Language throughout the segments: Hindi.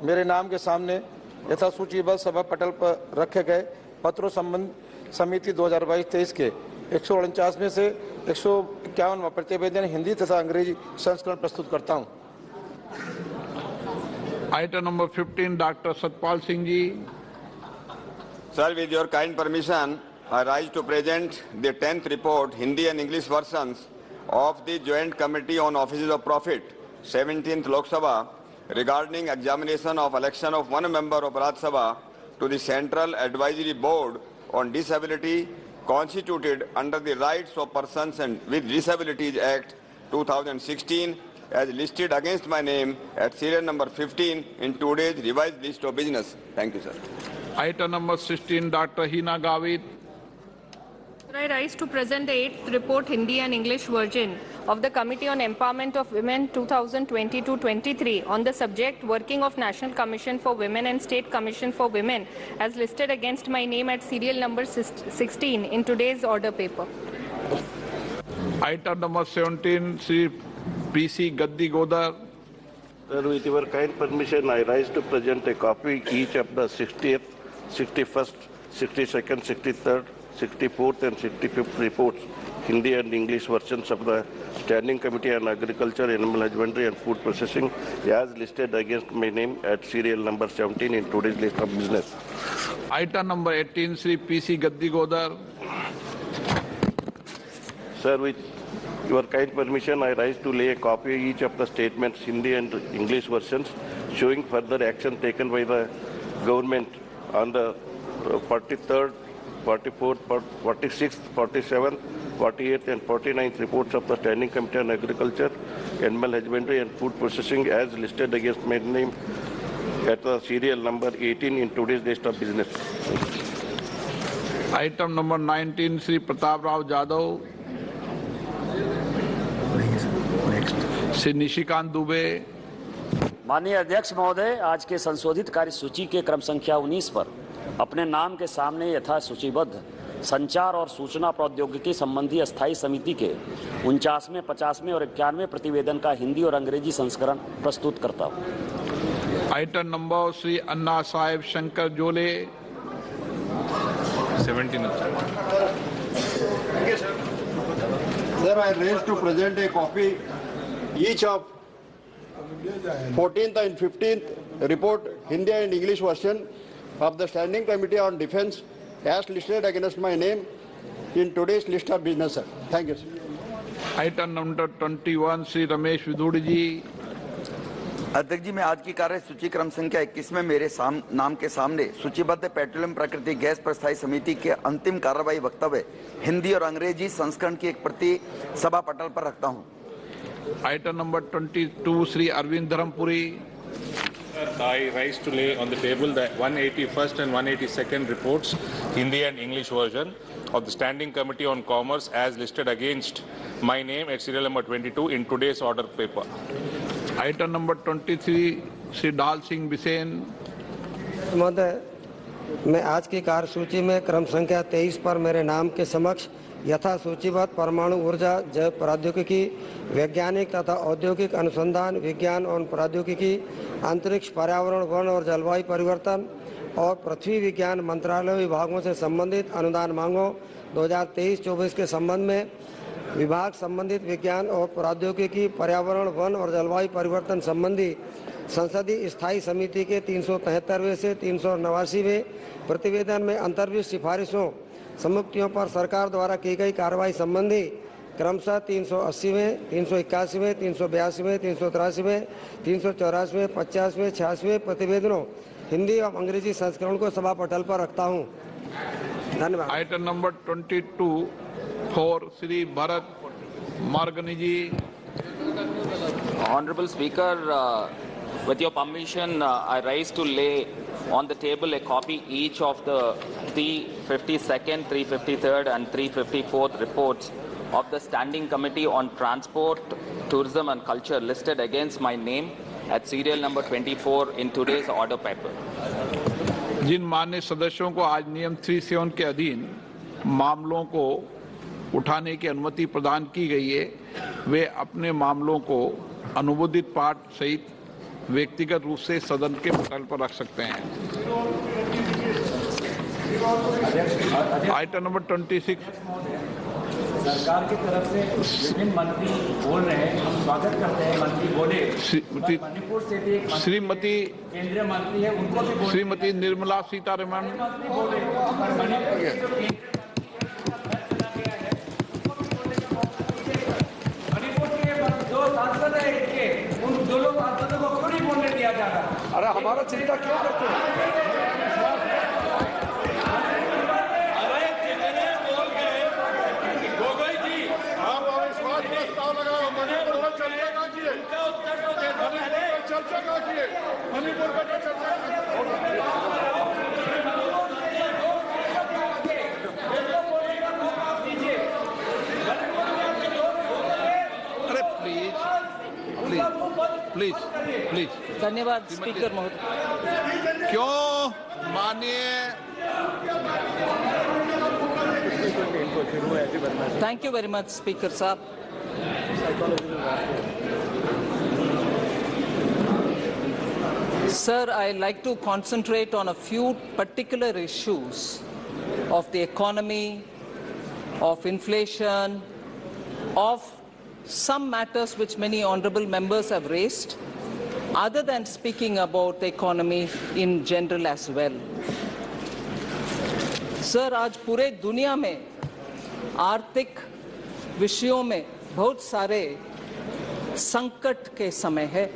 मेरे नाम के सामने यथा सूचीबद्ध सभा पटल पर रखे गए पत्रों संबंध समिति 2022-23 के 149 में से 151वां प्रतिवेदन हिंदी तथा अंग्रेजी संस्करण प्रस्तुत करता हूं। Item number 15, Dr. Satpal Singh ji. Sir, with your kind permission, I rise to present the 10th report, Hindi and English versions of the Joint Committee on Offices of Profit, 17th Lok Sabha, regarding examination of election of one member of Rajya Sabha to the Central Advisory Board on Disability constituted under the Rights of Persons and with Disabilities Act 2016 as listed against my name at serial number 15 in today's revised list of business. Thank you, sir. Item number 16, Dr. Hina Gavit. I rise to present the 8th report, Hindi and English version of the Committee on Empowerment of Women 2022-23 on the subject working of National Commission for Women and State Commission for Women as listed against my name at serial number 16 in today's order paper. Item number 17, Sri PC Gaddi Godar. Sir, with your kind permission, I rise to present a copy each of the 60th, 61st, 62nd, 63rd, 64th and 65th reports, Hindi and English versions of the Standing Committee on Agriculture, Animal Husbandry and Food Processing as listed against my name at serial number 17 in today's list of business. Item number 18, Sri PC Gaddi Godar. Sir, with your kind permission, I rise to lay a copy each of the statements, Hindi and English versions, showing further action taken by the government on the 43rd, 44th, 46th, 47th, 48th and 49th reports of the Standing Committee on Agriculture, Animal Husbandry and Food Processing as listed against my name at the serial number 18 in today's list of business. Item number 19, Sri Pratap Rao Jadhav. Shri Nishikant Dubey. माननीय अध्यक्ष महोदय, आज के संशोधित कार्यसूची के क्रम संख्या 19 पर अपने नाम के सामने यथा सूचीबद्ध संचार और सूचना प्रौद्योगिकी संबंधी अस्थायी समिति के 49वें, 50वें और 91वें प्रतिवेदन का हिंदी और अंग्रेजी संस्करण प्रस्तुत करता हूं। Item number Shri Anna Saheb Shankar Jolle. 17. Sir, I raise to present a copy each of 14th and 15th report, Hindi and English version of the Standing Committee on Defence as listed against my name in today's list of business, sir. Thank you, sir. Item number 21, Sri Ramesh Vidudi ji. अध्यक्ष जी, मैं आज की कार्य सूची क्रम संख्या 21 में मेरे नाम के सामने सूचीबद्ध पेट्रोलियम प्राकृतिक गैस पर स्थायी समिति के अंतिम कार्रवाई वक्तव्य हिंदी और अंग्रेजी संस्करण की एक प्रति सभा पटल पर रखता हूं। Item number 22, Sri Arvind Dharampuri. I rise to lay on the table the 181st and 182nd reports, Hindi and English version of the Standing Committee on Commerce as listed against my name at serial number 22 in today's order paper. Item number 23, Sri Dal Singh Bisen. महोदय, मैं आज की कार्यसूची में क्रम संख्या 23 पर मेरे नाम के समक्ष यथा सूचीबद्ध परमाणु ऊर्जा, जैव प्रौद्योगिकी, वैज्ञानिक तथा औद्योगिक अनुसंधान, विज्ञान और प्रौद्योगिकी, अंतरिक्ष, पर्यावरण, वन और जलवायु परिवर्तन और पृथ्वी विज्ञान मंत्रालय विभागों से संबंधित अनुदान मांगों 2023-24 के संबंध में विभाग संबंधित विज्ञान और प्रौद्योगिकी, पर्यावरण, वन और जलवायु परिवर्तन संबंधी संसदीय स्थायी समिति के 373वें से 389वें प्रतिवेदन में अंतर्गत सिफारिशों समुक्तियों पर सरकार द्वारा की गई कार्रवाई संबंधी क्रमशः 380वें, 381वें, 382वें, 383वें, 384वें, 50वें, 86वें प्रतिवेदनों हिंदी और अंग्रेजी संस्करण को सभा पटल पर रखता हूं। धन्यवाद। Item number 22 for Sri Bharat Margani ji. Honorable Speaker, with your permission, I rise to lay on the table a copy each of the 352nd, 353rd and 354th reports of the Standing Committee on Transport, Tourism and Culture listed against my name at serial number 24 in today's order paper. जिन माननीय सदस्यों को आज नियम 37 के अधीन मामलों को उठाने की अनुमति प्रदान की गई है, वे अपने मामलों को अनुमोदित पाठ सहित व्यक्तिगत रूप से सदन के पटल पर रख सकते हैं। Item number 26। सरकार की तरफ से विभिन्न मंत्री बोल रहे हैं, हम स्वागत करते हैं, मंत्री बोले। मणिपुर से भी एक श्रीमती केंद्रीय मंत्री है, उनको भी श्रीमती निर्मला सीतारमण जो सांसद है इनके, उन दोनों सांसदों को क्यों नहीं बोलने दिया जा रहा? अरे हमारा चिंता क्यों करते हैं? Please please. धन्यवाद स्पीकर महोदय। क्यों माननीय Thank you very much, Speaker Saab. Sir, I like to concentrate on a few particular issues of the economy, of inflation, of some matters which many honorable members have raised, other than speaking about the economy in general as well. Sir, आज पूरे दुनिया में आर्थिक विषयों में बहुत सारे संकट के समय है।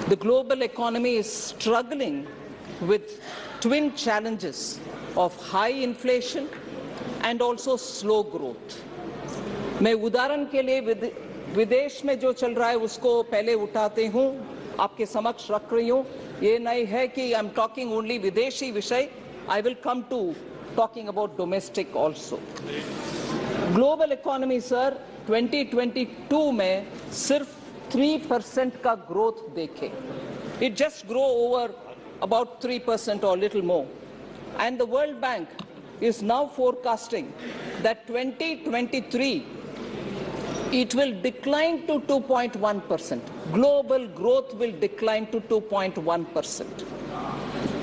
The global economy is struggling with twin challenges of high inflation and also slow growth. मैं उदाहरण के लिए विदेश में जो चल रहा है उसको पहले उठाते हूँ, आपके समक्ष रख रही हूँ। ये नहीं है कि आई एम टॉकिंग ओनली विदेशी विषय, I will come to talking about domestic also. Global economy, sir, 2022 में सिर्फ 3% का growth देखे. It just grow over about 3% or little more. And the World Bank is now forecasting that 2023 it will decline to 2.1%. Global growth will decline to 2.1%.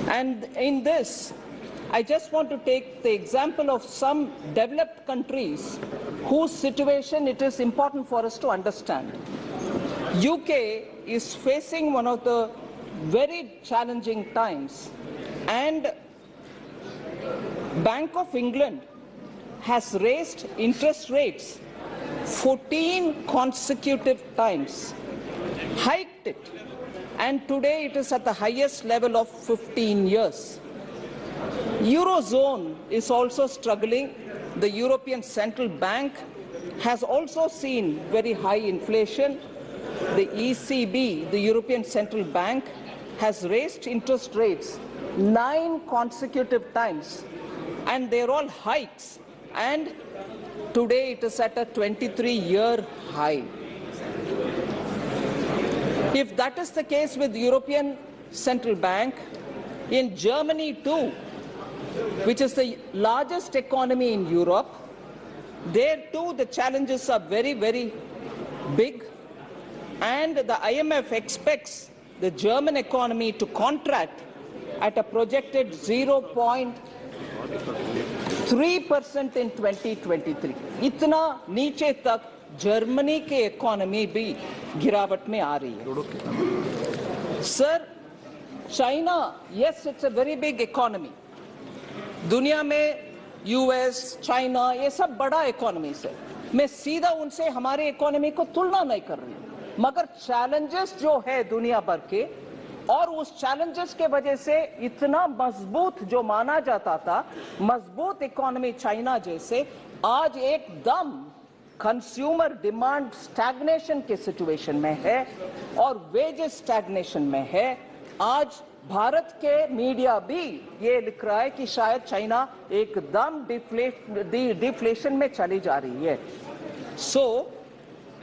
And in this, I just want to take the example of some developed countries whose situation it is important for us to understand. UK is facing one of the very challenging times, and Bank of England has raised interest rates 14 consecutive times, hiked it, and today it is at the highest level of 15 years. Eurozone is also struggling. The European Central Bank has also seen very high inflation. The ECB, the European Central Bank, has raised interest rates 9 consecutive times, and they're all hikes, and today it is at a 23-year high. If that is the case with the European Central Bank, in Germany too, which is the largest economy in Europe, there too the challenges are very, very big, and the IMF expects the German economy to contract at a projected 0.3% in 2023. इतना नीचे तक जर्मनी के इकोनॉमी भी गिरावट में आ रही है. Sir, China, yes, it's a very big economy. दुनिया में यूएस, चाइना, ये सब बड़ा इकोनॉमीज है. मैं सीधा उनसे हमारे इकोनॉमी को तुलना नहीं कर रही हूँ, मगर चैलेंजेस जो है दुनिया भर के, और उस चैलेंजेस के वजह से इतना मजबूत जो माना जाता था, मजबूत इकोनॉमी चाइना जैसे, आज एकदम कंज्यूमर डिमांड स्टैग्नेशन के सिचुएशन में है और वेजेस स्टैग्नेशन में है. आज भारत के मीडिया भी ये लिख रहा है कि शायद चाइना एकदम डिफ्लेशन में चली जा रही है. सो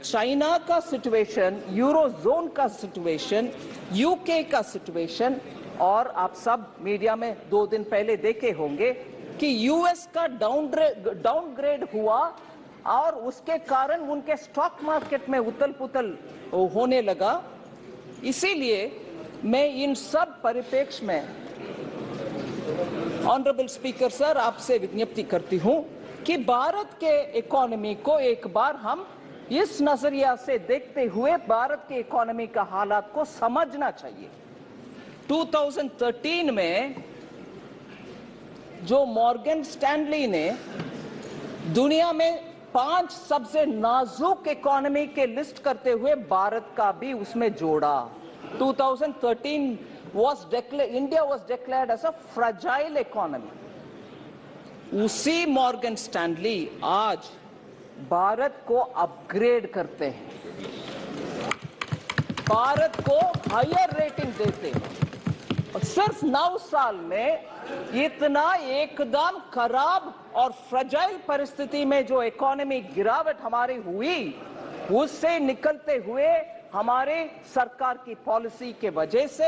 चाइना का सिचुएशन, यूरोजोन का सिचुएशन, यूके का सिचुएशन, और आप सब मीडिया में 2 दिन पहले देखे होंगे कि यूएस का डाउनग्रेड हुआ और उसके कारण उनके स्टॉक मार्केट में उथल पुथल होने लगा. इसीलिए मैं इन सब परिप्रेक्ष्य में ऑनरेबल स्पीकर सर आपसे विज्ञप्ति करती हूं कि भारत के इकोनॉमी को एक बार हम इस नजरिया से देखते हुए भारत के इकोनॉमी का हालात को समझना चाहिए। 2013 में जो मॉर्गन स्टैनली ने दुनिया में 5 सबसे नाजुक इकोनॉमी के लिस्ट करते हुए भारत का भी उसमें जोड़ा। 2013 India was declared as a fragile economy. उसी मॉर्गन स्टैनली आज भारत को अपग्रेड करते हैं, भारत को हायर रेटिंग देते हैं। और सिर्फ 9 साल में इतना एकदम खराब और फ्रजाइल परिस्थिति में जो इकोनॉमी गिरावट हमारी हुई, उससे निकलते हुए हमारे सरकार की पॉलिसी के वजह से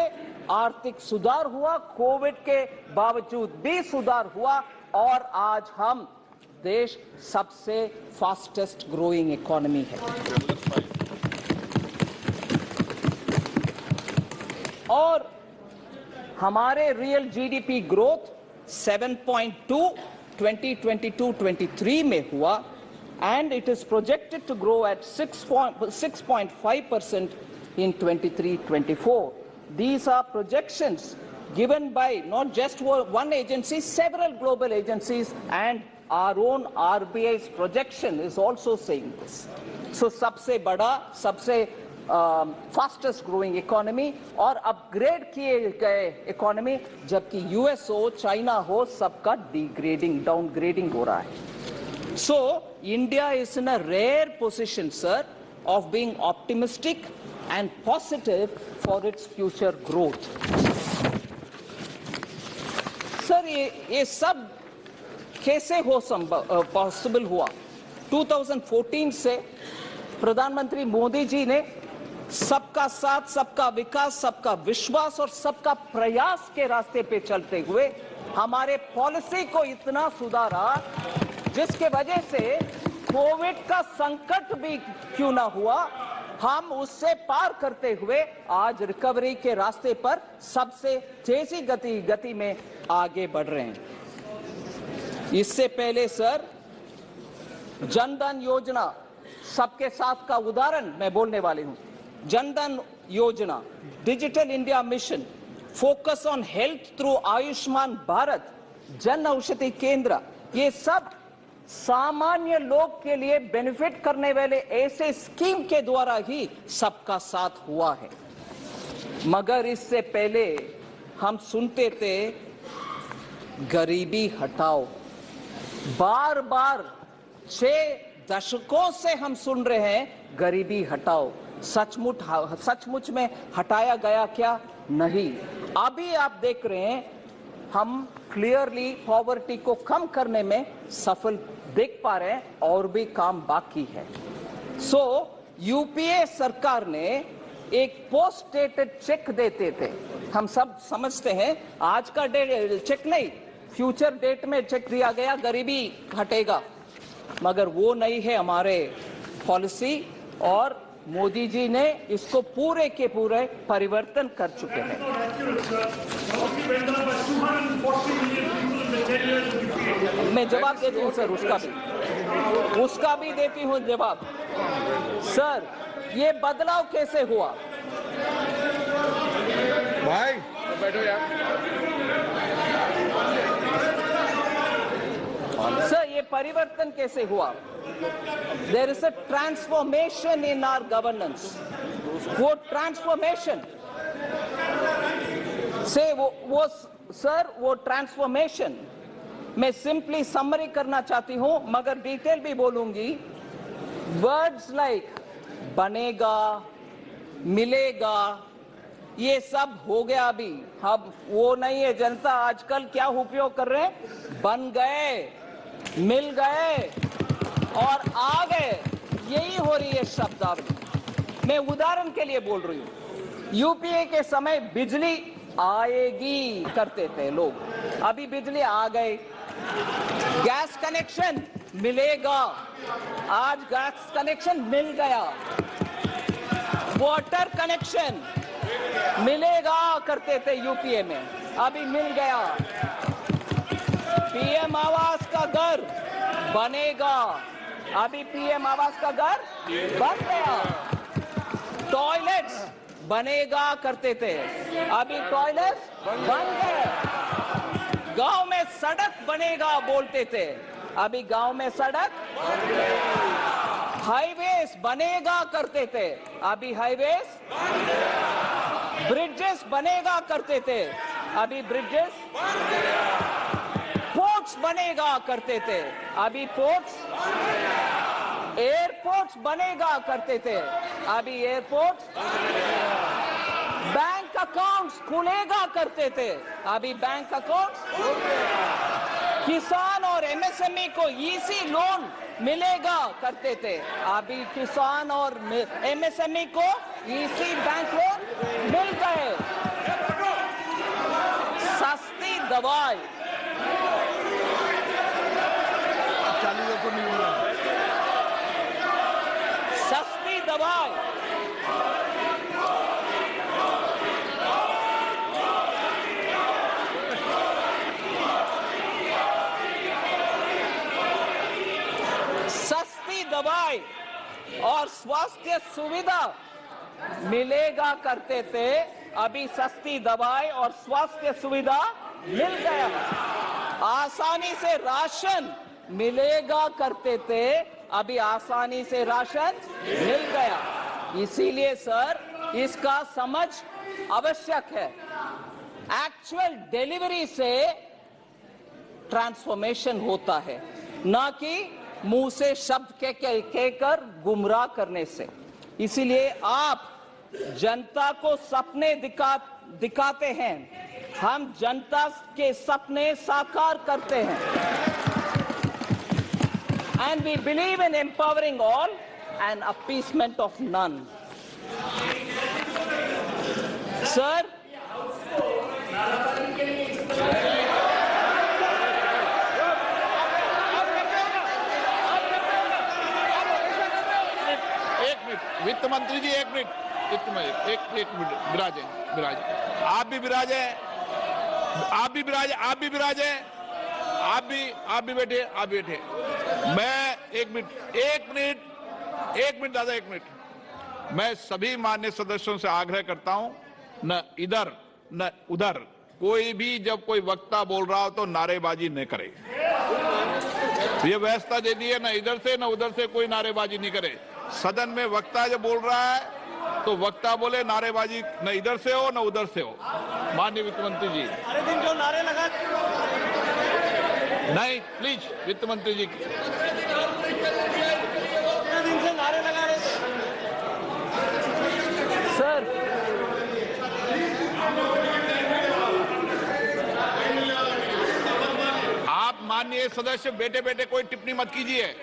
आर्थिक सुधार हुआ, कोविड के बावजूद भी सुधार हुआ और आज हम देश सबसे फास्टेस्ट ग्रोइंग इकोनॉमी है। और हमारे रियल जीडीपी ग्रोथ 7.2 2022-23 में हुआ and it is projected to grow at 6.5% in 23-24. These are projections given by not just one agency, several global agencies, and our own RBI's projection is also saying this. So सबसे बड़ा, सबसे फास्टेस्ट ग्रोइंग इकोनॉमी और अपग्रेड किए गए इकोनॉमी, जबकि यूएस हो, चाइना हो, सबका डिग्रेडिंग, डाउनग्रेडिंग हो रहा है। So India is in a rare position, sir, of being optimistic and positive for its future growth. Sir, ये सब कैसे हो पॉसिबल हुआ? 2014 से प्रधानमंत्री मोदी जी ने सबका साथ, सबका विकास, सबका विश्वास और सबका प्रयास के रास्ते पे चलते हुए हमारे पॉलिसी को इतना सुधारा जिसके वजह से कोविड का संकट भी क्यों ना हुआ, हम उससे पार करते हुए आज रिकवरी के रास्ते पर सबसे तेजी गति में आगे बढ़ रहे हैं। इससे पहले सर, जनधन योजना सबके साथ का उदाहरण मैं बोलने वाली हूं। जनधन योजना, digital India mission, focus on health through Ayushman Bharat, Jan Aushadhi केंद्र, ये सब सामान्य लोग के लिए बेनिफिट करने वाले ऐसे स्कीम के द्वारा ही सबका साथ हुआ है। मगर इससे पहले हम सुनते थे गरीबी हटाओ, बार बार 6 दशकों से हम सुन रहे हैं गरीबी हटाओ। सचमुच में हटाया गया क्या? नहीं। अभी आप देख रहे हैं हम क्लियरली पॉवर्टी को कम करने में सफल देख पा रहे हैं और भी काम बाकी है। सो यूपीए सरकार ने एक पोस्ट डेटेड चेक देते थे, हम सब समझते हैं आज का चेक नहीं, फ्यूचर डेट में चेक दिया गया गरीबी हटेगा, मगर वो नहीं है हमारे पॉलिसी और मोदी जी ने इसको पूरे के पूरे परिवर्तन कर चुके हैं। मैं जवाब देती हूँ सर, उसका भी देती हूँ जवाब। सर, ये बदलाव कैसे हुआ? भाई बैठो यार। सर, ये परिवर्तन कैसे हुआ? There is a transformation in our governance. वो ट्रांसफॉर्मेशन से वो ट्रांसफॉर्मेशन मैं सिंपली समरी करना चाहती हूं, मगर डिटेल भी बोलूंगी। वर्ड्स लाइक बनेगा, मिलेगा, ये सब हो गया अभी। अब वो नहीं है। जनता आजकल क्या उपयोग कर रहे हैं? बन गए, मिल गए और आ गए, यही हो रही है शब्दावली। मैं उदाहरण के लिए बोल रही हूं, यूपीए के समय बिजली आएगी करते थे लोग, अभी बिजली आ गई। गैस कनेक्शन मिलेगा, आज गैस कनेक्शन मिल गया। वाटर कनेक्शन मिलेगा करते थे यूपीए में, अभी मिल गया। पीएम आवास का घर बनेगा, अभी पीएम आवास का घर बन गया। टॉयलेट्स बनेगा करते थे, अभी टॉयलेट्स बन गए। गांव में सड़क बनेगा बोलते थे, अभी गांव में सड़क। हाईवेज बनेगा करते थे, अभी हाईवेज। ब्रिजेस बनेगा करते थे, अभी ब्रिजेस। पोर्ट्स बनेगा करते थे, अभी पोर्ट्स। एयरपोर्ट्स बनेगा करते थे, अभी एयरपोर्ट्स। बैंक अकाउंट्स खुलेगा करते थे, अभी बैंक अकाउंट्स। किसान और एमएसएमई को ईसी लोन मिलेगा करते थे, अभी किसान और एमएसएमई को ईसी बैंक लोन मिल गए। सस्ती दवाई, सस्ती दवाई, सस्ती दवाई और स्वास्थ्य सुविधा मिलेगा करते थे, अभी सस्ती दवाई और स्वास्थ्य सुविधा मिल गया। आसानी से राशन मिलेगा करते थे, अभी आसानी से राशन मिल गया। इसीलिए सर इसका समझ आवश्यक है। एक्चुअल डिलीवरी से ट्रांसफॉर्मेशन होता है, ना कि मुंह से शब्द कहकर गुमराह करने से। इसीलिए आप जनता को सपने दिखाते हैं, हम जनता के सपने साकार करते हैं। And we believe in empowering all and appeasement of none. Sir, वित्त मंत्री जी एक मिनट, एक मिनट विराजे, आप भी विराजे, आप भी विराजे, आप भी बैठे। मैं एक मिनट दादा, एक मिनट। मैं सभी मान्य सदस्यों से आग्रह करता हूं, न इधर न उधर कोई भी जब कोई वक्ता बोल रहा हो तो नारेबाजी न करे। ये व्यवस्था दे दी है, न इधर से न उधर से कोई नारेबाजी नहीं करे। सदन में वक्ता जब बोल रहा है तो वक्ता बोले, नारेबाजी न इधर से हो न उधर से हो। माननीय वित्त मंत्री जी, अरे दिन जो नारे लगा नहीं प्लीज वित्त मंत्री जी, दिन से नारे लगा रहे थे सर। आप माननीय सदस्य बैठे बैठे कोई टिप्पणी मत कीजिए।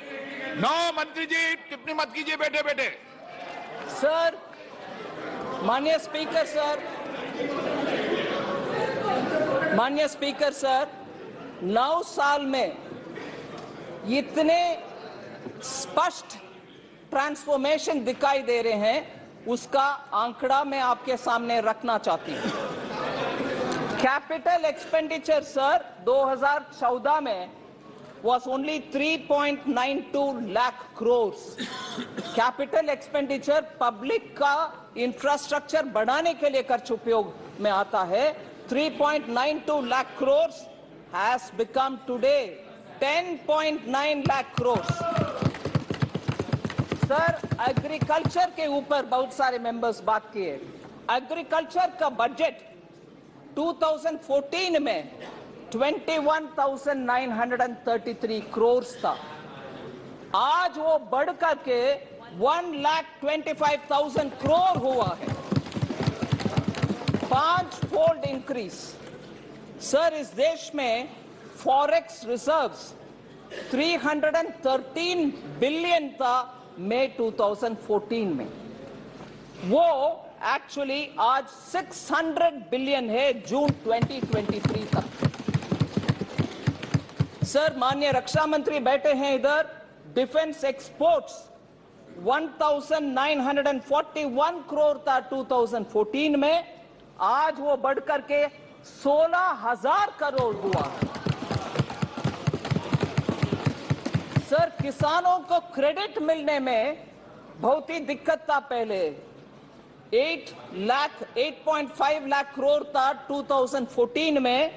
नो मंत्री जी, टिप्पणी मत कीजिए बैठे बैठे। सर, माननीय स्पीकर सर, माननीय स्पीकर सर, 9 साल में इतने स्पष्ट ट्रांसफॉर्मेशन दिखाई दे रहे हैं, उसका आंकड़ा मैं आपके सामने रखना चाहती हूं। कैपिटल एक्सपेंडिचर सर 2014 में was only 3.92 lakh crores. Capital expenditure public का इंफ्रास्ट्रक्चर बढ़ाने के लिए खर्च उपयोग में आता है। 3.92 lakh crores has become today 10.9 lakh crores. Sir, agriculture के ऊपर बहुत सारे मेंबर्स बात किए। एग्रीकल्चर का बजट 2014 में 21,933 करोड़ था। आज वो बढ़कर के 1,25,000 करोड़ हुआ है, 5-fold इंक्रीज। सर, इस देश में फॉरेक्स रिजर्व्स 313 बिलियन था मई 2014 में, वो एक्चुअली आज 600 बिलियन है जून 2023 तक। सर, माननीय रक्षा मंत्री बैठे हैं इधर। डिफेंस एक्सपोर्ट्स 1941 करोड़ था 2014 में, आज वो बढ़कर के 16,000 करोड़ हुआ। सर, किसानों को क्रेडिट मिलने में बहुत ही दिक्कत था। पहले 8.5 लाख करोड़ था 2014 में,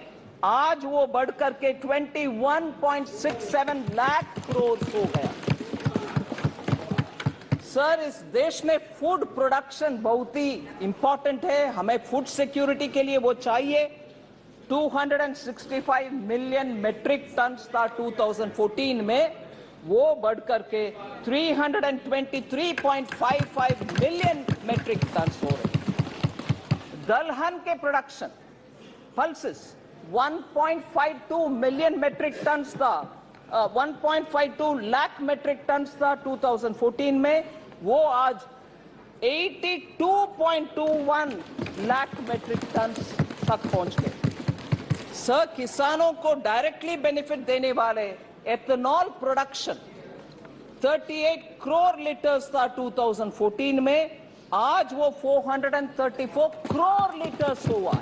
आज वो बढ़कर के 21.67 लाख करोड़ हो गया। सर, इस देश में फूड प्रोडक्शन बहुत ही इंपॉर्टेंट है, हमें फूड सिक्योरिटी के लिए वो चाहिए। 265 मिलियन मेट्रिक टन था 2014 में, वो बढ़कर के 323.55 मिलियन मेट्रिक टन हो रहे। दलहन के production pulses 1.52 million metric ton था, 1.52 लाख मेट्रिक टन था 2014 में, वो आज 82.21 लाख मेट्रिक टन तक पहुंच गए। सर, किसानों को डायरेक्टली बेनिफिट देने वाले एथेनॉल प्रोडक्शन 38 करोड़ लीटर्स था 2014 में, आज वो 434 करोड़ लीटर्स हुआ।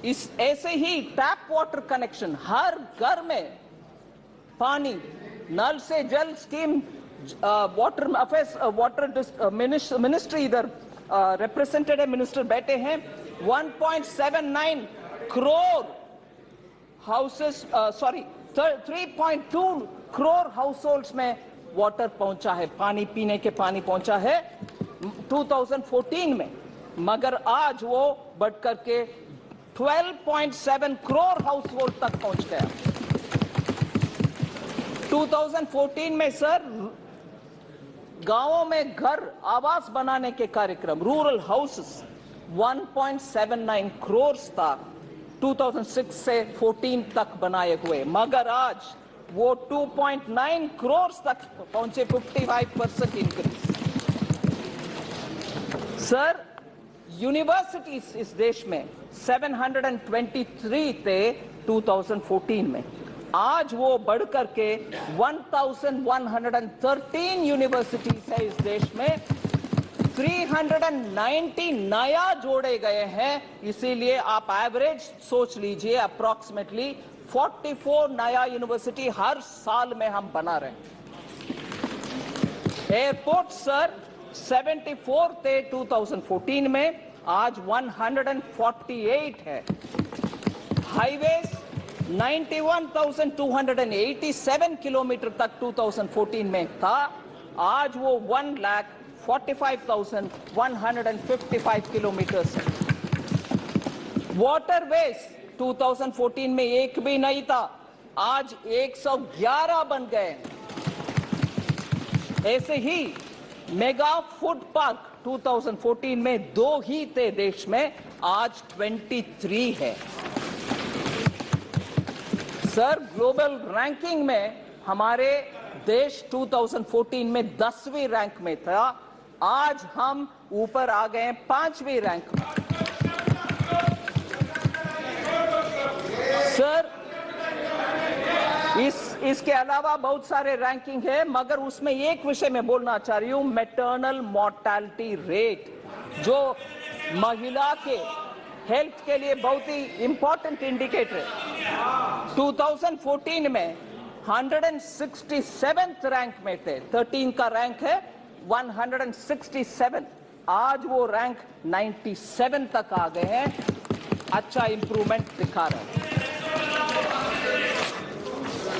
इस ऐसे ही टैप वाटर कनेक्शन, हर घर में पानी, नल से जल scheme, water affairs, water ministry इधर रिप्रेजेंटेटिव मिनिस्टर बैठे हैं। 1.79 crore houses, 3.2 crore house holds में वाटर पहुंचा है, पानी पीने के पानी पहुंचा है 2014 में, मगर आज वो बढ़कर के 12.7 करोड़ हाउस होल्ड तक पहुंच गया। 2014 में सर, गांवों में घर आवास बनाने के कार्यक्रम, रूरल हाउसेस 1.79 करोड़ था 2006 से 14 तक बनाए हुए, मगर आज वो 2.9 करोड़ तक पहुंचे, 55% इंक्रीज। सर, यूनिवर्सिटीज इस देश में 723 थे 2014 में, आज वो बढ़कर के 1113 यूनिवर्सिटीज है इस देश में। 390 नया जोड़े गए हैं, इसीलिए आप एवरेज सोच लीजिए, अप्रॉक्सीमेटली 44 नया यूनिवर्सिटी हर साल में हम बना रहे हैं। एयरपोर्ट सर 74 थे 2014 में, आज 148 है। हाईवेज 91,287 किलोमीटर तक 2014 में था, आज वो 1,45,155 किलोमीटर है। वाटरवेज 2014 में एक भी नहीं था, आज 111 बन गए। ऐसे ही मेगा फूड पार्क 2014 में 2 ही थे देश में, आज 23 है। सर, ग्लोबल रैंकिंग में हमारे देश 2014 में 10वीं रैंक में था, आज हम ऊपर आ गए 5वीं रैंक में। सर, इसके अलावा बहुत सारे रैंकिंग है, मगर उसमें एक विषय में बोलना चाह रही हूं, मैटरनल मॉर्टैलिटी रेट, जो महिला के हेल्थ के लिए बहुत ही इंपॉर्टेंट इंडिकेटर है। 2014 में 167th रैंक में थे, 13 का रैंक है 167, आज वो रैंक 97 तक आ गए हैं, अच्छा इंप्रूवमेंट दिखा रहे हैं।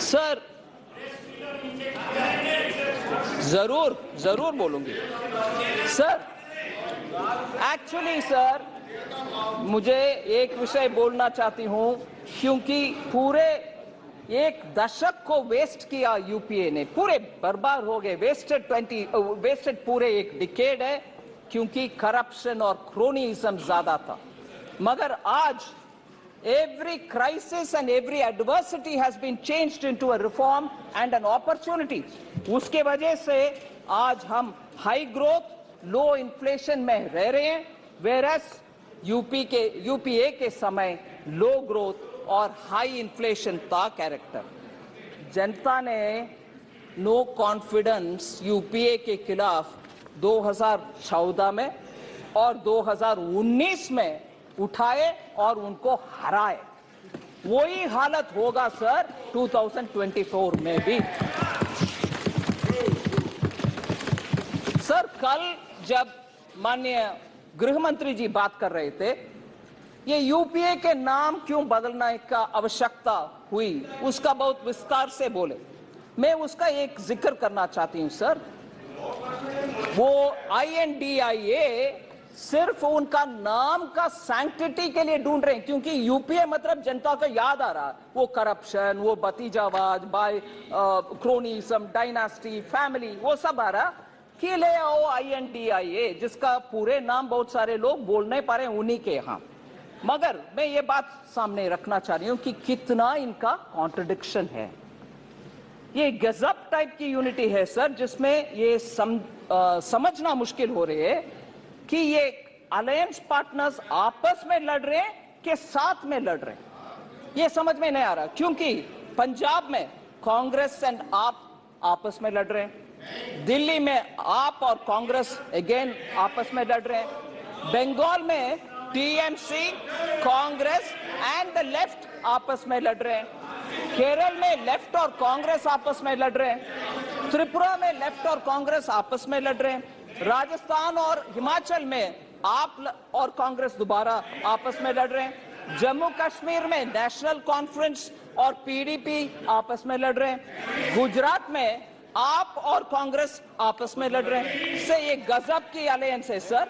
सर, जरूर बोलूंगी। सर, एक्चुअली सर, मुझे एक विषय बोलना चाहती हूं, क्योंकि पूरे एक दशक को वेस्ट किया यूपीए ने, पूरे बर्बाद हो गए, वेस्टेड पूरे एक डिकेड है, क्योंकि करप्शन और क्रोनिज्म ज्यादा था। मगर आज every crisis and every adversity has been changed into a reform and an opportunity. उसके वजह से आज हम हाई ग्रोथ, लो इन्फ्लेशन में रह रहे हैं, whereas यूपीए के समय लो ग्रोथ और हाई इन्फ्लेशन था कैरेक्टर। जनता ने नो कॉन्फिडेंस यूपीए के खिलाफ 2014 में और 2019 में उठाए और उनको हराए। वही हालत होगा सर 2024 में भी। सर कल जब माननीय गृह मंत्री जी बात कर रहे थे, ये यूपीए के नाम क्यों बदलने का आवश्यकता हुई उसका बहुत विस्तार से बोले। मैं उसका एक जिक्र करना चाहती हूं सर। वो INDIA सिर्फ उनका नाम का सैंक्टिटी के लिए ढूंढ रहे हैं, क्योंकि यूपीए मतलब जनता को याद आ रहा, वो करप्शन, वो भतीजावाद, बाय क्रोनिज्म, डायनास्टी, फैमिली, वो सब आ रहा कि ले आओ INDIA, जिसका पूरे नाम बहुत सारे लोग बोल नहीं पा रहे उन्हीं के यहाँ। मगर मैं ये बात सामने रखना चाह रही हूं कि कितना इनका कॉन्ट्रडिक्शन है। ये गजब टाइप की यूनिटी है सर, जिसमें ये समझना मुश्किल हो रही है कि ये अलायंस पार्टनर्स आपस में लड़ रहे हैं कि साथ में लड़ रहे हैं, ये समझ में नहीं आ रहा। क्योंकि पंजाब में कांग्रेस एंड आप आपस में लड़ रहे हैं, दिल्ली में आप और कांग्रेस अगेन आपस में लड़ रहे हैं, बंगाल में TMC, Congress and the left आपस में लड़ रहे हैं, केरल में लेफ्ट और कांग्रेस आपस में लड़ रहे हैं, त्रिपुरा में लेफ्ट और कांग्रेस आपस में लड़ रहे हैं, राजस्थान और हिमाचल में आप और कांग्रेस दोबारा आपस में लड़ रहे हैं, जम्मू कश्मीर में नेशनल कॉन्फ्रेंस और PDP आपस में लड़ रहे हैं, गुजरात में आप और कांग्रेस आपस में लड़ रहे हैं। इससे ये गजब की अलायंस है सर।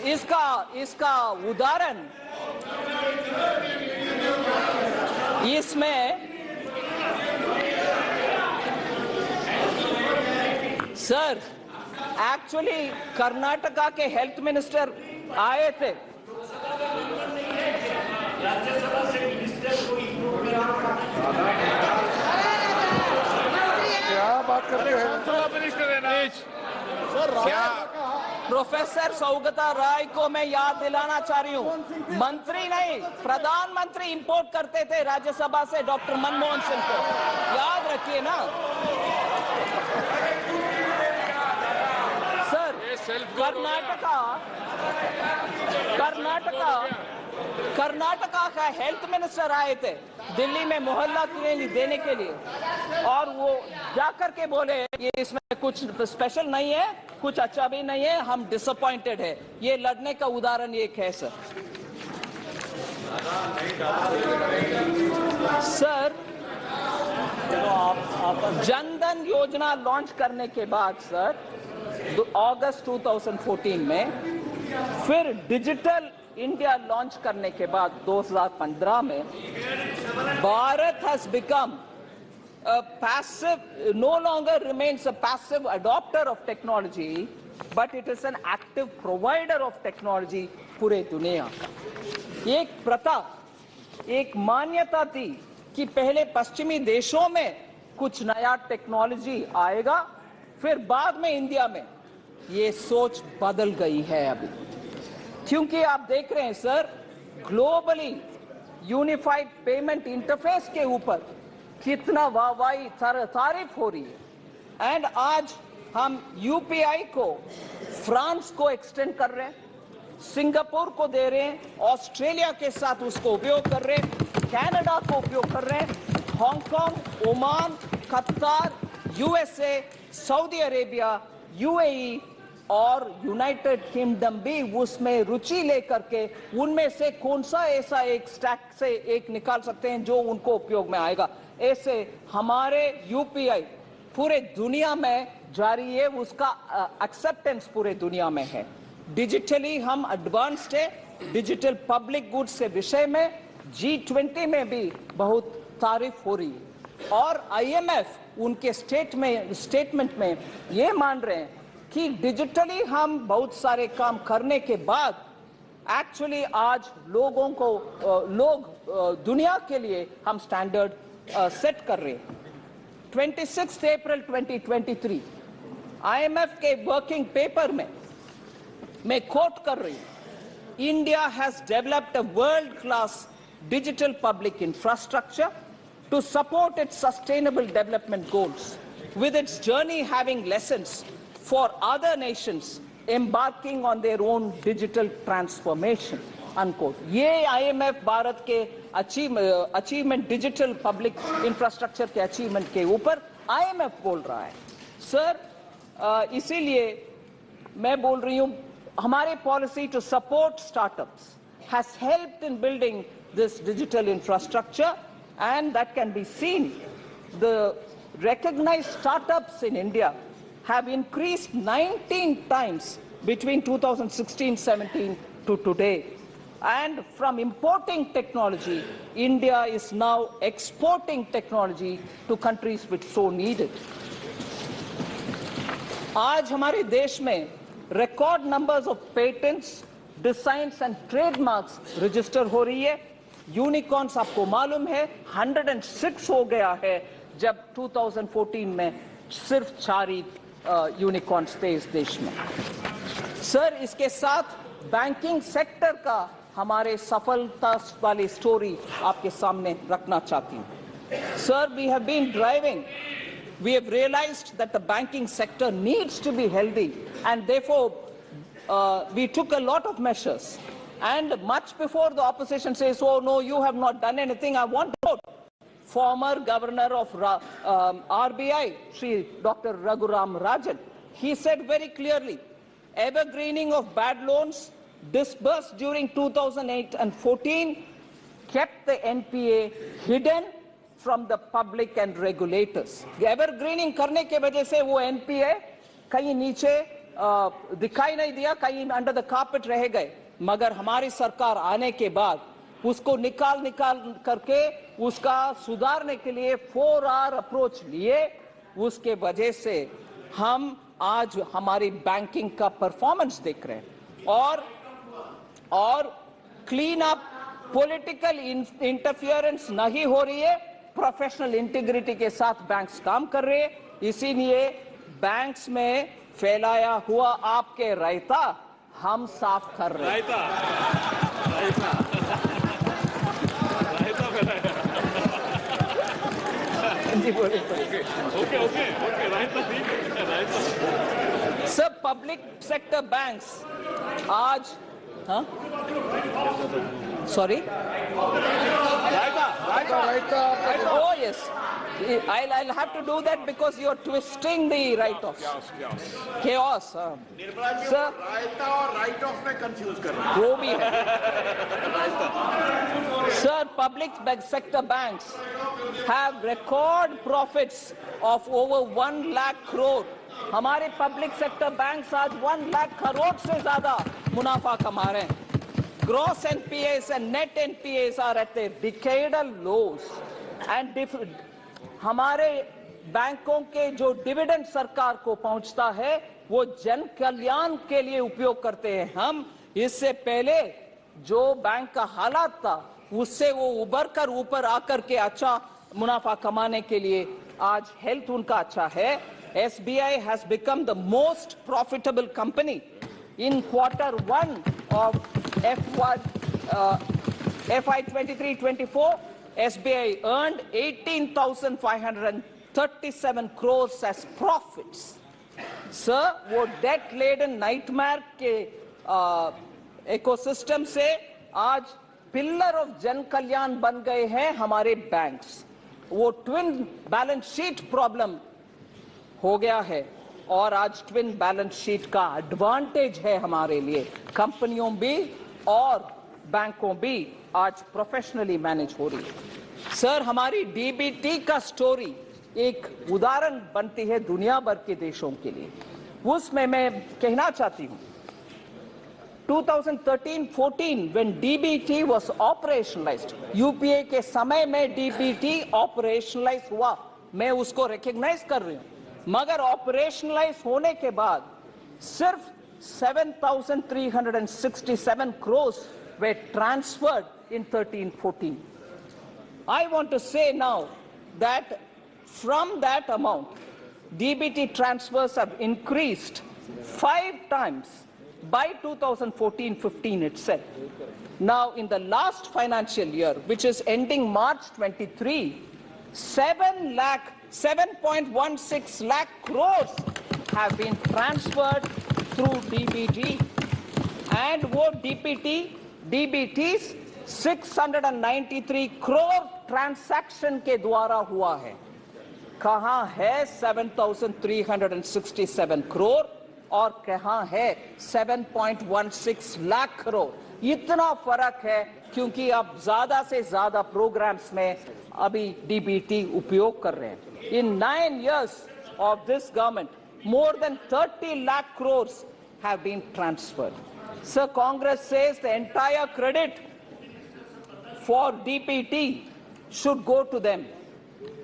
इसका उदाहरण इसमें सर एक्चुअली कर्नाटका के हेल्थ मिनिस्टर आए थे। क्या बात करते हैं मिनिस्टर है ना क्या? प्रोफेसर सौगता राय को मैं याद दिलाना चाह रही हूँ, मंत्री नहीं प्रधानमंत्री इंपोर्ट करते थे राज्यसभा से डॉक्टर मनमोहन सिंह को, याद रखिए ना सर। कर्नाटका का हेल्थ मिनिस्टर आए थे दिल्ली में मोहल्ला क्लिनिक देने के लिए, और वो जाकर के बोले ये इसमें कुछ स्पेशल नहीं है, कुछ अच्छा भी नहीं है, हम डिसअपॉइंटेड है। ये लड़ने का उदाहरण एक है सर। सर जनधन योजना लॉन्च करने के बाद सर अगस्त 2014 में, फिर डिजिटल इंडिया लॉन्च करने के बाद 2015 में, Bharat has become a passive, no longer remains a passive adopter of technology, but it is an active provider of technology पूरे दुनिया का। एक प्रथा, एक मान्यता थी कि पहले पश्चिमी देशों में कुछ नया टेक्नोलॉजी आएगा, फिर बाद में इंडिया में। ये सोच बदल गई है अभी, क्योंकि आप देख रहे हैं sir globally unified payment interface के ऊपर कितना वाहवाही तारीफ हो रही है। एंड आज हम UPI को फ्रांस को एक्सटेंड कर रहे हैं, सिंगापुर को दे रहे हैं, ऑस्ट्रेलिया के साथ उसको उपयोग कर रहे हैं, कनाडा को उपयोग कर रहे हैं, हांगकांग, ओमान, कतार, USA, सऊदी अरेबिया, UAE और यूनाइटेड किंगडम भी उसमें रुचि लेकर के उनमें से कौन सा ऐसा एक स्टैक से एक निकाल सकते हैं जो उनको उपयोग में आएगा। ऐसे हमारे UPI पूरे दुनिया में जारी है, उसका एक्सेप्टेंस पूरे दुनिया में है। डिजिटली हम एडवांस्ड है, डिजिटल पब्लिक गुड्स के विषय में G20 में भी बहुत तारीफ हो रही है, और IMF उनके स्टेटमेंट में ये मान रहे हैं कि डिजिटली हम बहुत सारे काम करने के बाद एक्चुअली आज लोगों को दुनिया के लिए हम स्टैंडर्ड सेट कर रहे हैं। 26 अप्रैल 2023 IMF के वर्किंग पेपर में मैं कोट कर रही हूं, India has developed a world class digital public infrastructure to support its sustainable development goals, with its journey having lessons for other nations embarking on their own digital transformation, unquote. ये IMF भारत के अचीवमेंट डिजिटल पब्लिक इंफ्रास्ट्रक्चर के अचीवमेंट के ऊपर IMF बोल रहा है। सर इसीलिए मैं बोल रही हूँ, हमारी policy to support startups has helped in building this digital infrastructure, and that can be seen. The recognized startups in India have increased 19 times between 2016-17 to today. And from importing technology, India is now exporting technology to countries which so need it. आज हमारे देश में record numbers of patents, designs and trademarks register हो रही है। यूनिकॉर्न्स आपको मालूम है 106 हो गया है, जब 2014 में सिर्फ 4 यूनिकॉर्न्स थे इस देश में। सर इसके साथ बैंकिंग सेक्टर का हमारे सफलता वाली स्टोरी आपके सामने रखना चाहती हूँ। Sir we have been driving, we have realized that the banking sector needs to be healthy, and therefore we took a lot of measures. And much before the opposition says, oh no, you have not done anything, I want to quote former governor of RBI, Shri Dr. Raghuram Rajan. He said very clearly, evergreening of bad loans disbursed during 2008 and 14 kept the NPA hidden from the public and regulators. Evergreening करने के वजह से वो NPA कहीं नीचे दिखाई नहीं दिया, कहीं अंडर द कार्पेट रह गए। मगर हमारी सरकार आने के बाद उसको निकाल करके उसका सुधारने के लिए 4R अप्रोच लिए। उसके वजह से हम आज हमारी बैंकिंग का परफॉर्मेंस देख रहे हैं, और क्लीन अप, पॉलिटिकल इंटरफियरेंस नहीं हो रही है, प्रोफेशनल इंटीग्रिटी के साथ बैंक्स काम कर रहे हैं। इसीलिए बैंक्स में फैलाया हुआ आपके रायता हम साफ कर रहे हैं। सब पब्लिक सेक्टर बैंक्स आज sorry? Oh yes, I'll have to do that because you're twisting the write-offs. Chaos. Sir, रायता और write-off में confuse कर रहे हैं। वो भी है। Sir, public sector banks have record profits of over 1 lakh crore. हमारे पब्लिक सेक्टर बैंक्स आज 1 लाख करोड़ से ज्यादा मुनाफा कमा रहे हैं। Gross NPAs and net NPAs are at their decadal lows, and हमारे बैंकों के जो डिविडेंड सरकार को पहुंचता है वो जन कल्याण के लिए उपयोग करते हैं। हम इससे पहले जो बैंक का हालात था उससे वो उबर कर ऊपर आकर के अच्छा मुनाफा कमाने के लिए आज हेल्थ उनका अच्छा है। SBI has become the most profitable company. In Q1 of FY 23-24, SBI earned 18,537 crores as profits. Sir, वो debt-laden nightmare के ecosystem से आज pillar of जन कल्याण बन गए हैं हमारे banks. वो twin balance sheet problem हो गया है, और आज ट्विन बैलेंस शीट का एडवांटेज है हमारे लिए। कंपनियों भी और बैंकों भी आज प्रोफेशनली मैनेज हो रही है। सर हमारी डीबीटी का स्टोरी एक उदाहरण बनती है दुनिया भर के देशों के लिए। उसमें मैं कहना चाहती हूं 2013-14 when DBT was operationalized, UPA के समय में डीबीटी ऑपरेशनलाइज हुआ, मैं उसको रिकॉग्नाइज कर रही हूं। मगर ऑपरेशनलाइज होने के बाद सिर्फ 7,367 crores were transferred in 13-14. I want to say now that from that amount, DBT transfers have increased 5 times by 2014-15 itself. Now, in the last financial year, which is ending March 23, 7.16 lakh crores have been transferred through DBT, and वो DBTs 693 crore ट्रांजैक्शन के द्वारा हुआ है। कहां है 7,367 करोड़ और कहां है 7.16 लाख करोड़? इतना फर्क है क्योंकि अब ज्यादा से ज्यादा प्रोग्राम्स में अभी डीबीटी उपयोग कर रहे हैं। इन 9 years of this government, more than 30 lakh crores have been transferred. So Congress says the entire credit for DPT should go to them.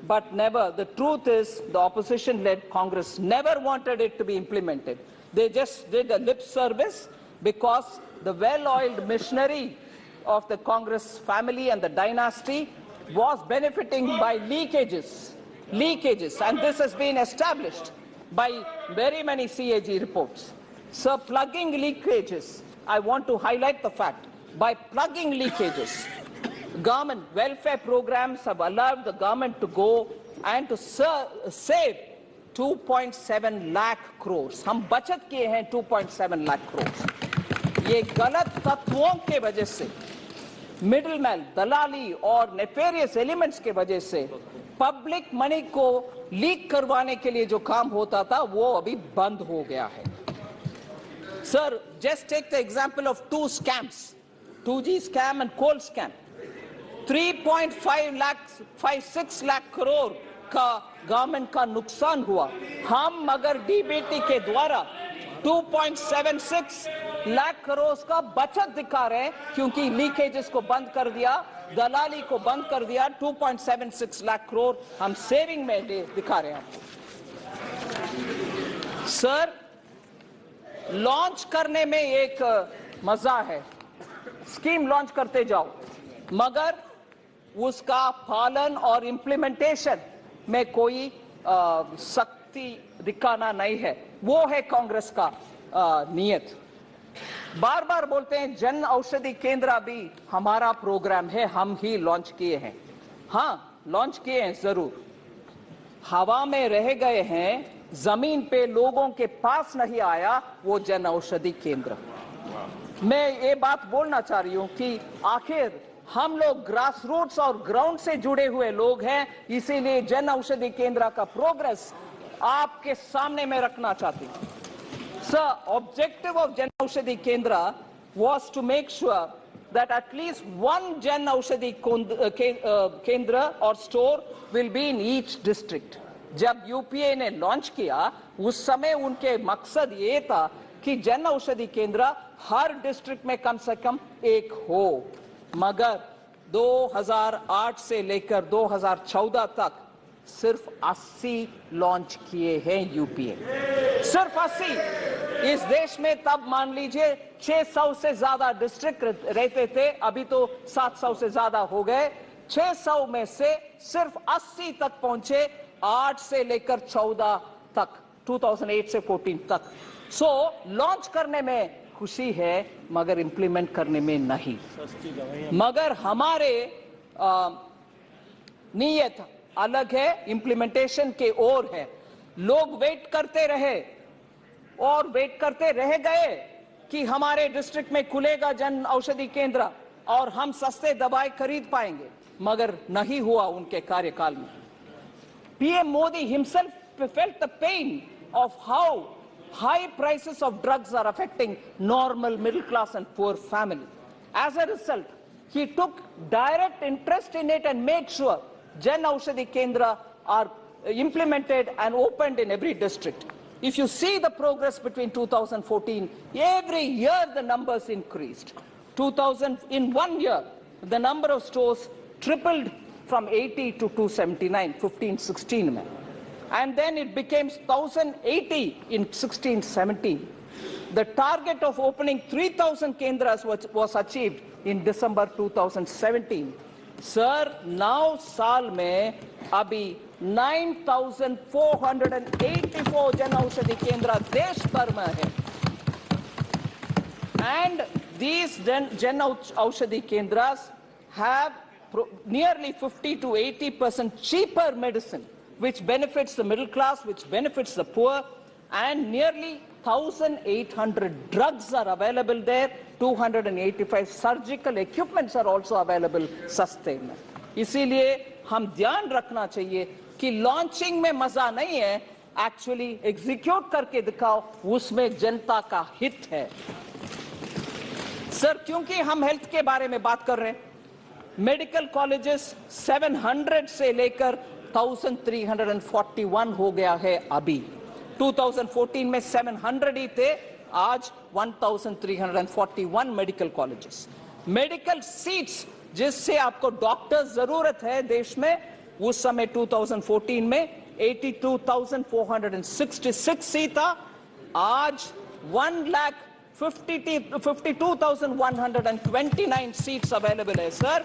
But never. The truth is, the opposition-led Congress never wanted it to be implemented. They just did a lip service because the well-oiled machinery of the Congress family and the dynasty was benefiting by leakages, and this has been established by very many CAG reports. So plugging leakages, I want to highlight the fact, by plugging leakages, government welfare programs have allowed the government to go and to save 2.7 lakh crores. हम बचत किए हैं 2.7 lakh crores. ये गलत तत्वों के वजह से, मिडलमैन, दलाली और नेफेरियस एलिमेंट्स के वजह से पब्लिक मनी को लीक करवाने के लिए जो काम होता था वो अभी बंद हो गया है। Sir, just take the example of 2 scams, 2G scam and coal scam. 3.56 lakh crore का गवर्नमेंट का नुकसान हुआ। हम मगर डीबीटी के द्वारा 2.76 लाख करोड़ का बचत दिखा रहे हैं क्योंकि लीकेजेस को बंद कर दिया, दलाली को बंद कर दिया। 2.76 लाख करोड़ हम सेविंग में दिखा रहे हैं। सर, लॉन्च करने में एक मजा है, स्कीम लॉन्च करते जाओ, मगर उसका पालन और इम्प्लीमेंटेशन में कोई सख्ती दिखाना नहीं है। वो है कांग्रेस का नियत। बार बार बोलते हैं जन औषधि केंद्र भी हमारा प्रोग्राम है, हम ही लॉन्च किए हैं। हाँ, लॉन्च किए हैं जरूर, हवा में रह गए हैं, जमीन पे लोगों के पास नहीं आया वो जन औषधि केंद्र। मैं ये बात बोलना चाह रही हूं कि आखिर हम लोग ग्रास रूट्स और ग्राउंड से जुड़े हुए लोग हैं, इसीलिए जन औषधि केंद्र का प्रोग्रेस आपके सामने में रखना चाहती हूं। Sir, objective of Jan Aushadhi Kendra was to make sure that at least one Jan Aushadhi Kendra or store will be in each district. जब यूपीए ने लॉन्च किया उस समय उनके मकसद ये था कि जन औषधि केंद्र हर डिस्ट्रिक्ट में कम से कम एक हो, मगर 2008 से लेकर 2014 तक सिर्फ 80 लॉन्च किए हैं यूपीए, सिर्फ 80। इस देश में तब मान लीजिए 600 से ज्यादा डिस्ट्रिक्ट रहते थे, अभी तो 700 से ज्यादा हो गए। 600 में से सिर्फ 80 तक पहुंचे, 8 से लेकर 14 तक, 2008 से 14 तक। सो लॉन्च करने में खुशी है मगर इंप्लीमेंट करने में नहीं। मगर हमारे नीयत अलग है, इंप्लीमेंटेशन के ओर है। लोग वेट करते रहे और वेट करते रह गए कि हमारे डिस्ट्रिक्ट में खुलेगा जन औषधि केंद्र और हम सस्ते दवाई खरीद पाएंगे, मगर नहीं हुआ उनके कार्यकाल में। PM Modi himself felt the pain of how high prices of drugs are affecting normal middle class and poor family. As a result, he took direct interest in it and made sure Jan Aushadhi Kendra are implemented and opened in every district. If you see the progress between 2014, every year the numbers increased. In 1 year, the number of stores tripled from 80 to 279, 15-16 mein. And then it became 1,080 in 16-17. The target of opening 3,000 kendras was achieved in December 2017. Sir, now साल में अभी 9,484 जन औषधि केंद्र देश भर में है। And these Jan Aushadhi Kendras have nearly 50 to 80% cheaper medicine, which benefits the middle class, which benefits the poor, and nearly 1,800 drugs are available there. 285 surgical equipments are also available सस्ते में. इसीलिए हम ध्यान रखना चाहिए कि लॉन्चिंग में मजा नहीं है, एक्चुअली एग्जीक्यूट करके दिखाओ, उसमें जनता का हित है. सर, क्योंकि हम हेल्थ के बारे में बात कर रहे हैं, मेडिकल कॉलेजेस 700 से लेकर 1341 हो गया है अभी. 2014 में 700 ही थे, आज 1341 मेडिकल कॉलेजेस. मेडिकल सीट्स जिससे आपको डॉक्टर्स जरूरत है देश में, उस समय 2014 में 82,466 सीट था, आज 1,52,129 सीट्स अवेलेबल है. सर,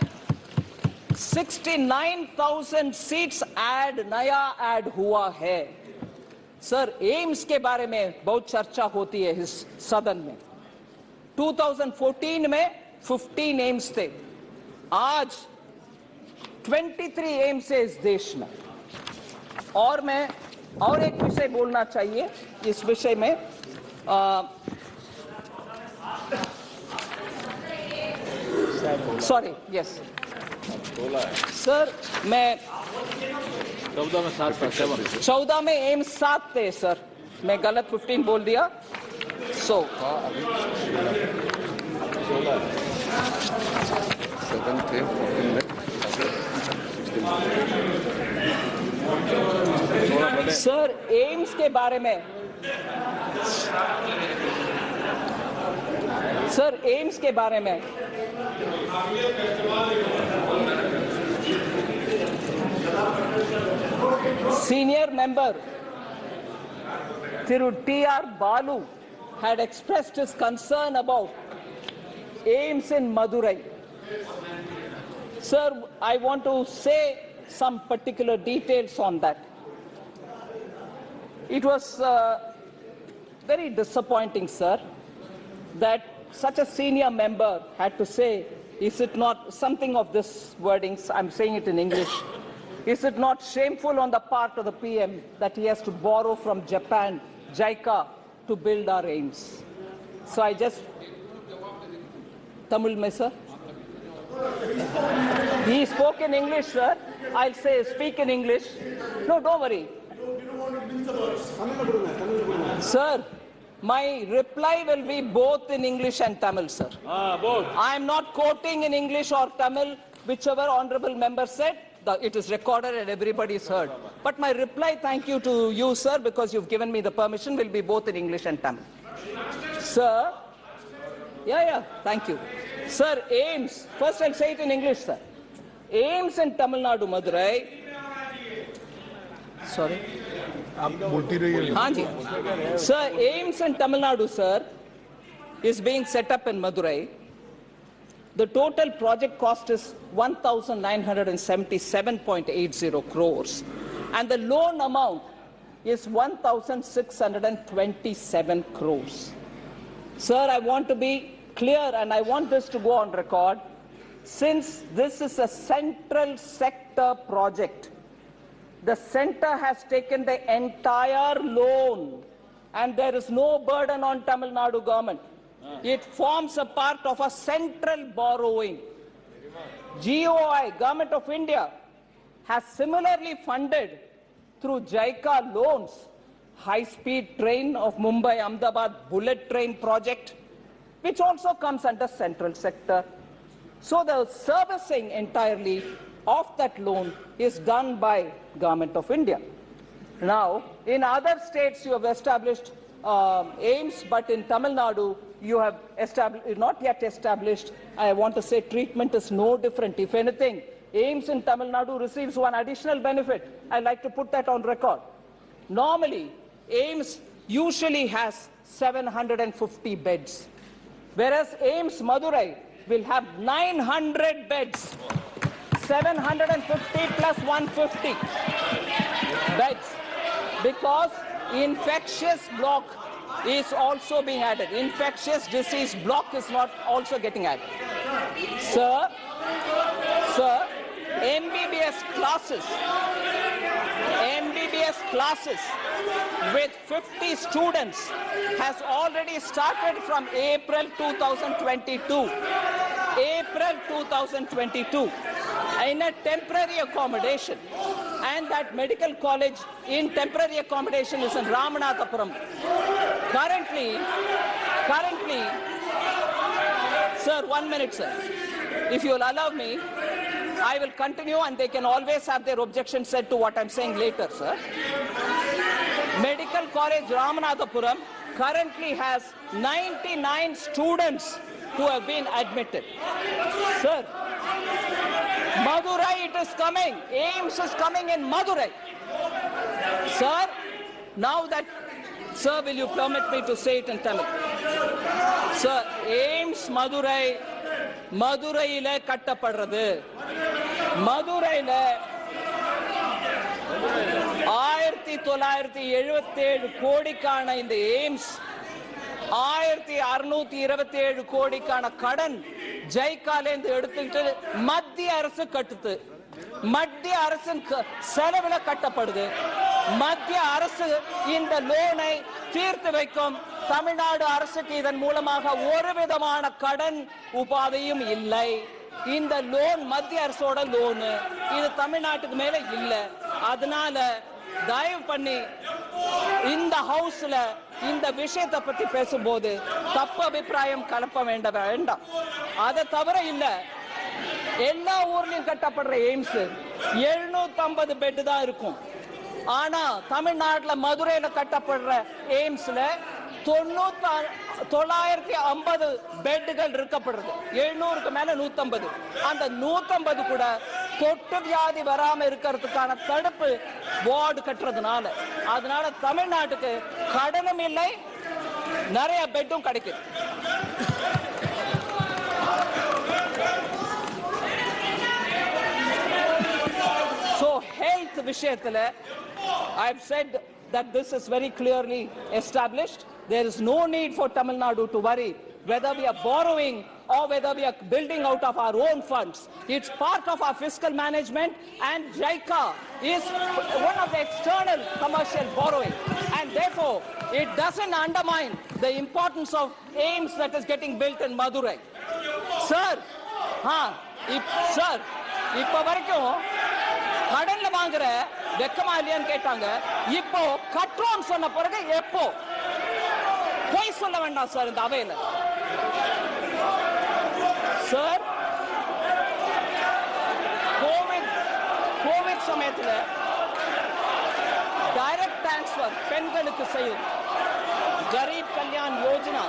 69,000 सीट्स नया ऐड हुआ है. सर, एम्स के बारे में बहुत चर्चा होती है इस सदन में. 2014 में 15 एम्स थे, आज 23 एम्स है इस देश में. और मैं और एक विषय बोलना चाहिए इस विषय में. सॉरी, यस सर, मैं 14 में एम्स 7 थे सर, मैं गलत 15 बोल दिया. सर, एम्स के बारे में senior member Thiru T.R. Balu had expressed his concern about AIIMS in Madurai. Sir, I want to say some particular details on that. It was very disappointing, sir, that such a senior member had to say, is it not something of this wordings, I'm saying it in English, is it not shameful on the part of the PM that he has to borrow from Japan, JICA, to build our AIIMS? So I just... Tamil mein, sir? He spoke in English, sir. I'll say speak in English. No, don't worry. Sir, my reply will be both in English and Tamil, sir. Both. I am not quoting in English or Tamil, whichever honorable member said. It is recorded and everybody's heard. But my reply, thank you to you, sir, because you've given me the permission, will be both in English and Tamil. Sir, thank you. Sir, AIIMS, first I'll say it in English, sir. AIIMS in Tamil Nadu, Madurai. Sorry. Sir, AIIMS in Tamil Nadu, sir, is being set up in Madurai. The total project cost is 1,977.80 crores. And the loan amount is 1,627 crores. Sir, I want to be clear and I want this to go on record. Since this is a central sector project, the center has taken the entire loan and there is no burden on Tamil Nadu government. It forms a part of a central borrowing. GOI, Government of India, has similarly funded through JICA loans high-speed train of Mumbai-Ahmedabad bullet train project, which also comes under central sector. So the servicing entirely of that loan is done by Government of India. Now, in other states you have established AIIMS, but in Tamil Nadu you have not yet established. I want to say treatment is no different. If anything, AIIMS in Tamil Nadu receives one additional benefit. I'd like to put that on record. Normally, AIIMS usually has 750 beds, whereas AIIMS Madurai will have 900 beds. 750 plus 150 beds, because infectious block is also being added. Infectious disease block is not also getting added. Sir, MBBS classes with 50 students has already started from April 2022. April 2022 in a temporary accommodation, and that medical college in temporary accommodation is in Ramanathapuram. Currently, sir, 1 minute, sir. If you will allow me, I will continue and they can always have their objection said to what I'm saying later, sir. Medical College Ramanathapuram currently has 99 students who have been admitted. Sir, Madurai it is coming. AIMS is coming in Madurai. Sir, now that, sir, will you permit me to say it in Tamil? Sir, AIMS Madurai, Maduraile kattapadrathu. Maduraile 1977 கோடிக்கான இந்த எய்ம்ஸ் 1627 கோடிக்கான கடன் ஜெய்காலேந்து எடுத்துட்டு மத்திய அரசு கட்டுது. மத்திய அரசின் செலவுல கட்டப்படுது. மத்திய அரசு இந்த லோனை தீர்த்து வைக்கும். தமிழ்நாடு அரசுக்கு இதன் மூலமாக ஒரு விதமான கடன் உபாதையும் இல்லை. இந்த லோன் மத்திய அரசோட லோன், இது தமிழ்நாட்டுக்கு மேல இல்ல. அதனால தயவு பண்ணி இந்த ஹவுஸ்ல இந்த விஷயத்தை பத்தி பேசும்போது தப்பு அபிப்பிராயம் கலப்ப வேண்டாம். அதை தவிர இல்ல, எல்லா ஊர்லயும் கட்டப்படுற எய்ம்ஸ் 750 பெட் தான் இருக்கும். ஆனா தமிழ்நாட்டுல மதுரையில கட்டப்படுற எய்ம்ஸ்ல 950 பெட்டுகள் இருக்கப்படுறது. 700க்கு மேல 150. அந்த 150 கூட தொட்டு வியாதி வராம இருக்கிறதுக்கான தடுப்பு வார்டு கட்டுறதுனால, அதனால தமிழ்நாட்டுக்கு கடனும் இல்லை, நிறைய பெட்டும் கிடைக்குது. So health விஷயத்துல I've said that this is very clearly established. There is no need for Tamil Nadu to worry whether we are borrowing or whether we are building out of our own funds. It's part of our fiscal management, and JICA is one of the external commercial borrowing, and therefore it doesn't undermine the importance of AIMS that is getting built in Madurai. Sir, sir, இப்ப வரைக்கும் கடன்ல வாங்குற வெக்கமா இல்லையான்னு கேட்டாங்க. இப்போ கட்டுறோம் சொன்ன பிறகு எப்போ போய் சொல்ல வேண்டாம் சார் இந்த அவையில. சார், கோவிட் சமயத்துல டைரக்ட் டிரான்ஸ்பர் பெண்களுக்கு செய்யும் kharif Kalyan Yojana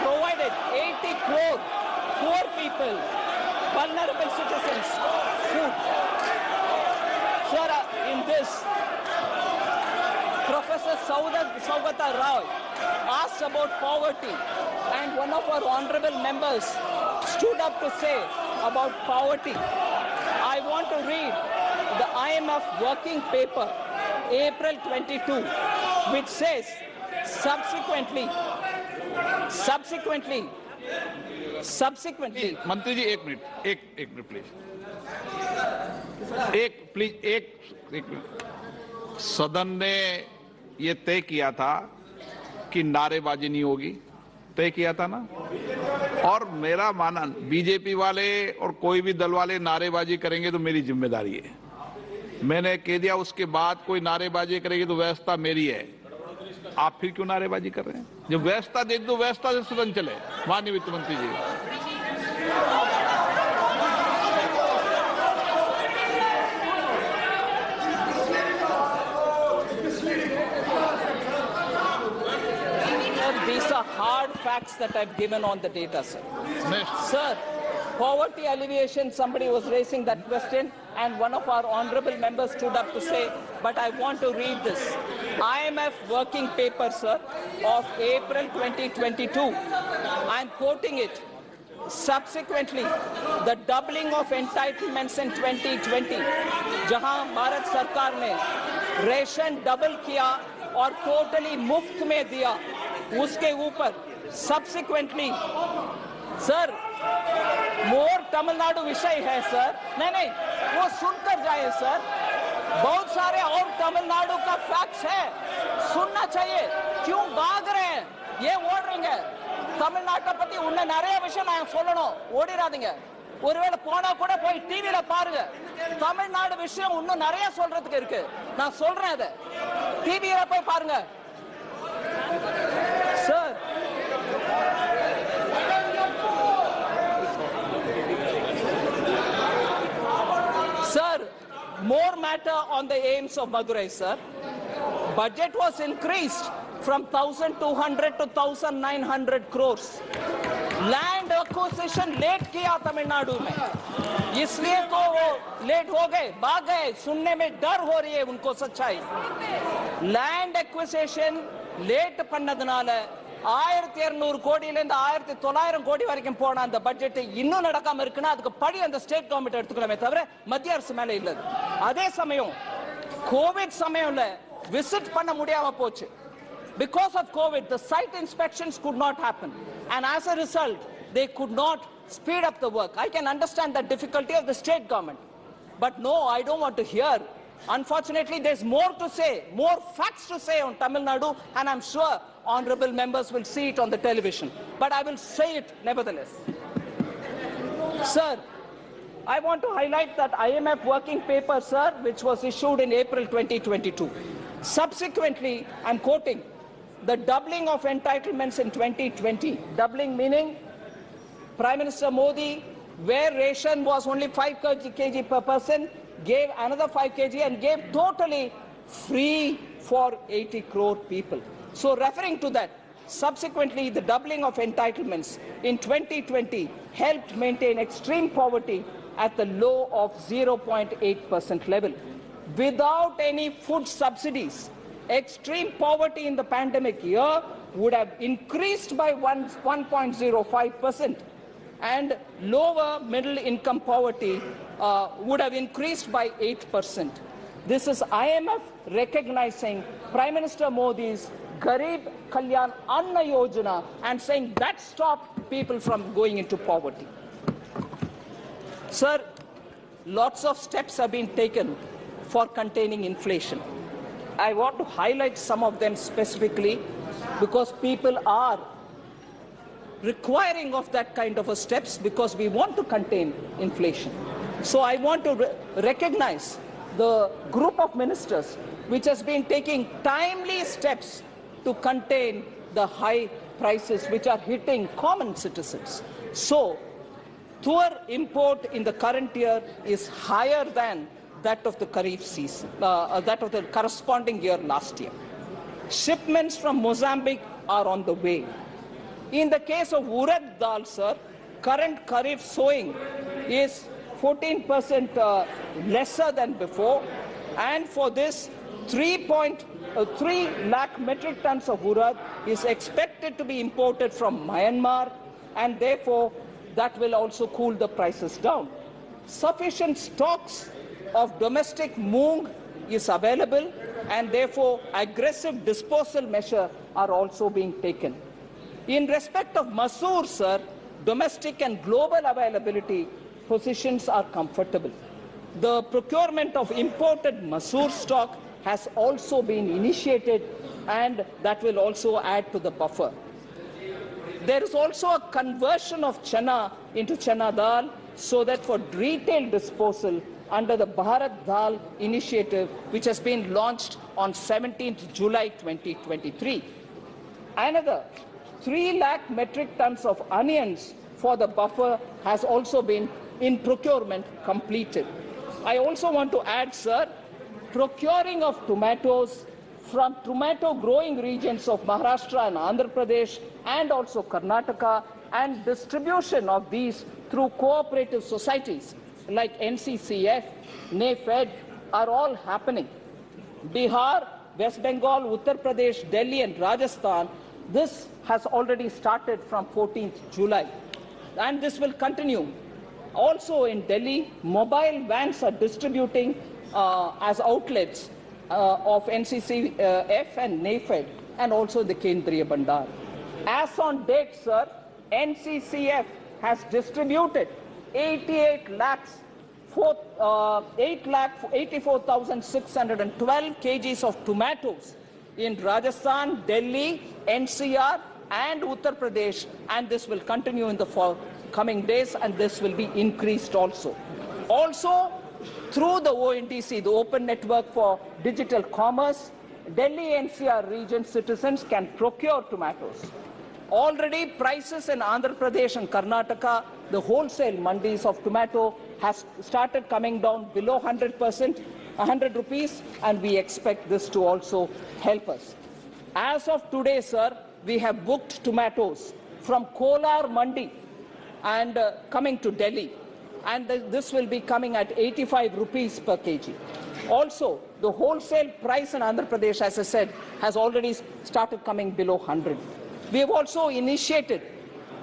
provided 80 crore poor people, vulnerable citizens food. Sir, in this, Professor Saugata Rao asked about poverty, and one of our honorable members stood up to say about poverty. I want to read the IMF working paper, April 22, which says, subsequently, मंत्री जी एक मिनट प्लीज, एक मिनट। सदन ने ये तय किया था कि नारेबाजी नहीं होगी, तय किया था ना। और मेरा मानना, बीजेपी वाले और कोई भी दल वाले नारेबाजी करेंगे तो मेरी जिम्मेदारी है। मैंने कह दिया उसके बाद कोई नारेबाजी करेगी तो व्यवस्था मेरी है। आप फिर क्यों नारेबाजी कर रहे हैं? जब व्यवस्था दे दो, व्यवस्था से सदन चले। माननीय वित्त मंत्री जी, these are hard facts that I've given on the data, sir. Sir, poverty alleviation, somebody was raising that question, and one of our honorable members stood up to say, but I want to read this. IMF working paper, sir, of April 2022. I'm quoting it. Subsequently, the doubling of entitlements in 2020, जहां भारत सरकार ने रेशन डबल किया और टोटली मुफ्त में दिया, उसके ऊपर subsequently, सर, मोर तमिलनाडु विषय है सर, नहीं वो सुनकर जाए सर। बहुत सारे और तमिलनाडु का फैक्ट्स है, सुनना चाहिए। क्यों भाग रहे हैं? ये ஓடுறீங்க தமிழ்நாட்டை பத்தி உன்ன நிறைய விஷயம் நான் சொல்லணும், ஓடிராதீங்க। ஒருவேளை போனா கூட போய் டிவில பாருங்க, தமிழ்நாடு விஷயம் இன்னும் நிறைய சொல்றதுக்கு இருக்கு, நான் சொல்றேன் அதை, டிவில போய் பாருங்க sir. Sir, more matter on the aims of Madurai, sir. Budget was increased from 1,200 to 1,900 crores. Land acquisition late किया तमिलनाडु में, इसलिए तो वो लेट हो गए, भाग गए। सुनने में डर हो रही है उनको सच्चाई। Land acquisition late பண்ணதுனால 1200 கோடியில இருந்து 1900 கோடி வரைக்கும் போன அந்த பட்ஜெட் இன்னும் நடக்காம இருக்குன்னா அதுக்கு படி அந்த ஸ்டேட் கவர்மெண்ட் எடுத்துக்கலாமே தவிர மத்திய அரசு மேல இல்ல। அதே சமயம் கோவிட் சமயம்ல விசிட் பண்ண முடியாம போச்சு। Because of COVID, the site inspections could not happen, and as a result, they could not speed up the work. I can understand the difficulty of the state government, but no, I don't want to hear. Unfortunately, there's more to say, more facts to say on Tamil Nadu, and I'm sure honorable members will see it on the television. But I will say it nevertheless. Sir, I want to highlight that IMF working paper, sir, which was issued in April 2022. Subsequently, I'm quoting, the doubling of entitlements in 2020, doubling meaning Prime Minister Modi, where ration was only 5 kg per person, gave another 5 kg and gave totally free for 80 crore people. So referring to that, subsequently the doubling of entitlements in 2020 helped maintain extreme poverty at the low of 0.8% level. Without any food subsidies, extreme poverty in the pandemic year would have increased by 1.05%, and lower middle income poverty would have increased by 8%. This is IMF recognizing Prime Minister Modi's Garib Kalyan Anna Yojana and saying that stopped people from going into poverty. Sir, lots of steps have been taken for containing inflation. I want to highlight some of them specifically because people are requiring of that kind of a steps because we want to contain inflation. So I want to recognize the group of ministers which has been taking timely steps to contain the high prices which are hitting common citizens. So, tour import in the current year is higher than that of the Kharif season, that of the corresponding year last year. Shipments from Mozambique are on the way. In the case of urad dal, sir, current Kharif sowing is 14% lesser than before, and for this 3.3 lakh metric tons of urad is expected to be imported from Myanmar, and therefore that will also cool the prices down. Sufficient stocks of domestic moong is available, and therefore aggressive disposal measures are also being taken. In respect of masoor, sir, domestic and global availability positions are comfortable. The procurement of imported masoor stock has also been initiated, and that will also add to the buffer. There is also a conversion of chana into chana dal so that for retail disposal under the Bharat Dal initiative, which has been launched on 17th July 2023. Another 3 lakh metric tons of onions for the buffer has also been in procurement completed. I also want to add, sir, procuring of tomatoes from tomato growing regions of Maharashtra and Andhra Pradesh and also Karnataka, and distribution of these through cooperative societies like NCCF, NAFED are all happening. Bihar, West Bengal, Uttar Pradesh, Delhi and Rajasthan, this has already started from 14th July, and this will continue. Also in Delhi, mobile vans are distributing as outlets of NCCF and NAFED, and also the Kendriya Bandar. As on date, sir, NCCF has distributed 88 lakhs 884,612 kgs of tomatoes in Rajasthan, Delhi, NCR and Uttar Pradesh, and this will continue in the coming days, and this will be increased also. Also, through the ONDC, the Open Network for Digital Commerce, Delhi NCR region citizens can procure tomatoes. Already prices in Andhra Pradesh and Karnataka, the wholesale mandis of tomato has started coming down below 100%, 100 rupees, and we expect this to also help us. As of today, sir, we have booked tomatoes from Kolar Mandi and coming to Delhi, and this will be coming at 85 rupees per kg. Also, the wholesale price in Andhra Pradesh, as I said, has already started coming below 100. We have also initiated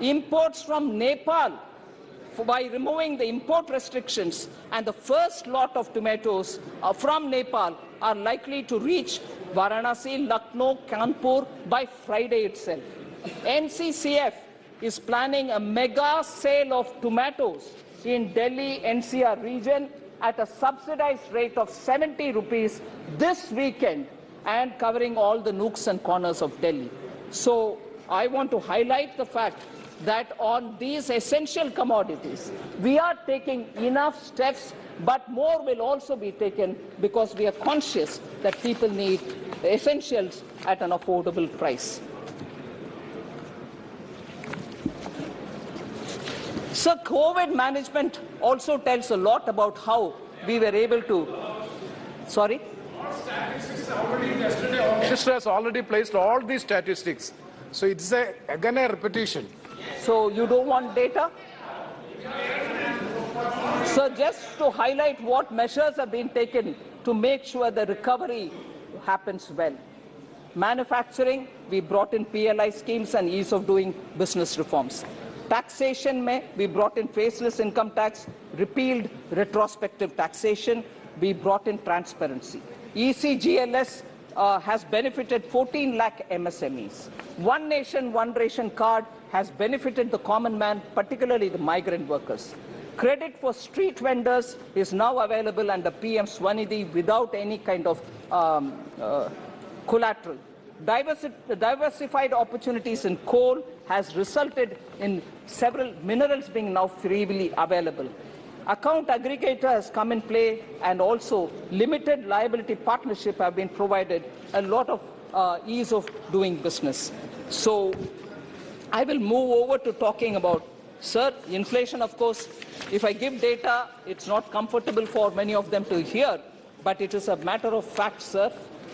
imports from Nepal by removing the import restrictions, and the first lot of tomatoes from Nepal are likely to reach Varanasi, Lucknow, Kanpur by Friday itself. NCCF is planning a mega sale of tomatoes in Delhi NCR region at a subsidized rate of 70 rupees this weekend and covering all the nooks and corners of Delhi. So I want to highlight the fact that on these essential commodities, we are taking enough steps, but more will also be taken because we are conscious that people need essentials at an affordable price. So COVID management also tells a lot about how we were able to... Sorry? Minister has already placed all these statistics. So it's again a repetition. So you don't want data? So just to highlight what measures have been taken to make sure the recovery happens well. Manufacturing, we brought in PLI schemes and ease of doing business reforms. Taxation, we brought in faceless income tax, repealed retrospective taxation, we brought in transparency. ECGLS has benefited 14 lakh MSMEs. One Nation, One Ration card has benefited the common man, particularly the migrant workers. Credit for street vendors is now available under PM Swanidhi without any kind of collateral. Diversified opportunities in coal has resulted in several minerals being now freely available. Account aggregator has come in play, and also limited liability partnership have been provided, a lot of ease of doing business. So I will move over to talking about, sir, inflation, of course. If I give data, it's not comfortable for many of them to hear, but it is a matter of fact, sir,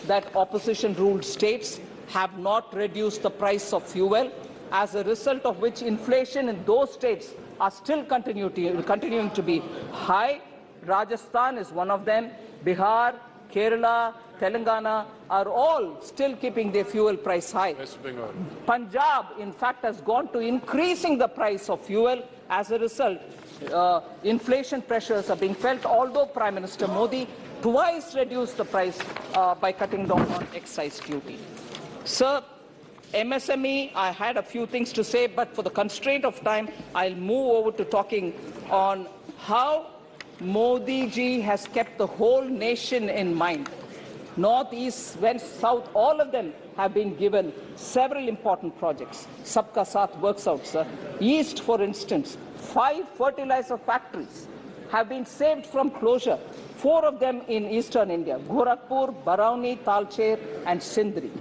that opposition-ruled states have not reduced the price of fuel, as a result of which inflation in those states are still continuing to be high. Rajasthan is one of them. Bihar, Kerala, Telangana are all still keeping their fuel price high. Punjab, in fact, has gone to increasing the price of fuel. As a result, inflation pressures are being felt, although Prime Minister Modi twice reduced the price by cutting down on excise duty. Sir, MSME, I had a few things to say, but for the constraint of time, I'll move over to talking on how Modi ji has kept the whole nation in mind. North, East, West, South, all of them have been given several important projects. Sabka Saath works out, sir. East, for instance, 5 fertilizer factories have been saved from closure, 4 of them in eastern India, Gorakhpur, Barauni, Talcher, and Sindri.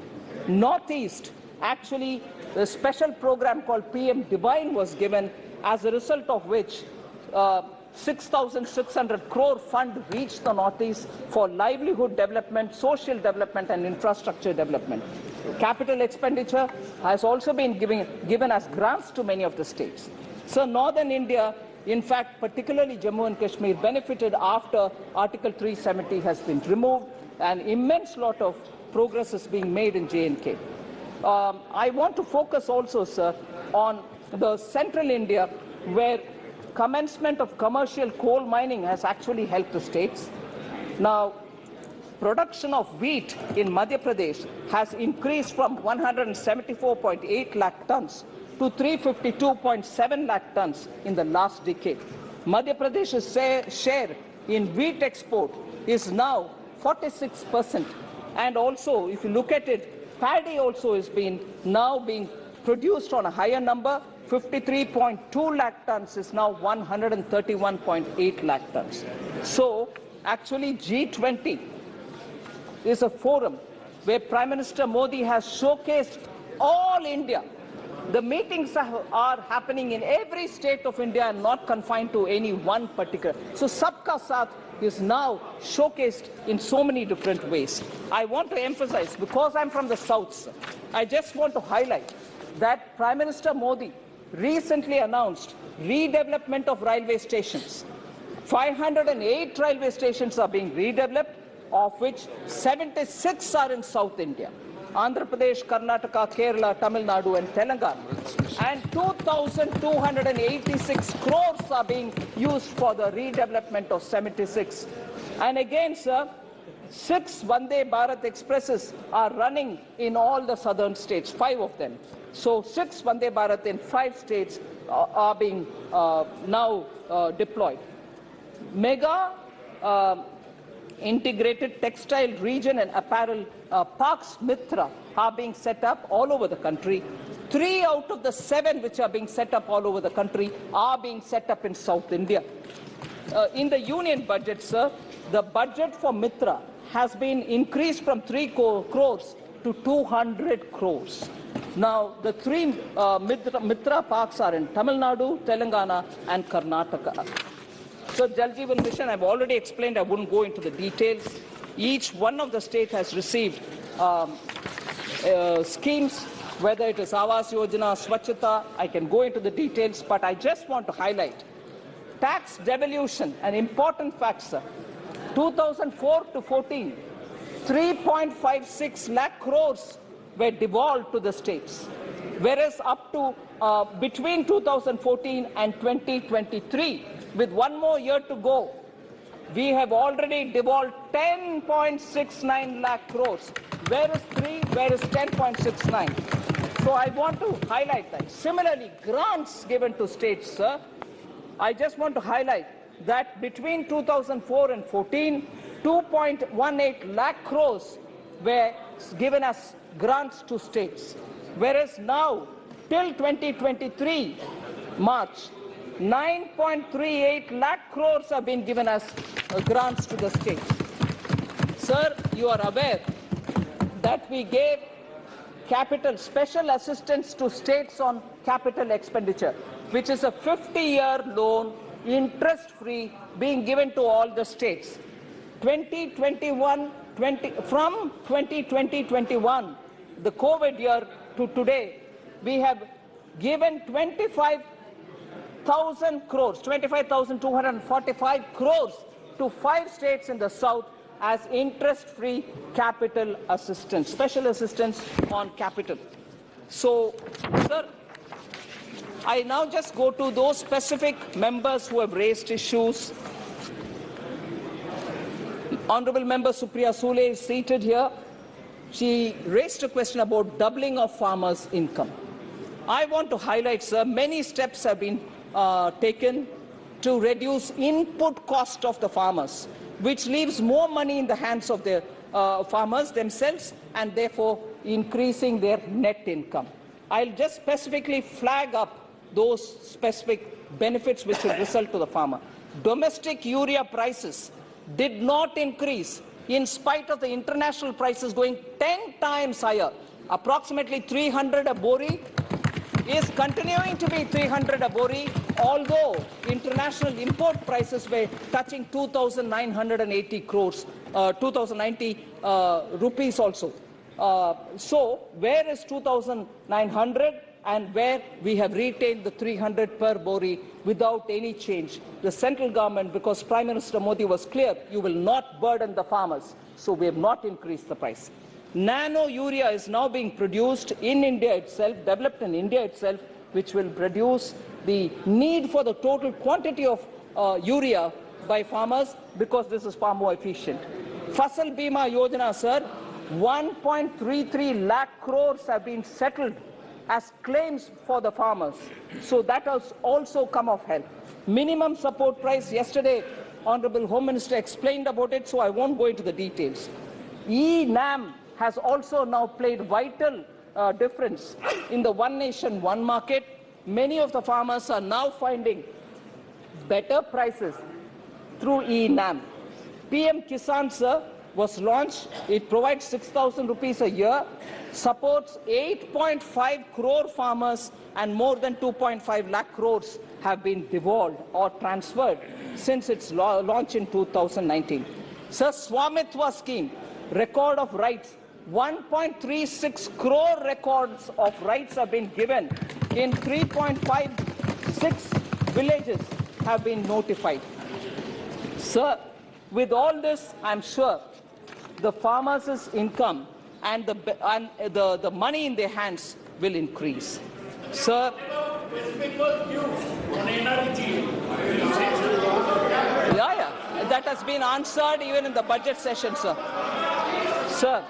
Northeast, actually, a special program called PM Divine was given, as a result of which 6,600 crore fund reached the Northeast for livelihood development, social development, and infrastructure development. Capital expenditure has also been given as grants to many of the states. So Northern India, in fact, particularly Jammu and Kashmir, benefited after Article 370 has been removed. An immense lot of progress is being made in J&K. I want to focus also, sir, on the central India, where commencement of commercial coal mining has actually helped the states. Now, production of wheat in Madhya Pradesh has increased from 174.8 lakh tons to 352.7 lakh tons in the last decade. Madhya Pradesh's share in wheat export is now 46%. And also, if you look at it, paddy also is now being produced on a higher number. 53.2 lakh tons is now 131.8 lakh tons. So, actually, G20 is a forum where Prime Minister Modi has showcased all India. The meetings are happening in every state of India and not confined to any one particular. So Sabka Saath is now showcased in so many different ways. I want to emphasize, because I'm from the south, I just want to highlight that Prime Minister Modi recently announced redevelopment of railway stations. 508 railway stations are being redeveloped, of which 76 are in South India. Andhra Pradesh, Karnataka, Kerala, Tamil Nadu and Telangana. And 2,286 crores are being used for the redevelopment of 76. And again, sir, 6 Vande Bharat Expresses are running in all the southern states, 5 of them. So 6 Vande Bharat in 5 states are being now deployed. Mega integrated textile region and apparel parks Mitra are being set up all over the country. 3 out of the 7 which are being set up all over the country are being set up in South India. In the union budget, sir, the budget for Mitra has been increased from 3 crores to 200 crores. Now, the 3 Mitra parks are in Tamil Nadu, Telangana and Karnataka. So, Jal Jeevan Mission, I've already explained, I wouldn't go into the details. Each one of the states has received schemes, whether it is Awas Yojana, Swachhata, I can go into the details, but I just want to highlight tax devolution, an important factor. 2004 to 14, 3.56 lakh crores were devolved to the states, whereas up to between 2014 and 2023, with 1 more year to go, we have already devolved 10.69 lakh crores. Where is 10.69? So I want to highlight that. Similarly, grants given to states, sir, I just want to highlight that between 2004 and 14, 2.18 lakh crores were given as grants to states. Whereas now, till 2023, March, 9.38 lakh crores have been given as grants to the states. Sir, you are aware that we gave special assistance to states on capital expenditure, which is a 50-year loan, interest-free, being given to all the states. From 2020-21, the COVID year to today, we have given 25,245 crores to 5 states in the south as interest-free capital assistance, special assistance on capital. So, sir, I now just go to those specific members who have raised issues. Honorable Member Supriya Sule is seated here. She raised a question about doubling of farmers' income. I want to highlight, sir, many steps have been taken to reduce input cost of the farmers, which leaves more money in the hands of the farmers themselves and therefore increasing their net income. I'll just specifically flag up those specific benefits which will result to the farmer. Domestic urea prices did not increase in spite of the international prices going 10 times higher. Approximately 300 a bori is continuing to be 300 a bori, although international import prices were touching 2,980 crores, 2,090 rupees also. So where is 2,900 and where we have retained the 300 per bori without any change? The central government, because Prime Minister Modi was clear, you will not burden the farmers, so we have not increased the price. Nano urea is now being produced in India itself, developed in India itself, which will reduce the need for the total quantity of urea by farmers, because this is far more efficient. Fasal Bima Yojana, sir, 1.33 lakh crores have been settled as claims for the farmers. So that has also come of help. Minimum support price, yesterday Honorable Home Minister explained about it, so I won't go into the details. E-NAM has also now played vital difference in the one nation, one market. Many of the farmers are now finding better prices through E-NAM. PM Kisan, sir, was launched. It provides 6,000 rupees a year, supports 8.5 crore farmers, and more than 2.5 lakh crores have been devolved or transferred since its launch in 2019. Sir, Swamitwa scheme, record of rights, 1.36 crore records of rights have been given in 3.56 villages have been notified. Sir, with all this, I'm sure the farmers' income and the money in their hands will increase. Sir, yeah, that has been answered even in the budget session, sir. Sir,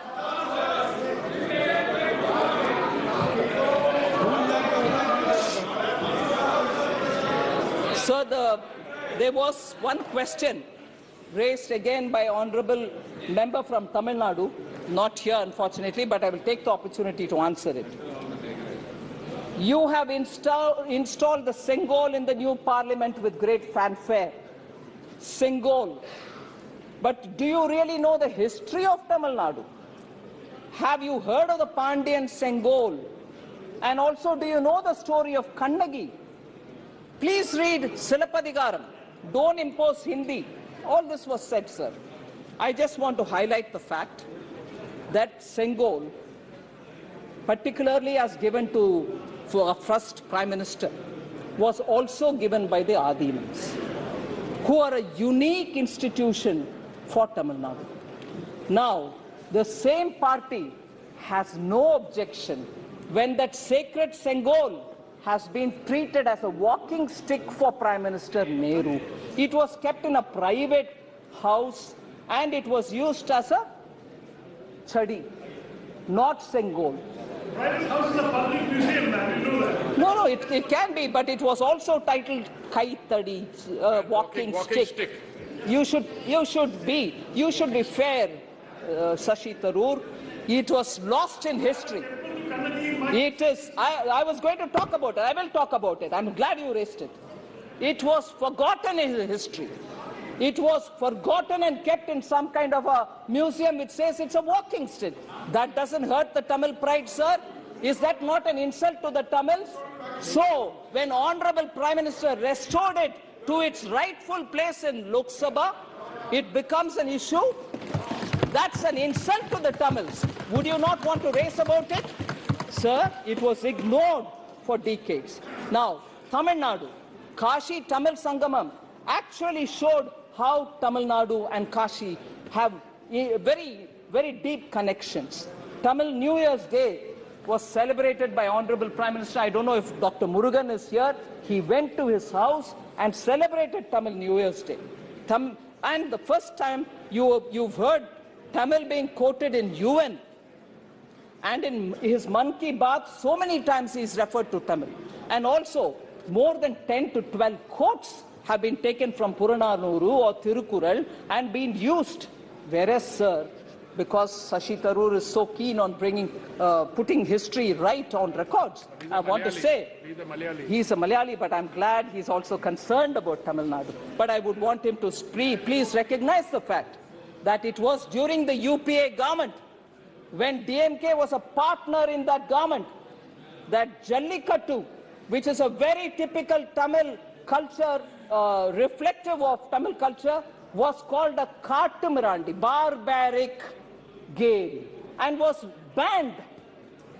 there was one question raised again by Honorable Member from Tamil Nadu, not here unfortunately, but I will take the opportunity to answer it. You have installed the Sengol in the new parliament with great fanfare. Sengol. But do you really know the history of Tamil Nadu? Have you heard of the Pandyan Sengol? And also, do you know the story of Kannagi? Please read Silapadigaram. Don't impose Hindi. All this was said, sir. I just want to highlight the fact that Sengol, particularly as given to for our first Prime Minister, was also given by the Adimans, who are a unique institution for Tamil Nadu. Now, the same party has no objection when that sacred Sengol has been treated as a walking stick for Prime Minister Nehru. It was kept in a private house and it was used as a chadi, not Sengol. Private house is a public museum, man. You know that. No, it can be, but it was also titled Kai Tadi, walking stick. You should be fair, Shashi Tharoor. It was lost in history. It is. I was going to talk about it. I will talk about it. I'm glad you raised it. It was forgotten in history. It was forgotten and kept in some kind of a museum which says it's a walking stick. That doesn't hurt the Tamil pride, sir. Is that not an insult to the Tamils? So, when Honorable Prime Minister restored it to its rightful place in Lok Sabha, it becomes an issue. That's an insult to the Tamils. Would you not want to raise about it? Sir, it was ignored for decades. Now, Tamil Nadu, Kashi Tamil Sangamam actually showed how Tamil Nadu and Kashi have very, very deep connections. Tamil New Year's Day was celebrated by Honorable Prime Minister. I don't know if Dr. Murugan is here. He went to his house and celebrated Tamil New Year's Day. And the first time you've heard Tamil being quoted in UN, and in his Man Ki Baat, so many times he is referred to Tamil. And also, more than 10 to 12 quotes have been taken from Purananuru or Thirukural and been used. Whereas, sir, because Shashi Tharoor is so keen on putting history right on records, I want to say, he's a Malayali, but I'm glad he's also concerned about Tamil Nadu. But I would want him to please recognize the fact that it was during the UPA government, when DMK was a partner in that government, that Jallikattu, which is a very typical Tamil culture, reflective of Tamil culture, was called a Kattumirandi, barbaric game, and was banned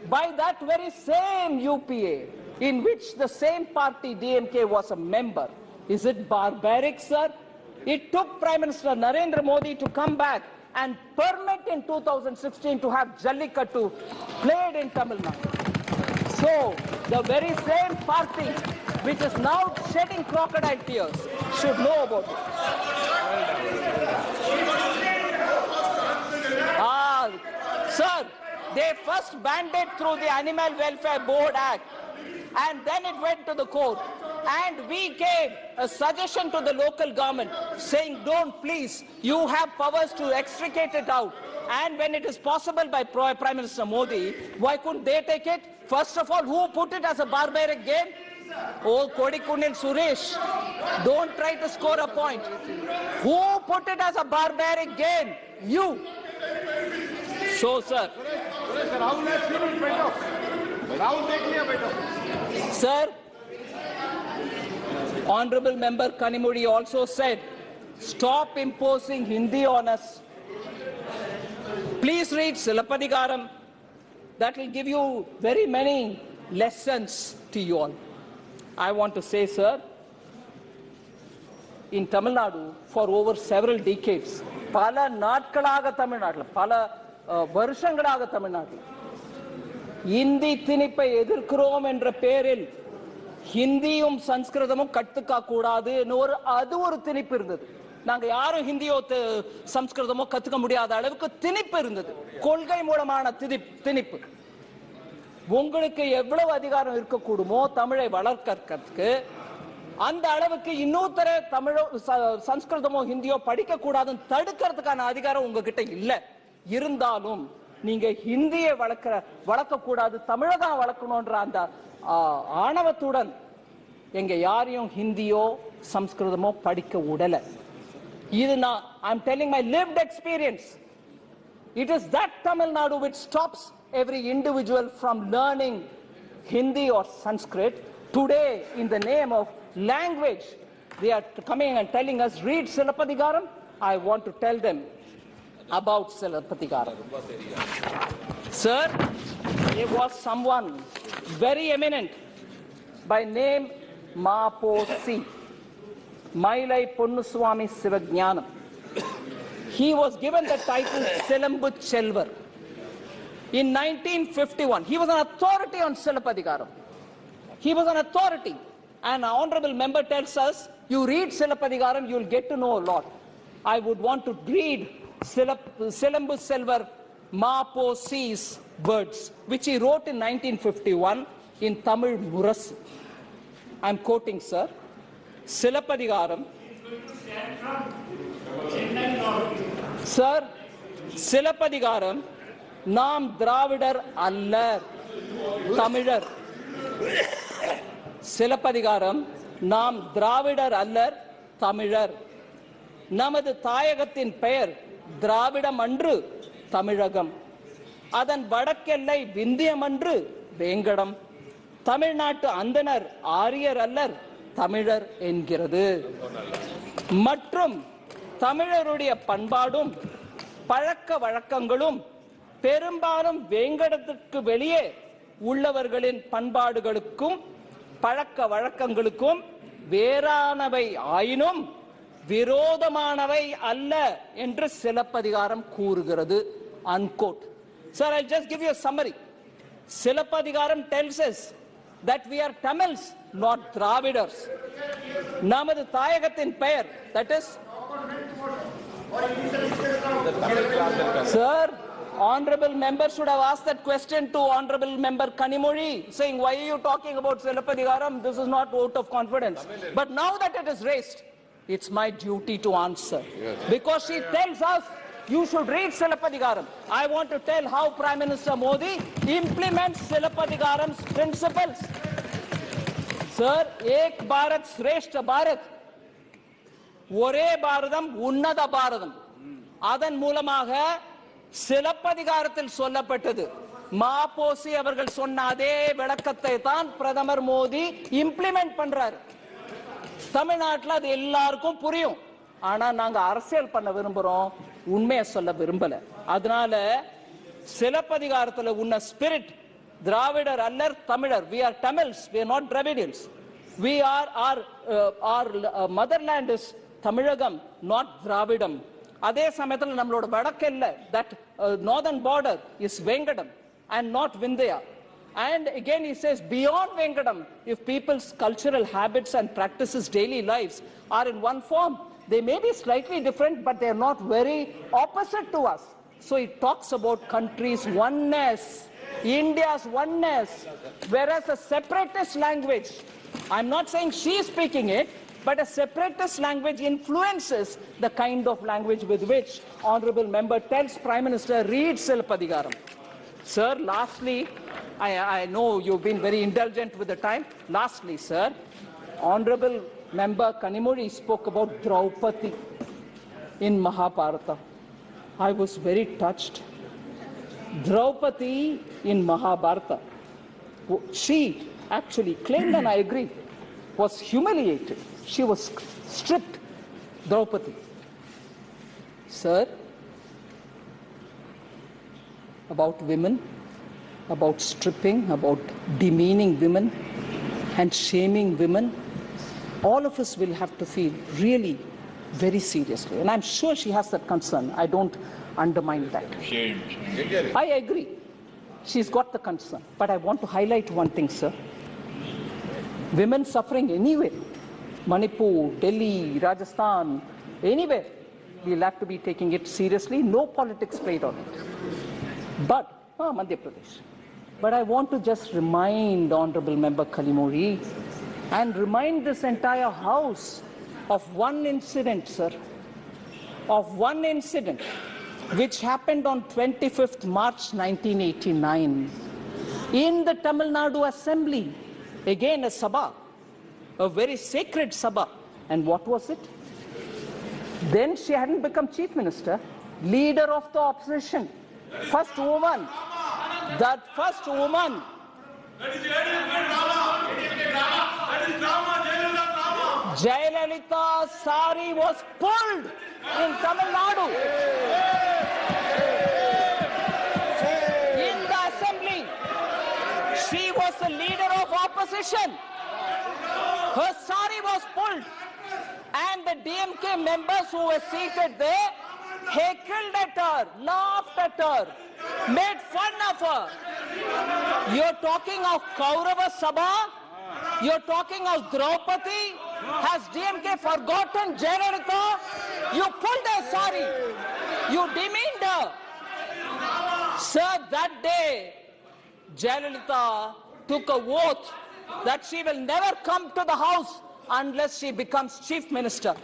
by that very same UPA, in which the same party, DMK, was a member. Is it barbaric, sir? It took Prime Minister Narendra Modi to come back and permit in 2016 to have Jallikattu played in Tamil Nadu. So, the very same party which is now shedding crocodile tears should know about it. Sir, They first banned it through the Animal Welfare Board Act, and then it went to the court. And we gave a suggestion to the local government saying, don't please, you have powers to extricate it out. And when it is possible by Prime Minister Modi, why couldn't they take it? First of all, who put it as a barbaric game? Oh, Kodikundil Suresh, don't try to score a point. Who put it as a barbaric game? You. So, sir. Sir, Honorable Member Kanimuri also said, stop imposing Hindi on us. Please read Silapadikaram. That will give you very many lessons to you all. I want to say, sir, in Tamil Nadu, for over several decades, pala natkalaga Tamil Nadu, pala varshangalaga Tamil Nadu, Hindi tinippai எதிர்க்கிறோம் என்ற பேரில் ஹிந்தியும் சம்ஸ்கிருதமும் கத்துக்க கூடாது அது ஒரு திணிப்பு இருந்தது. நாங்க யாரும் ஹிந்தியோ சம்ஸ்கிருதமோ கத்துக்க முடியாத அளவுக்கு திணிப்பு இருந்தது. கொள்கை மூலமான திணிப்பு. உங்களுக்கு எவ்வளவு அதிகாரம் இருக்க கூடுமோ தமிழை வளர்க்கறதுக்கு அந்த அளவுக்கு இன்னொருத்தர தமிழோ சம்ஸ்கிருதமோ ஹிந்தியோ படிக்க கூடாதுன்னு தடுக்கிறதுக்கான அதிகாரம் உங்ககிட்ட இல்ல. இருந்தாலும் நீங்க ஹிந்தியை வளர்க்க கூடாது, தமிழகம் வளர்க்கணும்ன்ற அந்த ஆணவத்துடன் எங்க யாரையும் ஹிந்தியோ சம்ஸ்கிருதமோ படிக்க விடல. இது நான் I'm telling my lived experience. It is that Tamil Nadu which stops every individual from learning Hindi or Sanskrit. Today, in the name of language, they are coming and telling us, read Silapadikaram. I want to tell them about Silapadikaram. Sir, there was someone very eminent by name Maposi, Mailai Ponnuswamy Sivajnanam. He was given the title Silambu Chelvar. In 1951, he was an authority on Silapadikaram. He was an authority. And an honorable member tells us, you read Silapadikaram, you'll get to know a lot. I would want to read Silambu Chelvar Maposi's words, which he wrote in 1951 in Tamil Murasu. I'm quoting, sir. Silapadikaram. Sir, Silapadikaram, நாம் திராவிடர் அல்ல, தமிழர். சிலப்பதிகாரம், நாம் திராவிடர் அல்லர், தமிழர். நமது தாயகத்தின் பெயர் திராவிடம் அன்று, தமிழகம். அதன் வடக்கெல்லை விந்தியம் அன்று, வேங்கடம். தமிழ்நாட்டு அந்தனர் ஆரியர் அல்லர், தமிழர் என்கிறது. மற்றும் தமிழருடைய பண்பாடும் பழக்க வழக்கங்களும் பெரும்பாலும் வேங்கடத்திற்கு வெளியே உள்ளவர்களின் பண்பாடுகளுக்கும் பழக்க வழக்கங்களுக்கும் வேறானவை ஆயினும் விரோதமானவை அல்ல என்று சிலப்பதிகாரம் கூறுகிறது. Unquote. Sir, I'll just give you a summary. Silapadikaram tells us that we are Tamils, not Dravidars. நமது தாயகத்தின் பெயர், that is, Sir, honorable member should have asked that question to honorable member Kanimuri, saying, why are you talking about Silapadikaram? This is not vote of confidence. But now that it is raised, it's my duty to answer. Yes. Because she tells us, you should read Silapadikaram. I want to tell how Prime Minister Modi implements Silapadikaram's principles. Sir, Ek Bharat Shreshta Bharat, ஒரே பாரதம் உன்னத பாரதம். அதன் மூலமாக சிலப்பதிகாரத்தில் சொல்லப்பட்டது. மாபோசி அவர்கள் சொன்ன அதே விளக்கத்தை தான் பிரதமர் மோடி இம்ப்ளிமெண்ட் பண்றாரு. தமிழ்நாட்டில் அது எல்லாருக்கும் புரியும். ஆனா நாங்க அரசியல் பண்ண விரும்புறோம், உண்மையை சொல்ல விரும்பல. அதனால சிலப்பதிகாரத்தில் உன்ன ஸ்பிரிட் திராவிடர் அல்லர், தமிழர். We are Tamils, we are not Dravidians. We are our motherland is Tamilagam, not Dravidam. அதே சமயத்தில் நம்மளோட வடக்கெல்ல, that northern border is Vengadam and not Vindhya. And again he says, beyond Vengadam, if people's cultural habits and practices, daily lives are in one form, they may be slightly different, but they are not very opposite to us. So it talks about countries' oneness, India's oneness, whereas a separatist language, I'm not saying she is speaking it, but a separatist language influences the kind of language with which honorable member tells Prime Minister read Silpadhigaram. Sir, lastly, I know you've been very indulgent with the time. Lastly, sir, honorable member Kanimuri spoke about Draupadi in Mahabharata. I was very touched. Draupadi in Mahabharata, she actually claimed, and I agree, was humiliated. She was stripped, Draupadi. Sir, about women, about stripping, about demeaning women and shaming women, all of us will have to feel really very seriously. And I'm sure she has that concern. I don't undermine that. Shame. I agree. She's got the concern. But I want to highlight one thing, sir. Women suffering anywhere, Manipur, Delhi, Rajasthan, anywhere, we'll have to be taking it seriously. No politics played on it. But, Madhya Pradesh. But I want to just remind Honorable Member Kalimuri and remind this entire House of one incident, sir, of one incident which happened on 25th March 1989 in the Tamil Nadu Assembly. Again, a Sabha, a very sacred Sabha. And what was it? Then she hadn't become Chief Minister, leader of the opposition, first woman, that first woman. Jayalalitha's sari was pulled in Tamil Nadu. In the assembly, she was the leader of opposition. Her sari was pulled, and the DMK members who were seated there heckled at her, laughed at her, made fun of her. You're talking of Kaurava Sabha? You're talking of Draupadi? Has DMK forgotten Jayalalitha? You pulled her sari. You demeaned her. Sir, that day, Jayalalitha took a oath that she will never come to the house unless she becomes Chief Minister.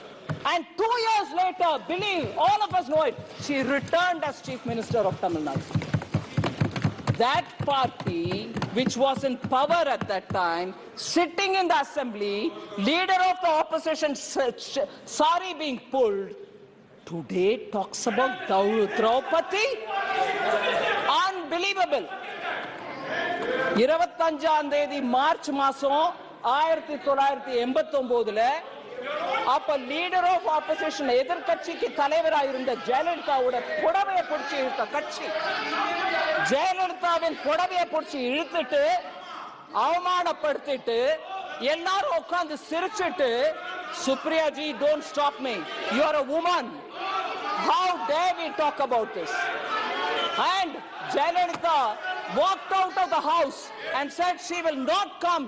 And 2 years later, believe, all of us know it, she returned as Chief Minister of Tamil Nadu. That party, which was in power at that time, sitting in the assembly, leader of the opposition, sari being pulled, today talks about Draupadi? Unbelievable. 25ஆம் தேதி மார்ச் மாசம் 1989ல அப்ப லீடர் ஆஃப் ஆப்போசிஷன் எதிர்க்கட்சிக்கு தலைவராக இருந்த ஜெயலலிதாவோட புடவையை பிடிச்சி இழுத்த கட்சி ஜெயலலிதாவின் புடவையை பிடிச்சி இழுத்துட்டு அவமானப்படுத்திட்டு எல்லாரும் உட்கார்ந்து சிரிச்சிட்டு Supriya G don't stop me you are a woman how dare we talk about this and Jayalalitha walked out of the house and said she will not come.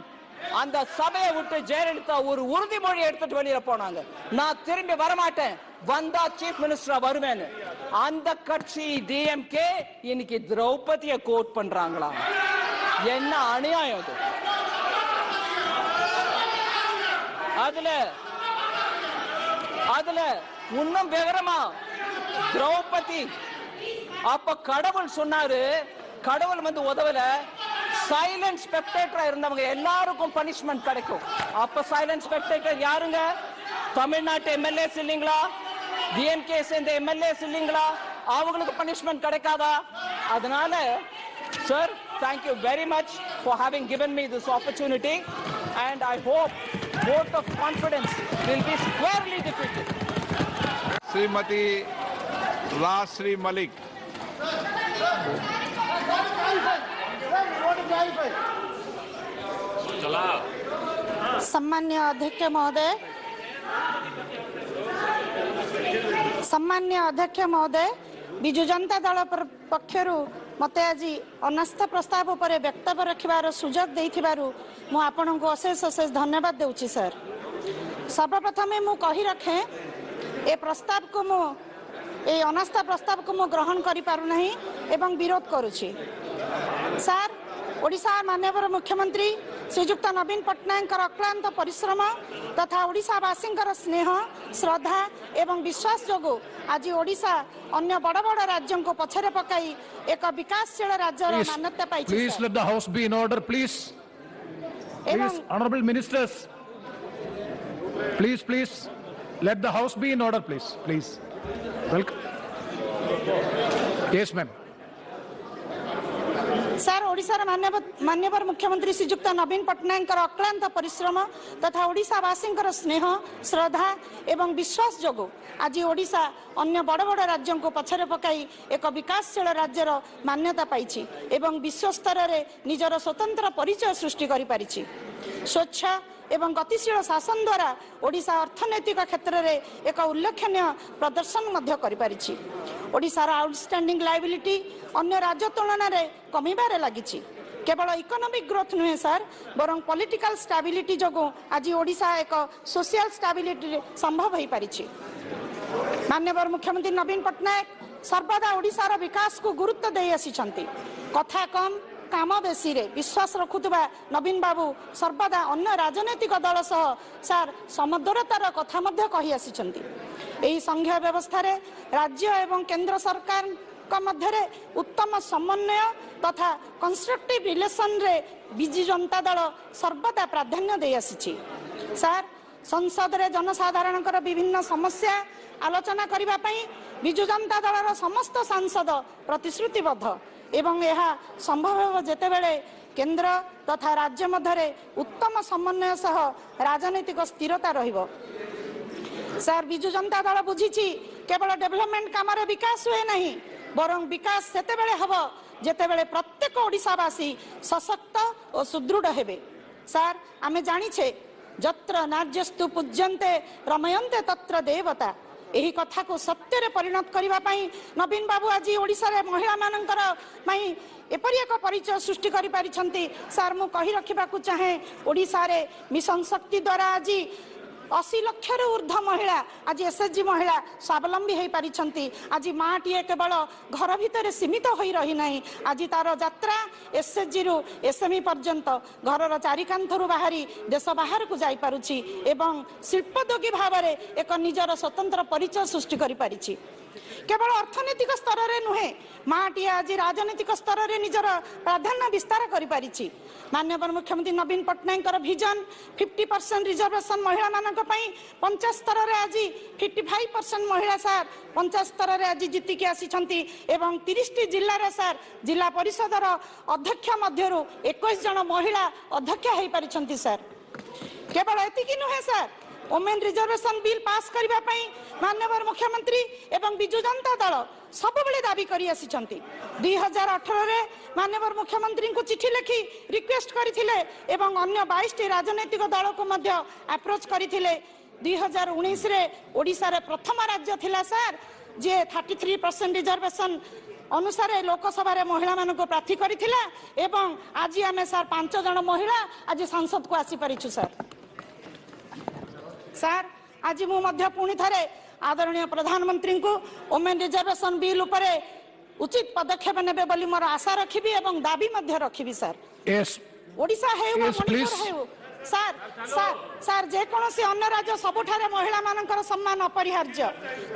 அந்த சபையை விட்டு ஜெயலலிதா ஒரு உறுதிமொழி எடுத்துட்டு வெளியில போனாங்க. நான் திரும்பி வரமாட்டேன், வந்தா சீஃப் மினிஸ்டரா வருவேன்னு. அந்த கட்சி டிஎம்கே இன்னைக்கு திரௌபதியை கோட் பண்றாங்களா? என்ன அநியாயம் அது? அதுல இன்னும் விவரமா திரௌபதி அப்ப கடவுள் சொன்னாரு, கடவுள் வந்து உதவல, சைலண்ட் ஸ்பெக்டேட்டரா இருந்தவங்க எல்லாருக்கும் பனிஷ்மெண்ட் கிடைக்கும். அப்ப சைலண்ட் ஸ்பெக்டேட்டர் யாருங்க? தமிழ்நாட்டு எம்எல்ஏஸ் இல்லீங்களா? டிஎம்கே சேர்ந்த எம்எல்ஏஸ் இல்லீங்களா? அவங்களுக்கு பனிஷ்மெண்ட் கிடைக்காதா? அதனால sir, thank you very much for having given me this opportunity and I hope vote of confidence will be squarely defeated. Srimati Rashri Malik. सम्मान्य अध्यक्ष महोदय विजु जनता दल पक्षर मते आज अनास्था प्रस्ताव पर वक्तव्य रखिबार सुजोग देइथिबारु मु आपनको अशेष अशेष धन्यवाद देउछि सर। सर्वप्रथम मु कहि रखे ए प्रस्ताव को मु ए अनास्था प्रस्ताव को मु ग्रहण करि पारु नाही एवं विरोध करूछि। सर ओडिशा माननीय मुख्यमंत्री श्रीजुक्त नवीन पट्टनायक अक्लांत परिश्रम तथा ओडिशावासी स्नेह श्रद्धा एवं विश्वास जोगु आज ओडिशा अन्य बड़ बड़ राज्यों को पछरे पकाई एक विकासशील राज्यर मान्यता पाई। Please let the house be in order, please. Please, honorable ministers. Please, let the house be in order, please. Welcome. Yes, ma'am. Sir Odisha माननीय मुख्यमंत्री श्रीजुक्त नवीन पट्टनायक अक्लांत परिश्रम तथा ओडिशावासी स्नेह श्रद्धा एवं विश्वास जोगु आज ओडिशा अन्य बड़ बड़ राज्यों को पछरे पकाई एक विकासशील राज्यर मान्यता पाई एवं विश्व स्तर में निजर स्वतंत्र परिचय सृष्टि करि पारिछि। स्वच्छ एवं गतिशील शासन द्वारा ओडिशा अर्थनैतिक क्षेत्र में एक उल्लेखनीय प्रदर्शन मध्य करि पारिछि। ओडिशार आउटस्टैंडिंग लायबिलिटी अन्य राज्य तुलन में कमिबारे लागिछि। केवल इकोनॉमिक ग्रोथ नुहे सर बरं पॉलिटिकल स्टेबिलिटी जोगु आज ओडिशा एक सोशल स्टेबिलिटी संभव हो पारिछि। माननीय मुख्यमंत्री नवीन पट्टनायक सर्वदा ओडिशार विकास को गुरुत्व दे आसिछंती। कथा कम काम बेसी रे विश्वास रखुवा नवीन बाबू सर्वदा अन्य राजनैतिक दल सह सार समदरतार कथा मध्य कहि आसिछंती। एही संघीय व्यवस्था रे राज्य एवं केंद्र सरकार मध्य उत्तम समन्वय तथा कंस्ट्रक्टिव रिलेशन रे बिजु जनता दल सर्वदा प्राधान्य दे आसिछि। सर संसद रे जनसाधारण विभिन्न समस्या आलोचना करबा पई बिजु जनता दलर समस्त सांसद प्रतिश्रुतिबद्ध एवं यह संभव हो जेतेबेले केंद्र तथा राज्य मध्य उत्तम समन्वय सह राजनीतिक स्थिरता रहिबो। सर बिजु जनता दल बुझीछि केवल डेवलपमेंट काम रे विकास हुए नहीं बरं विकास सेतेबेले हबो जेतेबेले प्रत्येक ओडिशावासी सशक्त और सुदृढ़ हेबे। सर आमे जानिछे जत्र नार्यस्तु पूज्यन्ते रमयन्ते तत्र देवता एही कथा को सत्य रे परिणत करिवा पई नवीन बाबू आज ओडिसा रे महिला मानकर पई एपरि एक परिचय सृष्टि करि पारिछंती। सर मु कहि रखिबा को चाहे ओडिसा रे मिशन शक्ति द्वारा आज 80 लाख रु ऊर्ध्व महिला आज एसएचजी महिला स्वावलंबी हो पारिछंती। आज माटीए केवल घर भितर सीमित हो रही नहीं आज तार यात्रा एसएचजी रु एसएमई पर्यंत घर चारिकांथरू बाहरी देश बाहर को जाई पारुछि एवं शिल्पोद्योगी भाव में एक निजर स्वतंत्र परिचय सृष्टि करि पारिछि। केवल अर्थनैतिक स्तर रे नुहे माटी आज राजनीतिक स्तर रे निजर प्राधान्य विस्तार करि पारिछि। माननीय मुख्यमंत्री नवीन पट्टनायक विजन 50% रिजर्वेशन महिला मानक पई पंचायत स्तर रे आज 55% महिला सर पंचायत स्तर रे आज जीति के आसीछंती एवं 30 जिल्ला रे सर जिला परिषद अध्यक्ष मध्यरु 21 जन महिला अध्यक्ष हो पारिछंती। सर केवल एतिकी नुहे sir women reservation bill pass करबा पई माननीय मुख्यमंत्री एवं बिजु जनता दल सब बेले दाबी करी आसीछंती। 2018 रे माननीय मुख्यमंत्री को चिठी लिखि रिक्वेस्ट करथिले एवं अन्य 22 टी राजनीतिक दल को मध्य अप्रोच करथिले। 2019 रे ओडिसा रे प्रथम राज्य थिला सर जे 33% रिजर्वेशन अनुसार लोकसभा रे महिला मान को प्रार्थी करथिला एवं आज आमे सर 5 जन महिला आज संसद को आसी परिछु। सर आज मु मध्य पुणी थारे आदरणीय प्रधानमंत्री को वोमेन रिजर्वेशन बिल उपरे उचित पदक्षेप नेबे बोली मोर आशा रखिबी एवं दाबी मध्य रखिबी। सर yes ओडिशा हे please सर सर सर जे कोनोसी अन्य राज्य सबुठारे महिला मानकर सम्मान अपरिहार्य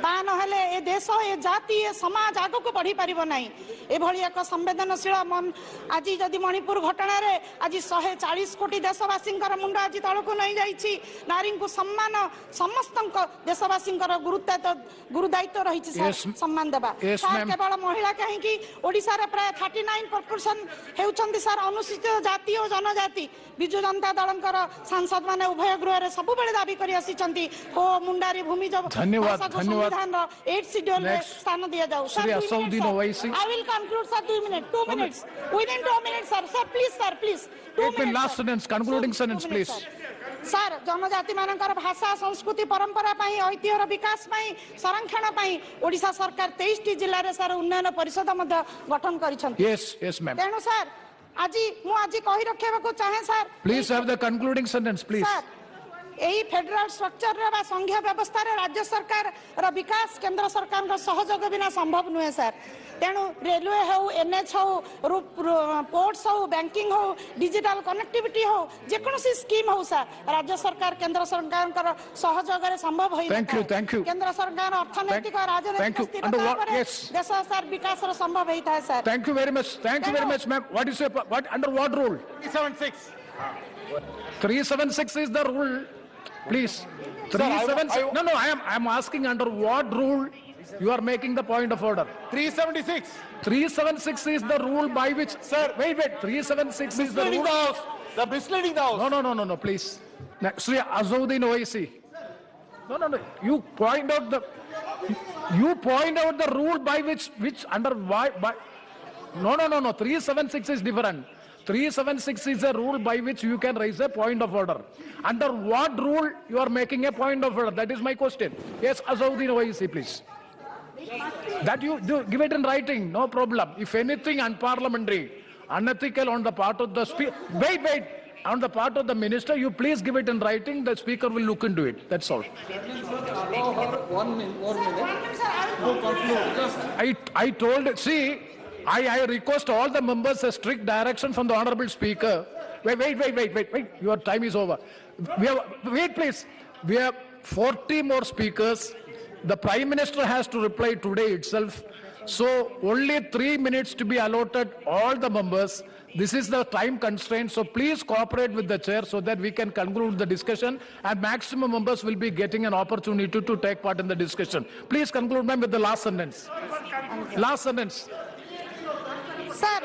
ता नहले ए देश ए जाति ए समाज आगो को बढ़ी परिबो नाही। एभली एक संवेदनशील मन आज जदि मणिपुर घटना रे आज 140 कोटी देशवासी मुंड आज तल को नहीं जाइछि। नारी को सम्मान समस्त देशवासी गुरुदायित्व रही सम्मान देबा। सर केवल महिला कहीं कि ओडिसा रे प्राय 39% हेउछंती सर अनुसूचित जाति और जनजाति। बिजु जनता दल सांसद माने उभय गृह रे सब बेले दाबी करी आसीचंती को मुंडारी भूमि जब धन्यवाद संविधान रो 8 शेड्यूल में स्थान दिया जाऊ। Sir I will conclude sir 2 minutes within 2 minutes sir please 2 minutes last sentence concluding sentence please. Sir जनजाति मानकर भाषा संस्कृति परंपरा पई ऐतिह्यर विकास पई संरक्षण पई ओडिशा सरकार 23 टी जिल्ला रे सर उन्नयन परिषद मध्य गठन करिसंती। यस मैम तेनु सर आज कही रखेबा को चाहे sir please have the concluding sentence please. Sir यही फेडरल स्ट्रक्चर रे बा संघीय व्यवस्था रे राज्य सरकार रो विकास केंद्र सरकार का सहयोग बिना संभव नुहे सर। तेणु रेलवे हो, एनएच हो, पोर्ट्स हो, बैंकिंग हो, डिजिटल कनेक्टिविटी हो, जेकोसी स्कीम हो सर राज्य सरकार केंद्र सरकार का सहयोग रे संभव होई। थैंक यू केंद्र सरकार अर्थनैतिक और राजनीतिक स्थिरता पर देश सर विकास रो संभव होता है sir. Thank you very much ma'am. What is what under what rule? 376 is the rule. Please. 376. No, I am asking under what rule you are making the point of order. 376. 376 is the rule by which. Sir, wait. 376 is the rule. The misleading the house. No, please. Sri Azauddin Owaisi. No. You point out the rule by which under why by. No. 376 is different. 376 is a rule by which you can raise a point of order. Under what rule you are making a point of order? That is my question. Yes, Azauddin Owaisi, please. That you do, give it in writing, no problem. If anything unparliamentary, unethical on the part of the speaker, wait, on the part of the minister, you please give it in writing. The speaker will look into it. That's all. Allow her 1 minute, more minute. To conclude. I told, see, I request all the members a strict direction from the Honorable Speaker. Wait. Your time is over. Wait, please. We have 40 more speakers. The Prime Minister has to reply today itself. So only 3 minutes to be allotted all the members. This is the time constraint. So please cooperate with the chair so that we can conclude the discussion and maximum members will be getting an opportunity to take part in the discussion. Please conclude, ma'am, with the last sentence. Last sentence. Sir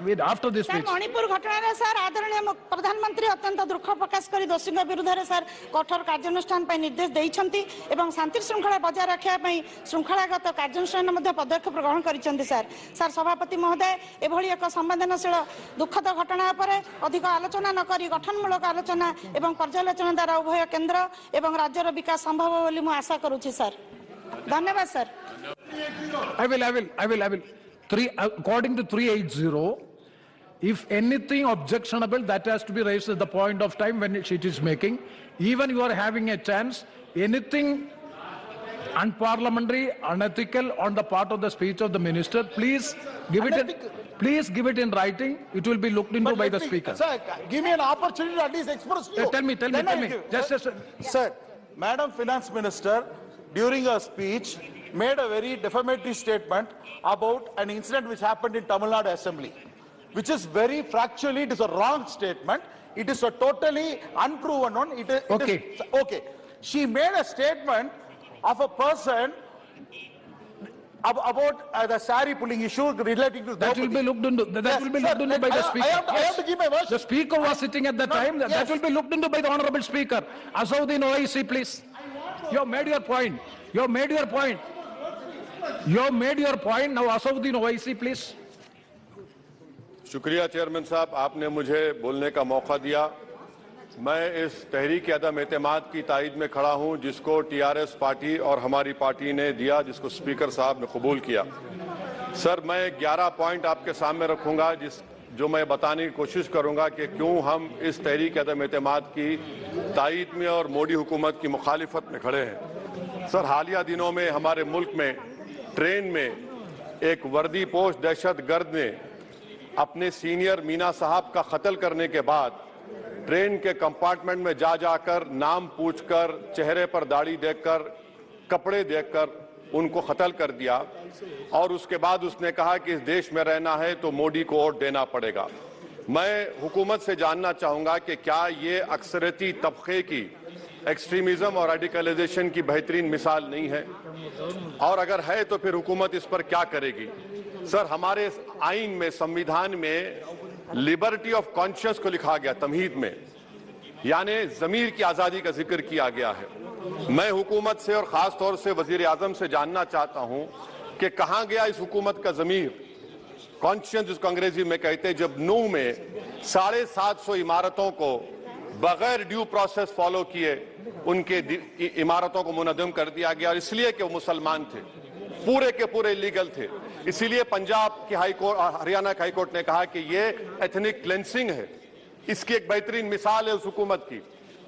wait after this speech. Manipur घटना रे सर आदरणीय प्रधानमंत्री अत्यंत दुख प्रकाश करी दोषी विरुद्ध रे सर कठोर कार्यानुष्ठान पई निर्देश दैछंती एवं शांति श्रृंखला बजाय रखिया पई श्रृंखलागत कार्यानुष्ठान मध्ये पदक्षेप ग्रहण करिसंती सर सभापति महोदय एभली एक संवेदनशील दुखद घटना पर अधिक आलोचना न करी गठनमूलक आलोचना एवं पर्यालोचना द्वारा उभय केंद्र एवं राज्यर विकास संभव बोली मु आशा करूची सर। धन्यवाद sir. I will. According to 380, if anything objectionable, that has to be raised at the point of time when it is making. Even you are having a chance, anything unparliamentary, unethical on the part of the speech of the minister, please give it in writing. It will be looked into by the speaker. Sir, give me an opportunity to at least express to you. Tell me. Just Sir, Madam Finance Minister, during her speech, made a very defamatory statement about an incident which happened in Tamil Nadu Assembly, which is very factually, it is a wrong statement. It is a totally unproven one. Okay. She made a statement of a person about the sari pulling issue relating to that will be looked into. That will be looked into by the speaker. I have to give my version. The speaker was sitting at the time. That will be looked into by the honorable speaker. Azauddin Owaisi, please. You have made your point. Now Azauddin Owaisi, please. शुक्रिया चेयरमैन साहब, आपने मुझे बोलने का मौका दिया। मैं इस तहरीक अदम एतमाद की तायद में खड़ा हूं जिसको टीआरएस पार्टी और हमारी पार्टी ने दिया, जिसको स्पीकर साहब ने कबूल किया। सर, मैं 11 पॉइंट आपके सामने रखूंगा जो मैं बताने की कोशिश करूंगा कि क्यों हम इस तहरीक अदम एतमाद की तायद में और मोदी हुकूमत की मुखालिफत में खड़े हैं। सर, हालिया दिनों में हमारे मुल्क में ट्रेन में एक वर्दी पोश दहशतगर्द ने अपने सीनियर मीना साहब का कत्ल करने के बाद ट्रेन के कंपार्टमेंट में जाकर नाम पूछकर, चेहरे पर दाढ़ी देखकर, कपड़े देखकर उनको कत्ल कर दिया और उसके बाद उसने कहा कि इस देश में रहना है तो मोदी को वोट देना पड़ेगा। मैं हुकूमत से जानना चाहूंगा कि क्या ये अक्सरती तबके की एक्सट्रीमिज्म और रेडिकलाइजेशन की बेहतरीन मिसाल नहीं है, और अगर है तो फिर हुकूमत इस पर क्या करेगी। सर, हमारे आइन में, संविधान में लिबर्टी ऑफ कॉन्शियस को लिखा गया, तमहीद में, यानी जमीर की आजादी का जिक्र किया गया है। मैं हुकूमत से और खास तौर से वजीर आजम से जानना चाहता हूं कि कहां गया इस हुकूमत का जमीर, कॉन्शियस जिसको अंग्रेजी में कहते हैं, जब नूह में 750 इमारतों को बगैर ड्यू प्रोसेस फॉलो किए उनके इमारतों को मुनद्दम कर दिया गया, और इसलिए कि वो मुसलमान थे, पूरे के पूरे लीगल थे। इसीलिए पंजाब की हाई कोर्ट, हरियाणा की हाई कोर्ट ने कहा कि ये एथनिक क्लेंसिंग है। इसकी एक बेहतरीन मिसाल है उस हुकूमत की।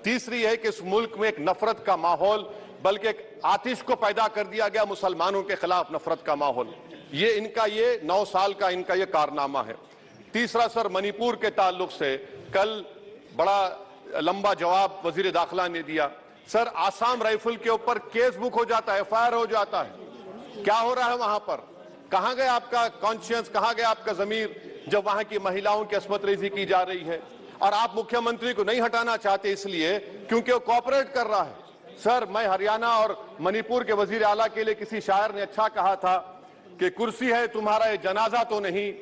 तीसरी है कि इस मुल्क में एक नफरत का माहौल, बल्कि एक आतिश को पैदा कर दिया गया, मुसलमानों के खिलाफ नफरत का माहौल। ये इनका ये 9 साल का इनका ये कारनामा है। तीसरा सर, मणिपुर के ताल्लुक से कल बड़ा लंबा जवाब वजीर दाखिला ने दिया। सर, आसाम राइफल के ऊपर केस बुक हो जाता है, FIR हो जाता है। क्या हो रहा है वहां पर? कहां गया आपका कॉन्शियंस, कहां गया आपका जमीर, जब वहां की महिलाओं की अस्मत रेजी की जा रही है? और आप मुख्यमंत्री को नहीं हटाना चाहते इसलिए क्योंकि वो कोऑपरेट कर रहा है। सर, मैं हरियाणा और मणिपुर के वजीर आला के लिए, किसी शायर ने अच्छा कहा था कि कुर्सी है तुम्हारा ये जनाजा तो नहीं,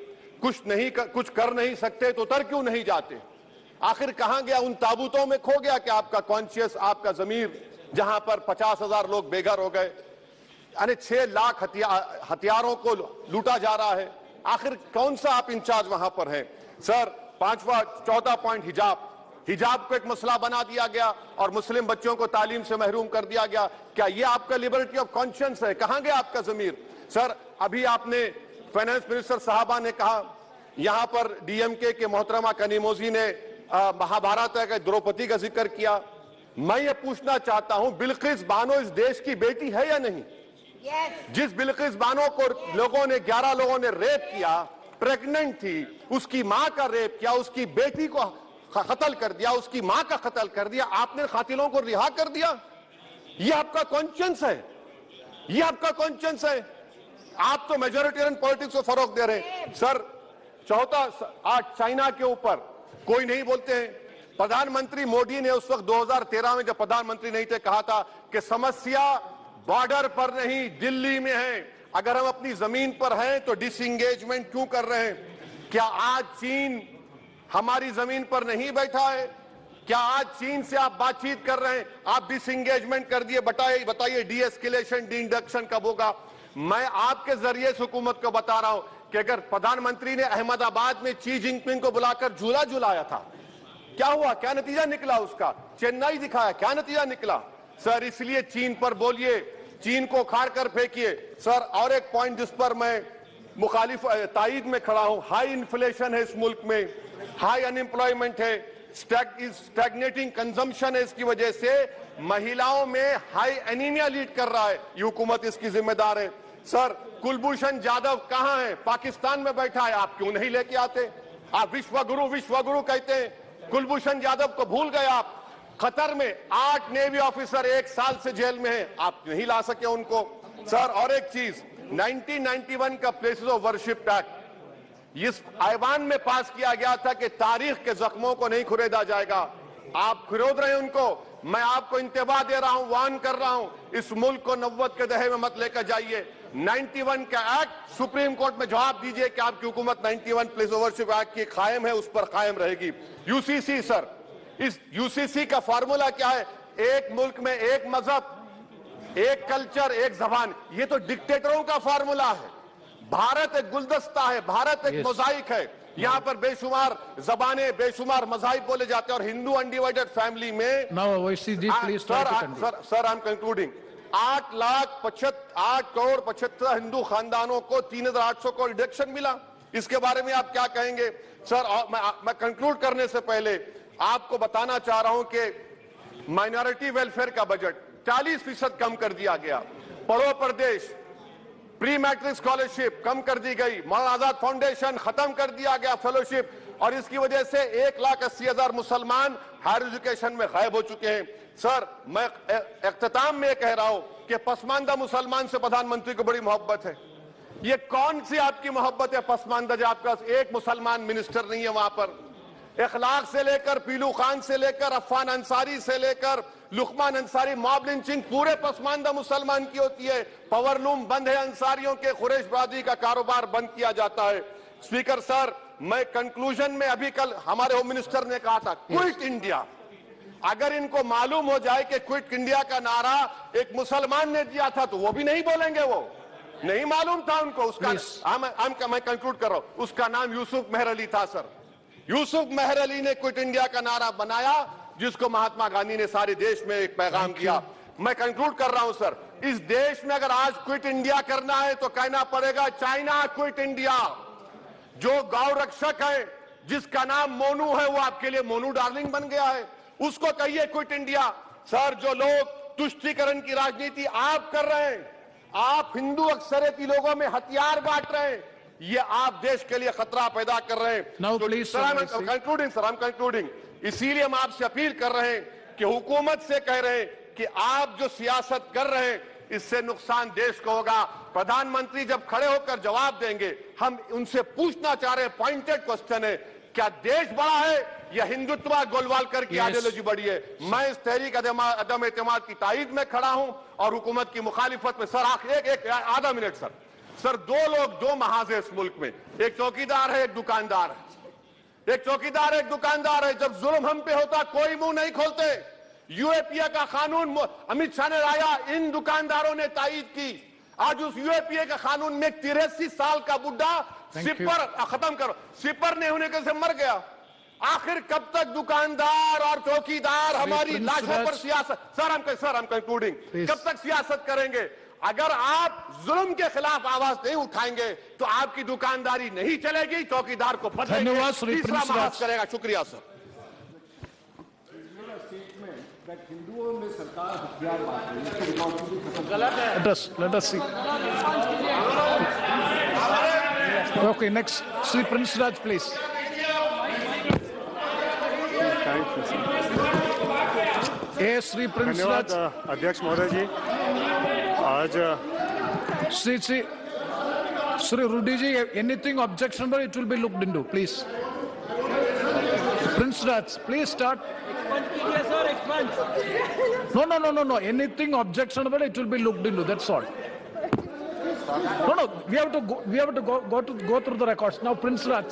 कुछ कर नहीं सकते तो उतर क्यों नहीं जाते? आखिर कहां गया? उन ताबूतों में खो गया कि आपका कॉन्शियस, आपका जमीर, जहां पर 50,000 लोग बेघर हो गए, यानी 6 लाख हथियारों को लूटा जा रहा है। आखिर कौन सा आप इंचार्ज वहां पर हैं? सर, 14 पॉइंट हिजाब को एक मसला बना दिया गया और मुस्लिम बच्चों को तालीम से महरूम कर दिया गया। क्या ये आपका लिबर्टी ऑफ कॉन्शियंस है? कहां गया आपका जमीर? सर, अभी आपने फाइनेंस मिनिस्टर साहबा ने कहा, यहां पर DMK के मोहतरमा कनीमोजी ने महाभारत के द्रौपदी का जिक्र किया। मैं ये पूछना चाहता हूं, बिल्किस बानो इस देश की बेटी है या नहीं? जिस बिल्किस बानो को 11 लोगों ने रेप किया, प्रेग्नेंट थी, उसकी मां का रेप किया, उसकी बेटी को कत्ल कर दिया, उसकी मां का कत्ल कर दिया, आपने कातिलों को रिहा कर दिया। ये आपका कॉन्शियंस है? ये आपका कॉन्शियंस है? आप तो मेजोरिटेरियन पॉलिटिक्स को फरोग दे रहे हैं। सर, चौथा, आज चाइना के ऊपर कोई नहीं बोलते हैं। प्रधानमंत्री मोदी ने उस वक्त 2013 में जब प्रधानमंत्री नहीं थे कहा था कि समस्या बॉर्डर पर नहीं, दिल्ली में है। अगर हम अपनी जमीन पर हैं तो डिसएंगेजमेंट क्यों कर रहे हैं? क्या आज चीन हमारी जमीन पर नहीं बैठा है? क्या आज चीन से आप बातचीत कर रहे हैं? आप डिसएंगेजमेंट कर दिए। बताइए डी एस्केलेशन, डी इंडक्शन कब होगा? मैं आपके जरिए से हुकूमत को बता रहा हूं कि अगर प्रधानमंत्री ने अहमदाबाद में शी जिनपिंग को बुलाकर झूला झुलाया था, क्या हुआ? क्या नतीजा निकला उसका? चेन्नई दिखाया, क्या नतीजा निकला? सर, इसलिए चीन पर बोलिए, चीन को उखाड़ कर फेंकिए। सर, और एक पॉइंट जिस पर मैं मुखालिफ तायीद में खड़ा हूं, हाई इन्फ्लेशन है इस मुल्क में, हाई अनएम्प्लॉयमेंट है, स्टैग्नेटिंग कंजम्पशन है। इसकी वजह से महिलाओं में हाई एनीमिया लीड कर रहा है। ये हुकूमत इसकी जिम्मेदार है। सर, कुलभूषण जाधव कहां है? पाकिस्तान में बैठा है, आप क्यों नहीं लेके आते? आप विश्वगुरु कहते हैं, कुलभूषण जाधव को भूल गए आप। कतर में 8 नेवी ऑफिसर 1 साल से जेल में हैं, आप नहीं ला सके उनको। सर, और एक चीज, 1991 का प्लेसेस ऑफ वर्शिप एक्ट इस ऐवान में पास किया गया था कि तारीख के जख्मों को नहीं खुरेदा जाएगा। आप खुरोद रहे हैं उनको। मैं आपको इंतबाह दे रहा हूं, वार्न कर रहा हूं, इस मुल्क को 90 के दहे में मत लेकर जाइए। 91 का एक्ट सुप्रीम कोर्ट में जवाब दीजिए कि आपकी हुकूमत 91 प्लेस ऑफ वर्शिप एक्ट की कायम है, उस पर कायम रहेगी। UCC सर, इस UCC का फार्मूला क्या है? एक मुल्क में एक मजहब, एक कल्चर, एक जबान। ये तो डिक्टेटरों का फार्मूला है। भारत एक गुलदस्ता है, भारत एक मोजाइक है। यहाँ पर बेशुमार जबानें, बेशुमार मज़ाहिब बोले जाते हैं और हिंदू अनडिवाइडेड फैमिली में sir, I am concluding, 8 crore 75 Hindu खानदानों को 3,800 करोड़ डिडक्शन मिला। इसके बारे में आप क्या कहेंगे? सर, मैं कंक्लूड करने से पहले आपको बताना चाह रहा हूं कि माइनॉरिटी वेलफेयर का बजट 40% कम कर दिया गया। पढ़ो प्रदेश, प्री मैट्रिक स्कॉलरशिप कम कर दी गई, मौलाना आजाद फाउंडेशन खत्म कर दिया गया फेलोशिप, और इसकी वजह से 1,80,000 मुसलमान हायर एजुकेशन में गायब हो चुके हैं। सर, मैं इख्तिताम में कह रहा हूं कि पसमानदा मुसलमान से प्रधानमंत्री को बड़ी मोहब्बत है। ये कौन सी आपकी मोहब्बत है पसमानदा, जो आपका एक मुसलमान मिनिस्टर नहीं है वहां पर? इखलाक से लेकर, पीलू खान से लेकर, अफान अंसारी से लेकर लुकमान अंसारी, मॉब लिंचिंग पूरे पसमानदा मुसलमान की होती है। पावरलूम बंद है अंसारियों के, कुरैश बरादरी का कारोबार बंद किया जाता है। स्पीकर सर, मैं कंक्लूजन में, अभी कल हमारे होम मिनिस्टर ने कहा था क्विट इंडिया। अगर इनको मालूम हो जाए कि क्विट इंडिया का नारा एक मुसलमान ने दिया था तो वो भी नहीं बोलेंगे। वो नहीं मालूम था उनको। उसका मैं कंक्लूड कर रहा हूं, उसका नाम यूसुफ मेहर अली था। सर, यूसुफ मेहर अली ने क्विट इंडिया का नारा बनाया, जिसको महात्मा गांधी ने सारे देश में एक पैगाम किया। मैं कंक्लूड कर रहा हूं सर, इस देश में अगर आज क्विट इंडिया करना है तो कहना पड़ेगा चाइना क्विट इंडिया। जो गौ रक्षक है, जिसका नाम मोनू है, वो आपके लिए मोनू डार्लिंग बन गया है। उसको कहिए क्विट इंडिया। सर, जो लोग तुष्टीकरण की राजनीति आप कर रहे हैं, आप हिंदू अक्सरियती लोगों में हथियार बांट रहे हैं, ये आप देश के लिए खतरा पैदा कर रहे हैं। Sir, I'm concluding। इसीलिए हम आपसे अपील कर रहे हैं कि हुकूमत से कह रहे हैं कि आप जो सियासत कर रहे हैं इससे नुकसान देश को होगा। प्रधानमंत्री जब खड़े होकर जवाब देंगे, हम उनसे पूछना चाह रहे हैं, पॉइंटेड क्वेश्चन है, क्या देश बड़ा है या हिंदुत्व गोलवालकर की आइडियोलॉजी बड़ी है? मैं इस तहरीक अदम एतमाद की तायद में खड़ा हूं और हुकूमत की मुखालिफत में। सर, एक आधा मिनट सर, दो लोग, दो महाजे इस मुल्क में, एक चौकीदार है, एक दुकानदार है। एक चौकीदार, एक दुकानदार है। जब जुल्म हम पे होता कोई मुंह नहीं खोलते। यूएपीए का कानून अमित शाह ने लाया, इन दुकानदारों ने तायद की। आज उस यूएपीए का कानून में 83 साल का बुढ़ा सिपर नहीं होने के से मर गया। आखिर कब तक दुकानदार और चौकीदार हमारी लाशों पर सियासत? सर, हम कंक्लूडिंग, कब तक सियासत करेंगे? अगर आप जुल्म के खिलाफ आवाज नहीं उठाएंगे तो आपकी दुकानदारी नहीं चलेगी, चौकीदार को धन्यवाद श्री प्रिंस राज करेगा। शुक्रिया सर। हिंदुओं में सरकार हथियार let us see. Okay, next, Sri Prince Raj, please. Sri Prince Raj. अध्यक्ष महोदय जी, आज Sri Rudy ji, anything objectionable, it will be looked into, please. Prince Raj, please start. No. Anything objectionable, it will be looked into. That's all. No. We have to go through the records now. Prince Raj,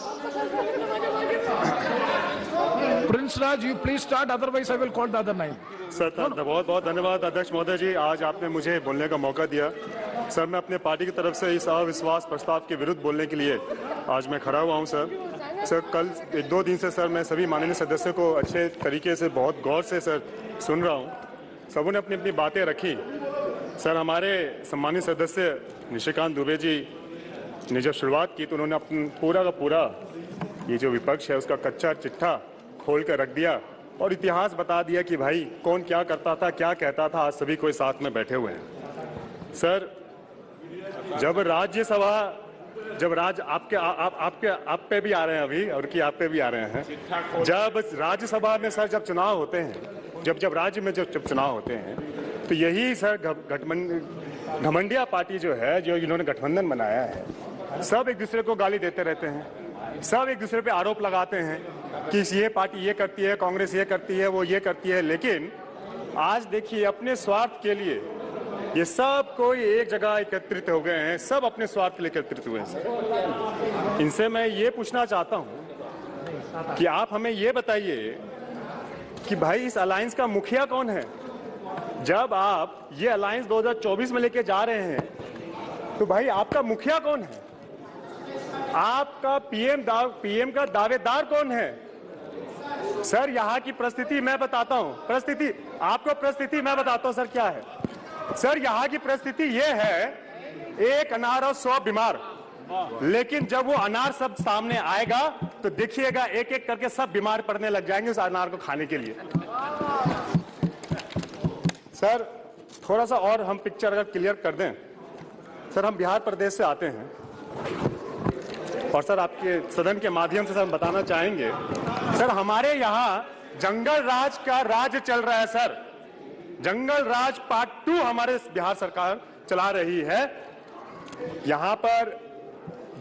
you please start. Otherwise, I will call the other nine. Sir, बहुत बहुत धन्यवाद अध्यक्ष महोदय जी, आज आपने मुझे बोलने का मौका दिया। सर, मैं अपने पार्टी की तरफ से इस अविश्वास प्रस्ताव के विरुद्ध बोलने के लिए आज मैं खड़ा हुआ हूं। सर, कल 1-2 दिन से सर मैं सभी माननीय सदस्यों को अच्छे तरीके से बहुत गौर से सर सुन रहा हूं। सबों ने अपनी अपनी बातें रखी। सर, हमारे सम्मानित सदस्य निशिकांत दुबे जी ने जब शुरुआत की तो उन्होंने अपना पूरा का पूरा ये जो विपक्ष है उसका कच्चा चिट्ठा खोल कर रख दिया और इतिहास बता दिया कि भाई कौन क्या करता था, क्या कहता था। आज सभी कोई साथ में बैठे हुए हैं। सर, जब राज्यसभा, जब आप पे भी आ रहे हैं अभी और कि आप पे भी आ रहे हैं, जब राज्यसभा में सर जब चुनाव होते हैं, जब राज्य में जब चुनाव होते हैं तो यही सर घमंडिया पार्टी जो है, जो इन्होंने गठबंधन बनाया है, सब एक दूसरे को गाली देते रहते हैं, सब एक दूसरे पे आरोप लगाते हैं कि ये पार्टी ये करती है, कांग्रेस ये करती है, वो ये करती है। लेकिन आज देखिए, अपने स्वार्थ के लिए ये सब कोई एक जगह एकत्रित हो गए हैं, सब अपने स्वार्थ के लिए एकत्रित हुए हैं। इनसे मैं ये पूछना चाहता हूं कि आप हमें ये बताइए कि भाई इस अलायंस का मुखिया कौन है? जब आप ये अलायंस 2024 में लेके जा रहे हैं तो भाई आपका मुखिया कौन है? आपका पीएम का दावेदार कौन है? सर, यहाँ की परिस्थिति मैं बताता हूँ, परिस्थिति मैं बताता हूँ सर क्या है। सर, यहाँ की परिस्थिति ये है, एक अनार और 100 बीमार, लेकिन जब वो अनार सब सामने आएगा तो देखिएगा एक एक करके सब बीमार पड़ने लग जाएंगे उस अनार को खाने के लिए। सर, थोड़ा सा और हम पिक्चर अगर क्लियर कर दें। सर, हम बिहार प्रदेश से आते हैं और सर आपके सदन के माध्यम से सर हम बताना चाहेंगे, सर हमारे यहाँ जंगल राज का राज चल रहा है। सर, जंगल राज पार्ट 2 हमारे बिहार सरकार चला रही है। यहाँ पर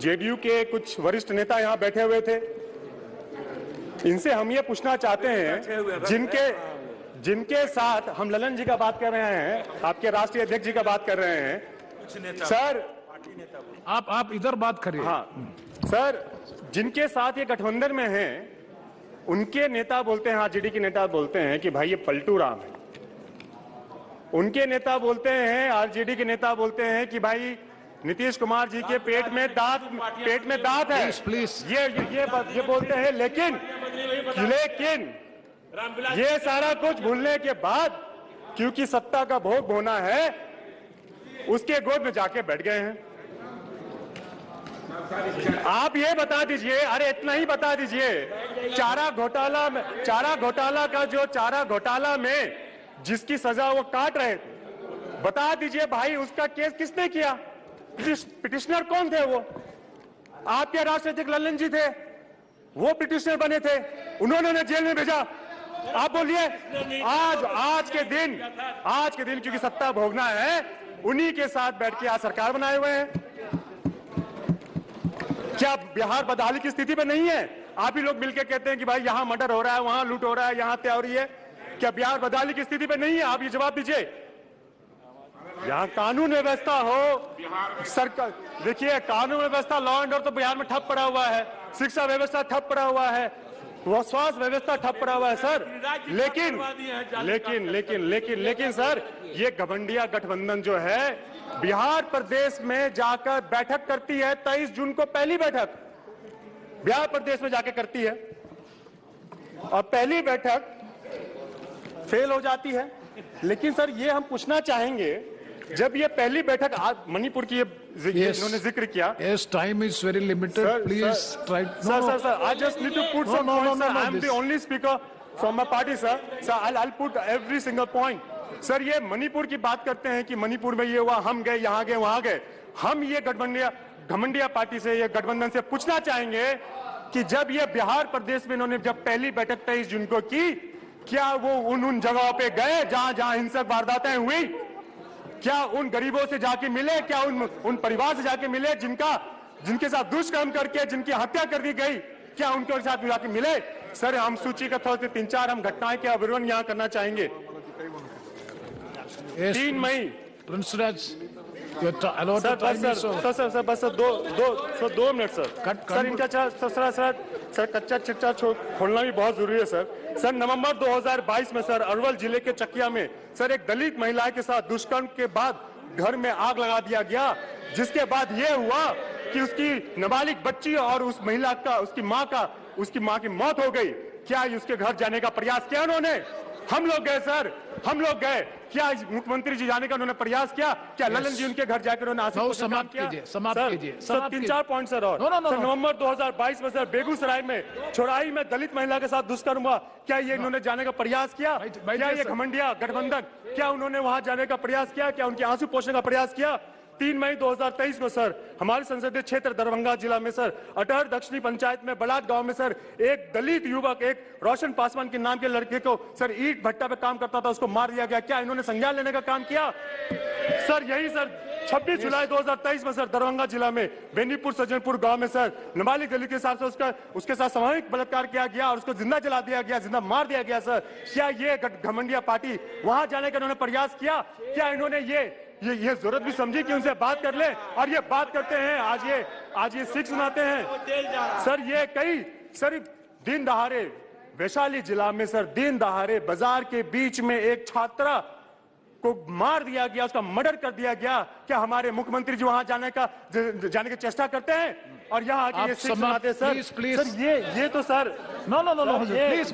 जेडीयू के कुछ वरिष्ठ नेता यहाँ बैठे हुए थे। इनसे हम ये पूछना चाहते हैं, जिनके साथ हम ललन जी का बात कर रहे हैं, आपके राष्ट्रीय अध्यक्ष जी का बात कर रहे हैं। सर, आप इधर बात करिए। हाँ सर, जिनके साथ ये गठबंधन में हैं, उनके नेता बोलते हैं, आरजेडी के नेता बोलते हैं कि भाई ये पलटू राम है। उनके नेता बोलते हैं, आरजेडी के नेता बोलते हैं कि भाई नीतीश कुमार जी के पेट में दांत है। प्लीज ये बोलते हैं। लेकिन ये सारा कुछ भूलने के बाद, क्योंकि सत्ता का भोग होना है, उसके गोद में जाके बैठ गए हैं। आप ये बता दीजिए, अरे इतना ही बता दीजिए, चारा घोटाला का जो चारा घोटाला में जिसकी सजा वो काट रहे थे, बता दीजिए भाई उसका केस किसने किया? पिटिशनर कौन थे? वो आपके राष्ट्रपति लल्लन जी थे, वो पिटिशनर बने थे, उन्होंने जेल में भेजा। आप बोलिए आज के दिन क्योंकि सत्ता भोगना है, उन्हीं के साथ बैठ के आज सरकार बनाए हुए हैं। क्या बिहार बदहाली की स्थिति पे नहीं है? आप ही लोग मिलकर कहते हैं कि भाई यहां मर्डर हो रहा है, वहां लूट हो रहा है, यहां हत्या हो रही है। क्या बिहार बदहाली की स्थिति पे नहीं है? आप ये जवाब दीजिए। यहाँ कानून व्यवस्था हो, सरकार देखिए, कानून व्यवस्था, लॉ एंड ऑर्डर तो बिहार में ठप पड़ा हुआ है, शिक्षा व्यवस्था ठप पड़ा हुआ है, स्वास्थ्य व्यवस्था ठप पड़ा हुआ है सर। लेकिन सर, ये घमंडिया गठबंधन जो है बिहार प्रदेश में जाकर बैठक करती है। 23 जून को पहली बैठक बिहार प्रदेश में जाकर करती है, और पहली बैठक फेल हो जाती है। लेकिन सर, ये हम पूछना चाहेंगे, जब ये पहली बैठक आज मणिपुर की इन्होंने जिक्र किया। Yes, time is very limited. Please try. Sir, I just need to put some points. I am the only speaker from my party, sir. So I'll put every single point. Sir, ये मणिपुर की बात करते हैं कि मणिपुर में ये हुआ, हम गए, यहाँ गए, वहां गए। हम ये घमंडिया पार्टी से, ये गठबंधन से पूछना चाहेंगे कि जब ये बिहार प्रदेश में इन्होंने जब पहली बैठक 23 जून को की, क्या वो उन जगहों पे गए जहां हिंसक वारदातें हुई? क्या उन गरीबों से जाके मिले? क्या उन परिवार से जाके मिले जिनके साथ दुष्कर्म करके जिनकी हत्या कर दी गई? क्या उनके साथ जाके मिले? सर, हम सूची का थोड़ा 3-4 हम घटनाएं के विवरण यहाँ करना चाहेंगे। 3 मई सर बस 2 मिनट सर इनका सर कच्चा चिट्ठा खोलना भी बहुत जरूरी है सर। नवंबर 2022 में सर अरवल जिले के चकिया में सर एक दलित महिला के साथ दुष्कर्म के बाद घर में आग लगा दिया गया, जिसके बाद ये हुआ कि उसकी नाबालिग बच्ची और उस महिला का उसकी माँ की मौत हो गई। क्या उसके घर जाने का प्रयास किया उन्होंने? हम लोग गए सर, हम लोग गए। क्या मुख्यमंत्री जी जाने का उन्होंने प्रयास किया? क्या ललन जी उनके घर जाकर उन्होंने समाप्त कीजिए। Sir 3-4 point sir. और सर नवंबर 2022 में सर बेगूसराय में छोराई में दलित महिला के साथ दुष्कर्म हुआ। क्या ये इन्होंने जाने का प्रयास किया? क्या ये घमंडिया गठबंधन, क्या उन्होंने वहां जाने का प्रयास किया? क्या उनके आंसू पोंछने का प्रयास किया? 3 मई 2023 में सर हमारे संसदीय क्षेत्र दरभंगा जिला में सर अटहर दक्षिणी पंचायत में बलाट गांव में सर एक दलित युवक, एक रोशन पासवान के नाम के लड़के को सर ईंट भट्टा पे काम करता था, उसको मार दिया गया। क्या इन्होंने संज्ञान लेने का काम किया? सर यही सर 26 जुलाई 2023 में सर दरभंगा जिला में बेनीपुर सज्जनपुर गांव में सर नाबालिग दलित के साथ उसके साथ सामूहिक बलात्कार किया गया और उसको जिंदा जला दिया गया, जिंदा मार दिया गया। सर क्या ये घमंडिया पार्टी वहां जाने का इन्होंने प्रयास किया? क्या इन्होंने ये जरूरत भी समझी कि उनसे बात कर ले? और ये बात करते हैं, आज ये सिख सुनाते हैं। सर ये कई सर दिन दहाड़े वैशाली जिला में सर दिन दहाड़े बाजार के बीच में एक छात्रा को मार दिया गया, उसका मर्डर कर दिया गया। क्या हमारे मुख्यमंत्री जी वहां जाने की चेष्टा करते हैं? और यहाँ आके ये सिख सुनाते हैं सर। सर ये तो सर प्लीज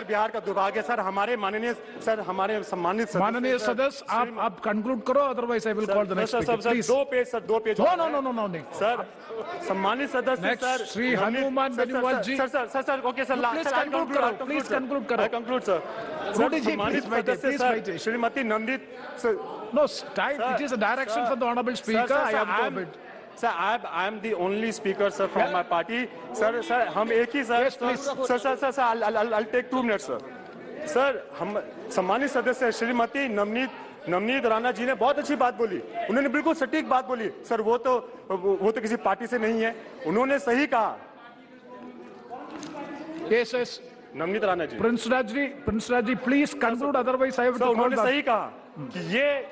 बिहार का दुर्भाग्य सर। हमारे माननीय सर, हमारे सम्मानित सदस्य आप कंक्लूड करो, otherwise I will call the next speaker please. 2 page no sir. सम्मानित सदस्य sir Shri Hanuman Beniwal ji. Sir okay sir please conclude करो। Conclude sir. सम्मानित सदस्य sir Shrimati Nandit No, time. It is a direction from the honorable speaker. I have to obey. Sir, I am the only speaker, sir, from my party. Sir, हम एक ही sir. Sir, I'll take 2 minutes, sir. Sir, हम सम्मानित सदस्य श्रीमती नवनीत राणा जी ने बहुत अच्छी बात बोली। उन्होंने बिल्कुल सटीक बात बोली। सर वो तो किसी पार्टी से नहीं है, उन्होंने सही कहा। Yes. Navneet Rana ji. Prince Raj ji please conclude, otherwise I have to call. उन्होंने सही कहा कि ये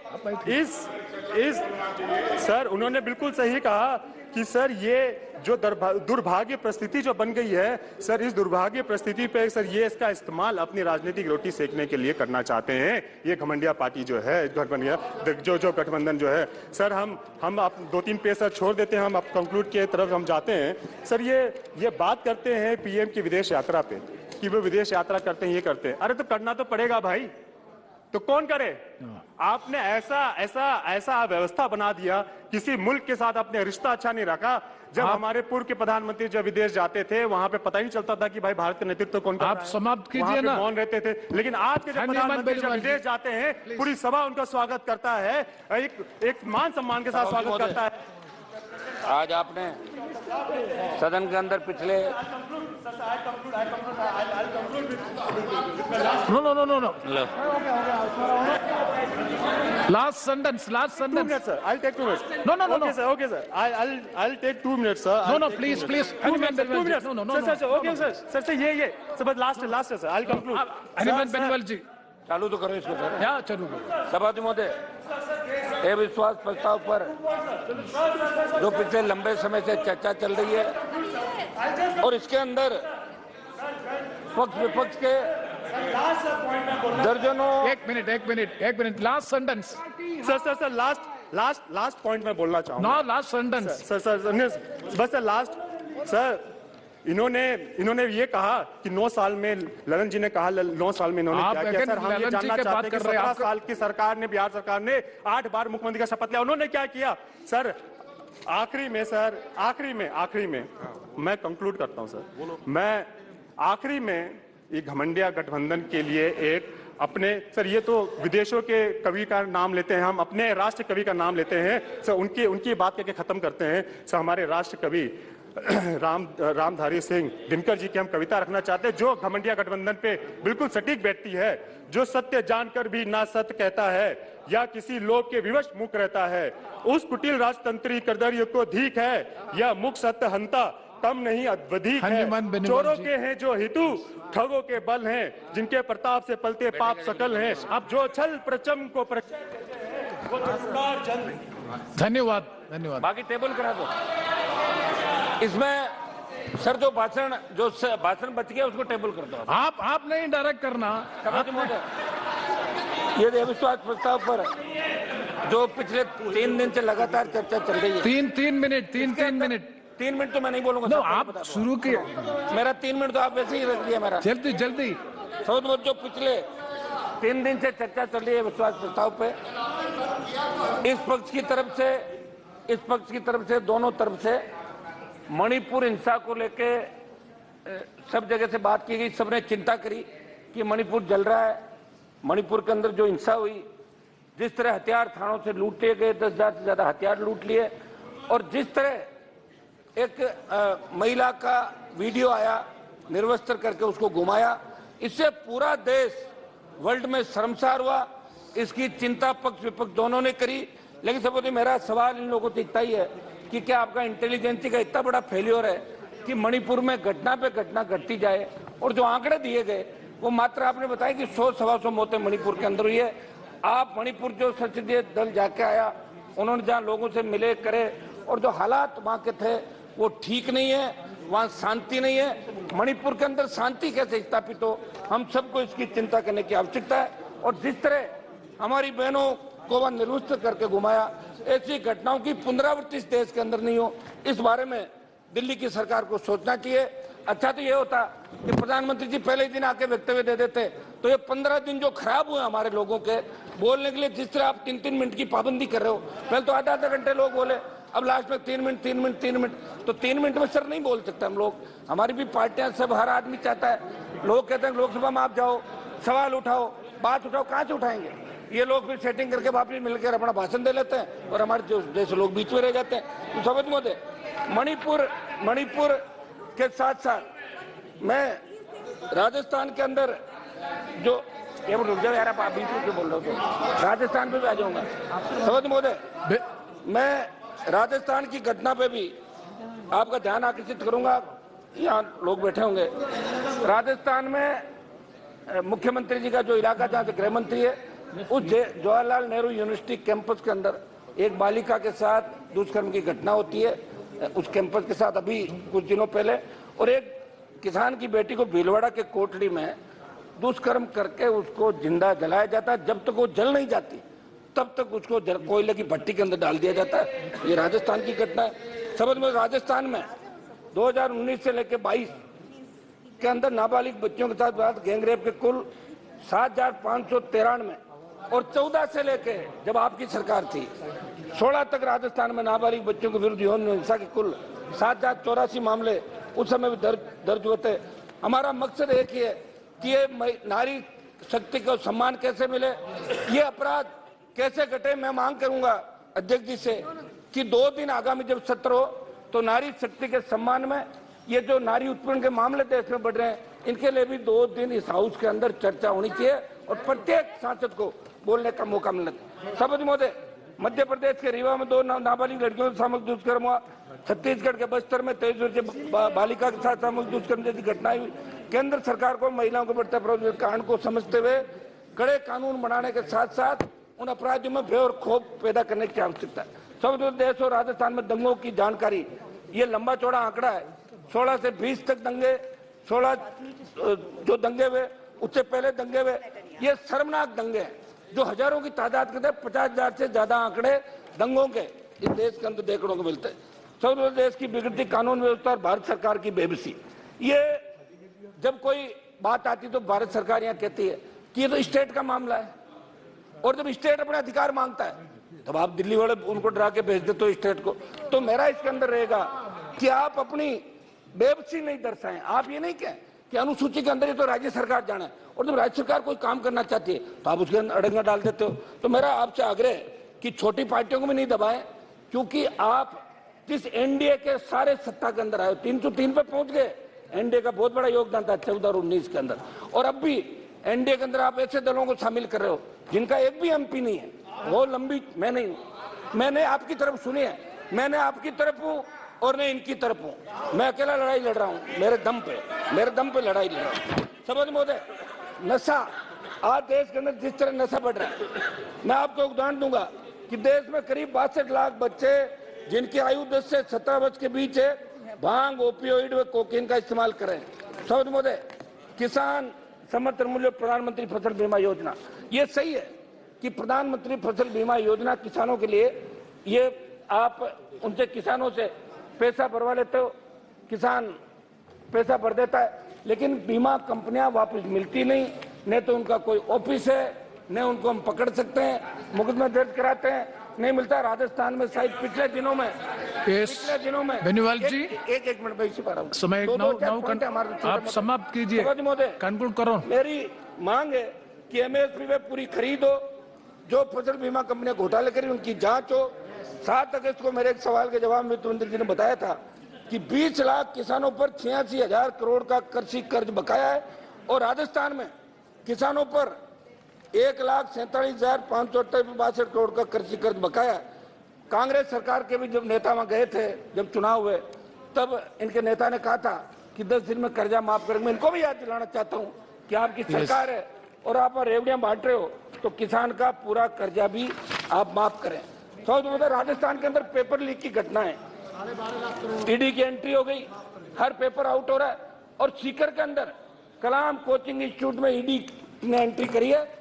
सर उन्होंने बिल्कुल सही कहा कि सर ये जो दुर्भाग्य परिस्थिति जो बन गई है सर, इस दुर्भाग्य परिस्थिति पे सर ये इसका इस्तेमाल अपनी राजनीतिक रोटी सेकने के लिए करना चाहते हैं ये घमंडिया पार्टी जो है, जो गठबंधन जो है। सर हम आप 2-3 पेज सर छोड़ देते हैं, हम आप कंक्लूड की तरफ हम जाते हैं। सर ये बात करते हैं पीएम की विदेश यात्रा पे कि वो विदेश यात्रा करते हैं, ये करते हैं। अरे तो करना तो पड़ेगा भाई, तो कौन करे? आपने ऐसा व्यवस्था बना दिया, किसी मुल्क के साथ आपने रिश्ता अच्छा नहीं रखा। जब हमारे पूर्व के प्रधानमंत्री जब विदेश जाते थे, वहां पे पता ही नहीं चलता था कि भाई भारत का नेतृत्व कौन कर रहा है। आप समाप्त कीजिए ना, मौन रहते थे। लेकिन आज के जब प्रधानमंत्री जब विदेश जाते हैं, पूरी सभा उनका स्वागत करता है, एक मान सम्मान के साथ स्वागत करता है। आज आपने सदन के अंदर पिछले no last sentence 2 minutes sir, I'll take 2 minutes. No. Okay sir, I'll take 2 minutes sir. No, please 2 minutes. No. Sir, okay sir, ये sir, but last sir, I'll conclude. Hanuman Beniwal ji चालू तो करो इसको सर। या चालू करो। सभापति महोदय, अविश्वास प्रस्ताव पर जो पिछले लंबे समय से चर्चा चल रही है और इसके अंदर पक्ष विपक्ष के दर्जनों। एक minute last sentence sir last point में बोलना चाहूंगा। नो लास्ट सेंटेंस सर बस सर लास्ट सर इन्होंने ये कहा कि 9 साल में ललन जी ने कहा 9 साल में इन्होंने क्या किया। सर हम ये जानना चाहते हैं कि 17 साल की सरकार ने, बिहार सरकार ने 8 बार मुख्यमंत्री का शपथ लिया, उन्होंने क्या किया? सर आखिरी में मैं कंक्लूड करता हूं सर। मैं आखिरी में ये घमंडिया गठबंधन के लिए एक अपने सर, ये तो विदेशों के कवि का नाम लेते हैं, हम अपने राष्ट्र कवि का नाम लेते हैं सर। उनकी बात करके खत्म करते हैं सर। हमारे राष्ट्र कवि रामधारी सिंह दिनकर जी की हम कविता रखना चाहते हैं, जो घमंडिया गठबंधन पे बिल्कुल सटीक बैठती है। जो सत्य जानकर भी ना सत्य कहता है या किसी लोभ के विवश मुख रहता है, उस कुटिल राजतंत्री कर्दर्य को धीक है या मुख सत्य हंता कम नहीं अधिक है। चोरों के हैं जो हितु, ठगों के बल हैं, जिनके प्रताप से पलते पाप सकल हैं। अब जो छल प्रचम को धन्यवाद। बाकी टेबल करा दो। इसमें सर जो भाषण बच गया उसको टेबल कर दो। आप नहीं डायरेक्ट करना। ये अविश्वास प्रस्ताव पर जो पिछले 3 दिन से लगातार चर्चा चल रही है। 3 मिनट 3 मिनट तो मैं नहीं बोलूंगा। आप शुरू किए, मेरा 3 मिनट तो आप वैसे ही रख दिया मेरा। जल्दी जो पिछले 3 दिन से चर्चा चल रही है विश्वास प्रस्ताव पे, इस पक्ष की तरफ से दोनों तरफ से मणिपुर हिंसा को लेके सब जगह से बात की गई। सबने चिंता करी कि मणिपुर जल रहा है। मणिपुर के अंदर जो हिंसा हुई, जिस तरह हथियार थानों से लूट लिए गए, 10,000 से ज्यादा हथियार लूट लिए, और जिस तरह एक महिला का वीडियो आया निर्वस्त्र करके उसको घुमाया, इससे पूरा देश वर्ल्ड में शर्मसार हुआ। इसकी चिंता पक्ष विपक्ष दोनों ने करी। लेकिन सबसे मेरा सवाल इन लोगों से इतना ही है कि क्या आपका इंटेलिजेंसी का इतना बड़ा फेल्योर है कि मणिपुर में घटना पे घटना घटती जाए, और जो आंकड़े दिए गए वो मात्र आपने बताया कि 100-125 मौतें मणिपुर के अंदर हुई है। आप मणिपुर जो संसदीय दल जाके आया, उन्होंने जहाँ लोगों से मिले करे, और जो हालात वहाँ के थे वो ठीक नहीं है, वहाँ शांति नहीं है। मणिपुर के अंदर शांति कैसे स्थापित हो, हम सबको इसकी चिंता करने की आवश्यकता है। और जिस तरह हमारी बहनों को वह निर्वस्त्र करके घुमाया, ऐसी घटनाओं की पुनरावृत्ति इस देश के अंदर नहीं हो, इस बारे में दिल्ली की सरकार को सोचना चाहिए। अच्छा तो ये होता कि प्रधानमंत्री जी पहले ही दिन आके वक्तव्य दे देते, तो ये 15 दिन जो खराब हुए हमारे लोगों के बोलने के लिए, जिस तरह आप 3-3 मिनट की पाबंदी कर रहे हो, पहले तो आधा घंटे लोग बोले, अब लास्ट में 3 मिनट, तो 3 मिनट में सर नहीं बोल सकते हम लोग। हमारी भी पार्टियां, सब हर आदमी चाहता है, लोग कहते हैं लोकसभा में आप जाओ, सवाल उठाओ, बात उठाओ, कहाँ से उठाएंगे? ये लोग फिर सेटिंग करके वापस मिलकर अपना भाषण दे लेते हैं और हमारे जैसे लोग बीच में रह जाते हैं। तो समझ महोदय, मणिपुर के साथ साथ मैं राजस्थान के अंदर जो रुक जाओ यार, आप बीच में बोल रहे हो, तो राजस्थान पे भी आ जाऊंगा। समझ महोदय, मैं राजस्थान की घटना पे भी आपका ध्यान आकर्षित करूंगा। यहाँ लोग बैठे होंगे। राजस्थान में मुख्यमंत्री जी का जो इलाका जहाँ से गृह मंत्री है, उस जवाहरलाल नेहरू यूनिवर्सिटी कैंपस के अंदर एक बालिका के साथ दुष्कर्म की घटना होती है। उस कैंपस के साथ अभी कुछ दिनों पहले, और एक किसान की बेटी को भीलवाड़ा के कोठड़ी में दुष्कर्म करके उसको जिंदा जलाया जाता है। जब तक वो जल नहीं जाती तब तक उसको कोयले की भट्टी के अंदर डाल दिया जाता है। ये राजस्थान की घटना है। समझ में, राजस्थान में 2019 से लेकर 22 के अंदर नाबालिग बच्चियों के साथ गैंगरेप के कुल 7,593 और 14 से लेके जब आपकी सरकार थी 16 तक राजस्थान में नाबालिग बच्चों के विरुद्ध यौन हिंसा के कुल 7,084 मामले उस समय भी दर्ज हुए थे। हमारा मकसद एक ही है कि ये नारी शक्ति को सम्मान कैसे मिले, ये अपराध कैसे घटे। मैं मांग करूंगा अध्यक्ष जी से कि 2 दिन आगामी जब सत्र हो तो नारी शक्ति के सम्मान में ये जो नारी उत्पीड़न के मामले देश में बढ़ रहे हैं, इनके लिए भी 2 दिन इस हाउस के अंदर चर्चा होनी चाहिए और प्रत्येक सांसद को बोलने का मौका मिलना चाहिए। सभापति महोदय, मध्य प्रदेश के रीवा में 2 नाबालिग लड़कियों से सामूहिक दुष्कर्म हुआ। छत्तीसगढ़ के बस्तर में 23 वर्षीय बालिका के साथ सामूहिक दुष्कर्म जैसी घटनाएं हुई। केंद्र सरकार को महिलाओं के बढ़ते अपराध कांड को समझते हुए कड़े कानून बनाने के साथ साथ उन अपराधियों में भय और क्षोभ पैदा करने की आवश्यकता है। सब देश और राजस्थान में दंगों की जानकारी, ये लंबा चौड़ा आंकड़ा है। 16 से 20 तक दंगे, 16 जो दंगे हुए, उससे पहले दंगे हुए, ये शर्मनाक दंगे हैं जो हजारों की तादाद के थे। 50,000 से ज्यादा आंकड़े दंगों के इस देश के अंदर देखने को मिलते हैं। सब देश की बिगड़ती कानून व्यवस्था और भारत सरकार की बेबसी, ये जब कोई बात आती तो भारत सरकार यहाँ कहती है कि ये तो स्टेट का मामला है, और जब स्टेट अपने अधिकार मांगता है तब आप दिल्ली वाले उनको डरा के भेज देते हो स्टेट को। तो मेरा इसके अंदर रहेगा कि आप अपनी बेबसी नहीं दर्शाएं। आप ये नहीं कहें कि अनुसूची के अंदर ये तो राज्य सरकार जाना है, और जब राज्य सरकार कोई काम करना चाहती है तो आप उसके अंदर अड़ंगा डाल देते हो। तो मेरा आपसे आग्रह है कि छोटी पार्टियों को भी नहीं दबाएं, क्योंकि आप जिस एनडीए के सारे सत्ता के अंदर आए 303 पे पहुंच गए। एनडीए का बहुत बड़ा योगदान था 14 और 19 के अंदर, और अब भी एनडीए के अंदर आप ऐसे दलों को शामिल कर रहे हो जिनका एक भी एमपी नहीं है। वो लंबी मैं नहीं हूं, मैंने आपकी तरफ सुनी है, मैंने आपकी तरफ हूं और मैं इनकी तरफ हूं। मैं अकेला लड़ाई लड़ रहा हूं, मेरे दम पे लड़ाई लड़ रहा हूं। सभापति महोदय, नशा आज देश के अंदर जिस तरह नशा बढ़ रहा है, मैं आपको उदाहरण दूंगा कि देश में करीब 62 लाख बच्चे जिनकी आयु 10 से 17 वर्ष के बीच है, भांग, ओपियोइड व कोकीन का इस्तेमाल करें। सभापति महोदय, किसान समर्थन मूल्य प्रधानमंत्री फसल बीमा योजना, ये सही है कि प्रधानमंत्री फसल बीमा योजना किसानों के लिए, ये आप उनसे किसानों से पैसा भरवा लेते हो, किसान पैसा भर देता है, लेकिन बीमा कंपनियां वापस मिलती नहीं, न तो उनका कोई ऑफिस है, न उनको हम पकड़ सकते हैं, मुकदमा दर्ज कराते हैं, नहीं मिलता। राजस्थान में शायद पिछले दिनों में बेनीवाल जी, एक मिनट में इसी पर समय आप समाप्त कीजिए, कंक्लूड करो। मेरी मांग है कि एमएसपी में पूरी खरीद हो, जो फसल बीमा कंपनियां घोटाले करी उनकी जांच हो। 7 अगस्त को मेरे एक सवाल के जवाब में वित्त मंत्री जी ने बताया था कि 20 लाख किसानों पर 86,000 करोड़ का कृषि कर्ज बकाया है, और राजस्थान में किसानों पर 1,47,562 करोड़ का कृषि कर्ज बकाया। कांग्रेस सरकार के भी जब नेता वहां गए थे, जब चुनाव हुए, तब इनके नेता ने कहा था कि 10 दिन में कर्जा माफ करेंगे। मैं इनको भी याद दिलाना चाहता हूं कि आपकी सरकार है और आप रेवड़ियां बांट रहे हो, तो किसान का पूरा कर्जा भी आप माफ करें। राजस्थान के अंदर पेपर लीक की घटना है, ईडी की एंट्री हो गई, हर पेपर आउट हो रहा है, और सीकर के अंदर कलाम कोचिंग इंस्टीट्यूट में ईडी ने एंट्री करी है।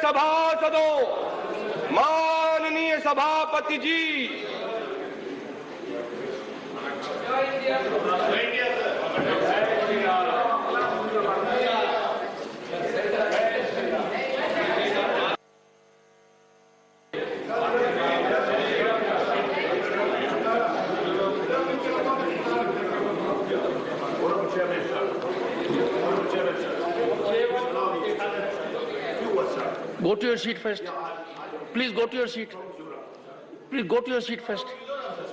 सभासदों, माननीय सभापति जी, Go to your seat first. Please go to your seat. Please go to your seat first.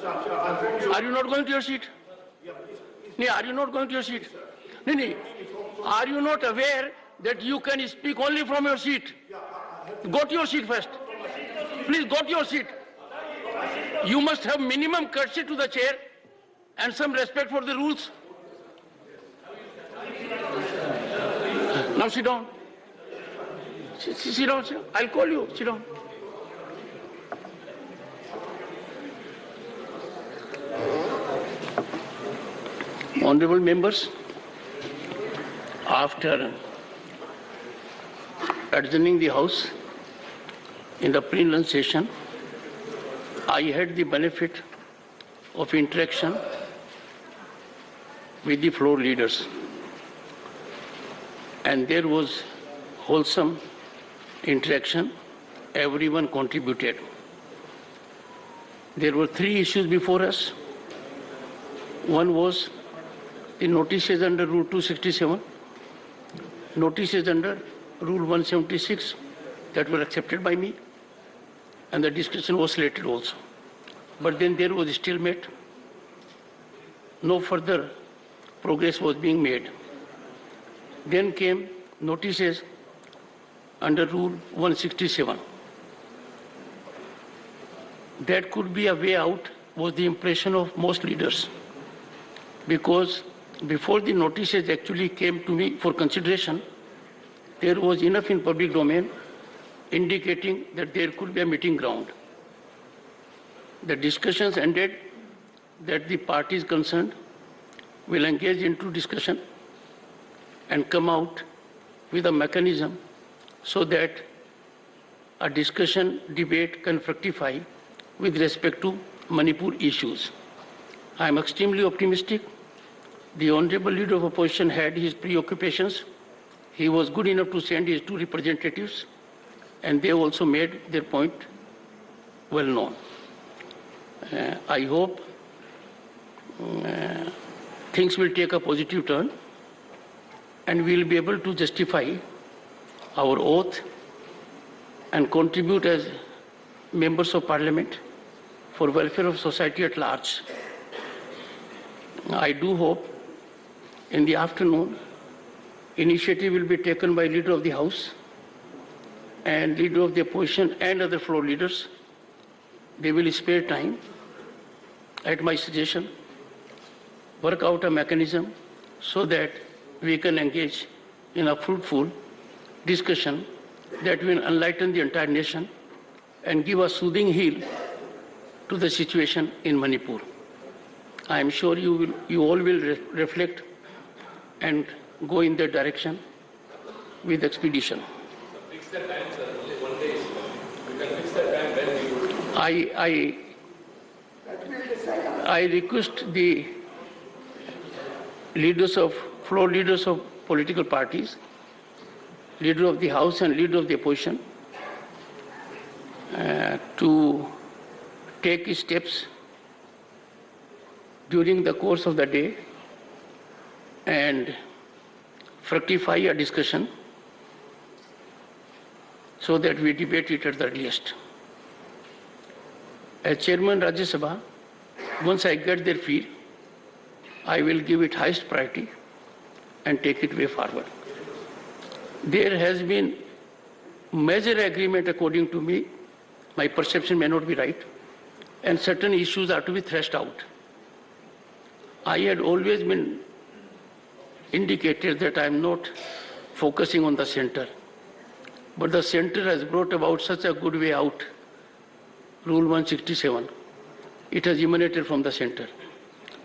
Are you not going to your seat? No, are you not going to your seat? No. Are you not aware that you can speak only from your seat? Go to your seat first. Please go to your seat. You must have minimum courtesy to the chair and some respect for the rules. Now sit down. Sit down, sir. I'll call you. Sit down. Honorable members, after adjourning the House in the pre-lunch session, I had the benefit of interaction with the floor leaders, and there was wholesome interaction. Everyone contributed. There were 3 issues before us. One was the notices under Rule 267, notices under Rule 176 that were accepted by me, and the discussion was slated also. But then there was a stalemate. No further progress was being made. Then came notices under Rule 167. That could be a way out was the impression of most leaders, because before the notices actually came to me for consideration, there was enough in public domain indicating that there could be a meeting ground. The discussions ended that the parties concerned will engage into discussion and come out with a mechanism so that a discussion, debate can fructify with respect to Manipur issues. I am extremely optimistic. The Honorable Leader of Opposition had his preoccupations. He was good enough to send his 2 representatives, and they also made their point well known. I hope things will take a positive turn, and we will be able to justify our oath and contribute as members of Parliament for welfare of society at large. I do hope in the afternoon initiative will be taken by Leader of the House and Leader of the Opposition and other floor leaders. They will spare time, at my suggestion, work out a mechanism so that we can engage in a fruitful discussion that will enlighten the entire nation and give a soothing heel to the situation in Manipur. I am sure you all will reflect and go in that direction with expedition. Fix the time, sir. Only 1 day. You can fix the time when I request the floor leaders of political parties, Leader of the House and Leader of the Opposition, to take steps during the course of the day and fructify a discussion so that we debate it at the earliest. As Chairman Rajya Sabha, once I get their feel, I will give it highest priority and take it way forward. There has been major agreement according to me, my perception may not be right, and certain issues are to be thrashed out. I had always been indicated that I am not focusing on the center, but the center has brought about such a good way out, Rule 167. It has emanated from the center.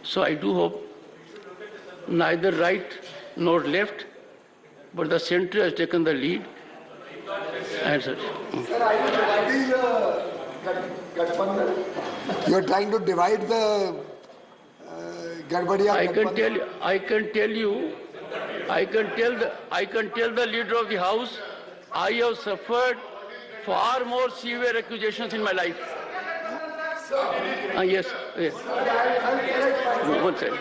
So I do hope neither right nor left, but the center has taken the lead answer. You are trying to divide the Gadbadiya. I can tell the leader of the house, I have suffered far more severe accusations in my life. Yes. One second.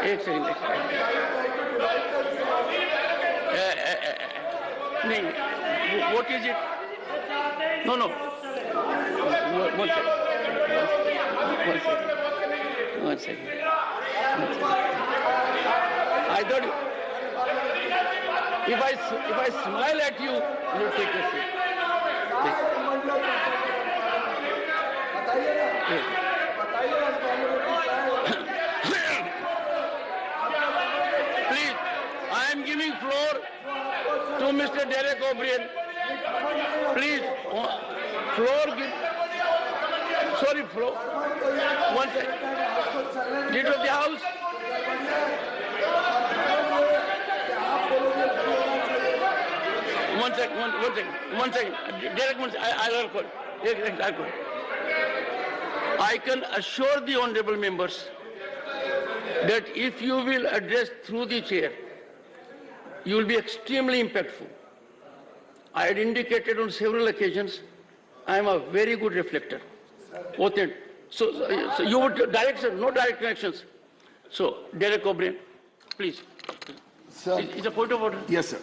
एक सेकंड नहीं what is it? No. One second. I thought if I smile at you, you take a seat. Please, I am giving floor to Mr. Derek O'Brien. Please, floor. One second. Leader of the House. One second. Derek, I'll call. I can assure the honorable members that if you will address through the chair, you will be extremely impactful. I had indicated on several occasions, I am a very good reflector. Authentic. So you would direct, sir, no direct connections. So, Derek O'Brien, please. Sir. It's a point of order. Yes, sir.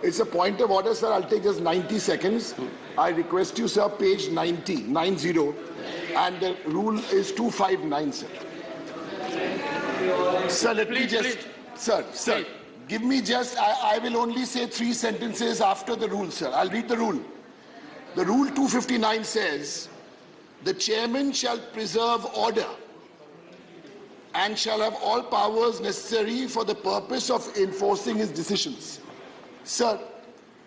It's a point of order, sir. I'll take just 90 seconds. I request you, sir, page 90, and the rule is 259, sir. Sir, let me just... Sir, give me just... I will only say 3 sentences after the rule, sir. I'll read the rule. The rule 259 says, the chairman shall preserve order and shall have all powers necessary for the purpose of enforcing his decisions. Sir,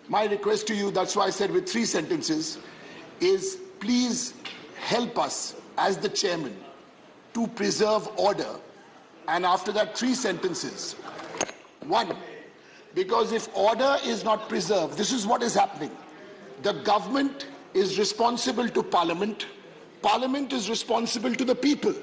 my request to you, that's why I said with 3 sentences, is please help us as the chairman to preserve order, and after that 3 sentences. 1, because if order is not preserved, this is what is happening. The government is responsible to Parliament. Parliament is responsible to the people.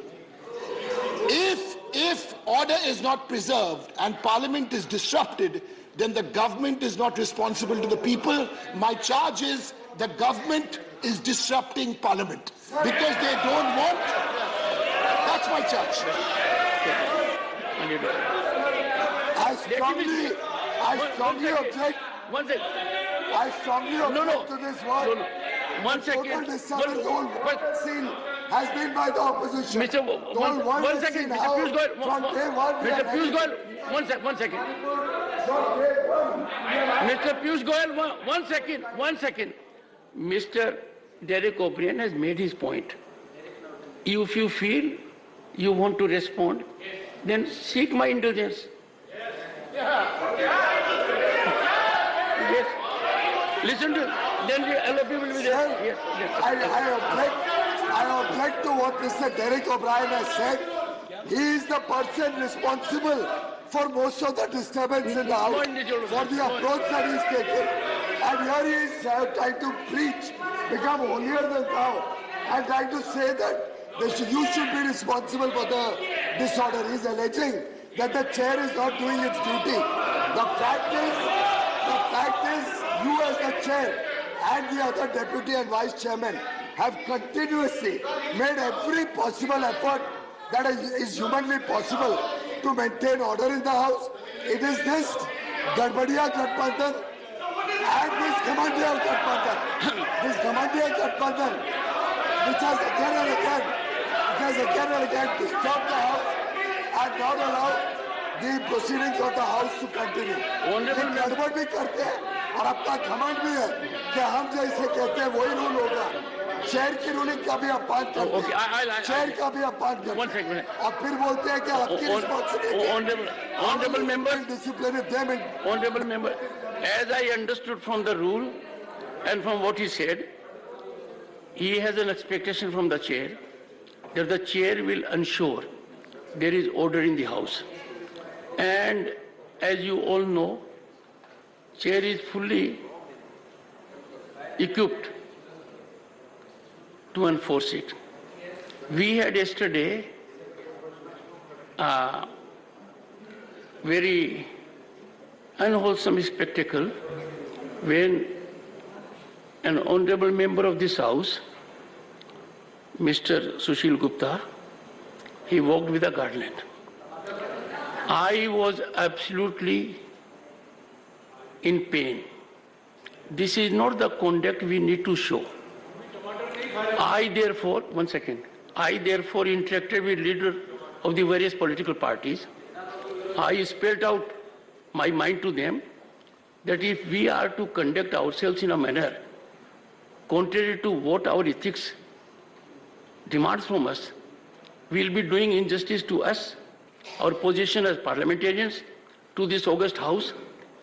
If order is not preserved and Parliament is disrupted, then the government is not responsible to the people. My charge is the government is disrupting Parliament because they don't want. That's my charge. I strongly object. One second. I strongly object to this word. One second. Total disturbance, the whole scene has been by the opposition. Mr. One second. Mr. Piyush Goyal. Mr. Piyush Goyal. One second. Mr. Piyush Goyal. One second. Mr. Derek O'Brien has made his point. If you feel you want to respond, then seek my indulgence. Yes. Listen to, then the LOP will be there. Yes. I object to what Mr. Derek O'Brien has said. He is the person responsible for most of the disturbance in the House, for the approach that he is taking. And here he is trying to preach, become holier than thou, and trying to say that you should be responsible for the disorder. He is alleging that the chair is not doing its duty. The fact is, you as the chair and the other deputy and vice chairman have continuously made every possible effort that is humanly possible to maintain order in the House. It is this Gadbadiya Gadbandhan and this Commandeer Gadbandhan, which has again and again disturbed the House and not allowed the proceedings of the House to continue. गड़बड़ भी करते हैं और अपना घमंड भी है कि हम जैसे कहते हैं वही रूल होगा, चेयर की रूलिंग का भी अपमान करते Okay, हैं, चेयर का भी अपमान करते One second. हैं, और फिर बोलते हैं कि आपकी Honorable member, discipline them in. Honorable member, as I understood from the rule and from what he said, he has an expectation from the chair that the chair will ensure there is order in the house. And as you all know, chair is fully equipped to enforce it. We had yesterday a very unwholesome spectacle when an honorable member of this house, Mr. Sushil Gupta, he walked with a garland. I was absolutely in pain. This is not the conduct we need to show. I therefore interacted with leaders of the various political parties. I spelled out my mind to them that if we are to conduct ourselves in a manner contrary to what our ethics demands from us, we will be doing injustice to us, our position as parliamentarians, to this august house,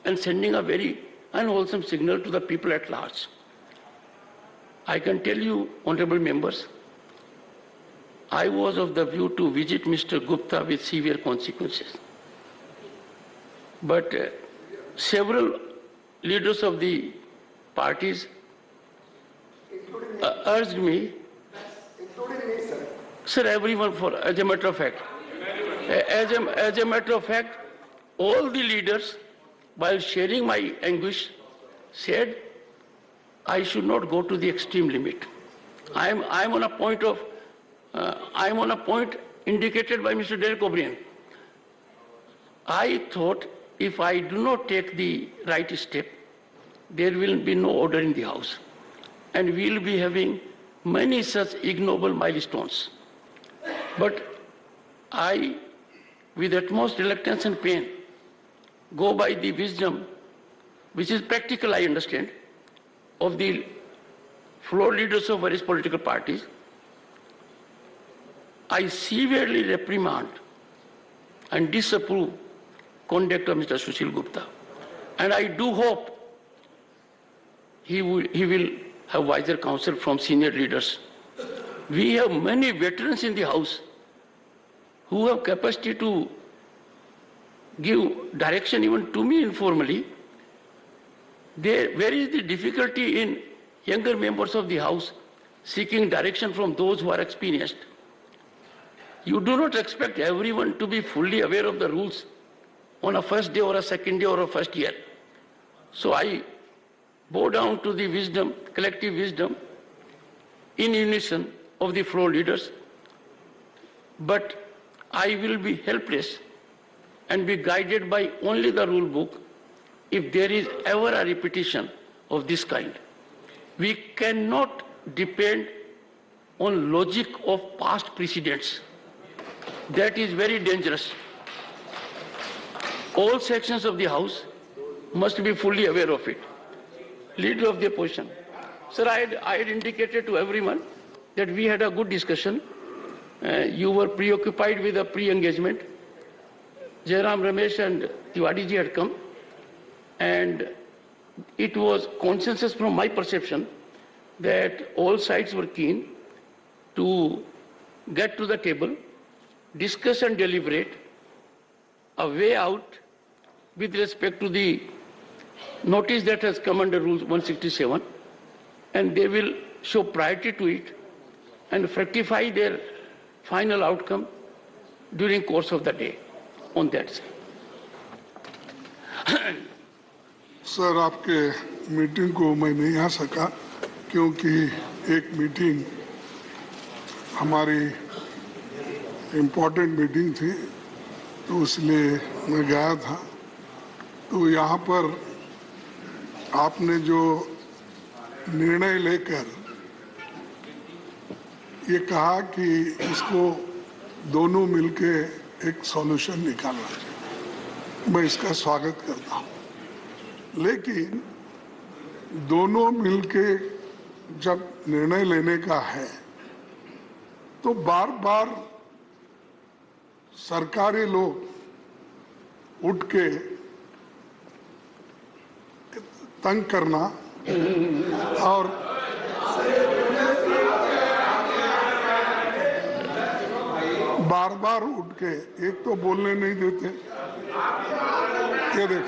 and sending a very unwholesome signal to the people at large. I can tell you, honorable members, I was of the view to visit Mr. Gupta with severe consequences. But several leaders of the parties urged me, sir, everyone, as a matter of fact, all the leaders, while sharing my anguish, said I should not go to the extreme limit. I'm on a point indicated by Mr. Derek O'Brien. I thought if I do not take the right step, there will be no order in the house, and we will be having many such ignoble milestones. But I, with utmost reluctance and pain, go by the wisdom, which is practical, I understand, of the floor leaders of various political parties. I severely reprimand and disapprove conduct of Mr. Sushil Gupta. And I do hope he will have wiser counsel from senior leaders. We have many veterans in the house who have capacity to give direction even to me informally. Where is the difficulty in younger members of the house seeking direction from those who are experienced? You do not expect everyone to be fully aware of the rules on a first day or a second day or a first year. So I bow down to the wisdom, collective wisdom, in unison of the floor leaders. But I will be helpless and be guided by only the rule book if there is ever a repetition of this kind. We cannot depend on logic of past precedents. That is very dangerous. All sections of the House must be fully aware of it. Leader of the opposition. Sir, I had indicated to everyone that we had a good discussion. You were preoccupied with a pre-engagement. Jairam Ramesh and Tiwari ji had come, and it was consensus from my perception that all sides were keen to get to the table, discuss and deliberate a way out with respect to the notice that has come under Rule 167, and they will show priority to it and fructify their final outcome during course of the day on that side. Sir, आपके मीटिंग को मैं नहीं आ सका क्योंकि एक मीटिंग हमारी इम्पोर्टेंट मीटिंग थी, तो उसलिए मैं गया था। तो यहाँ पर आपने जो निर्णय लेकर ये कहा कि इसको दोनों मिलके एक सॉल्यूशन निकालना चाहिए, मैं इसका स्वागत करता हूँ। लेकिन दोनों मिलके जब निर्णय लेने का है तो बार बार सरकारी लोग उठ के तंग करना और बार बार उठ के एक तो बोलने नहीं देते। ये देख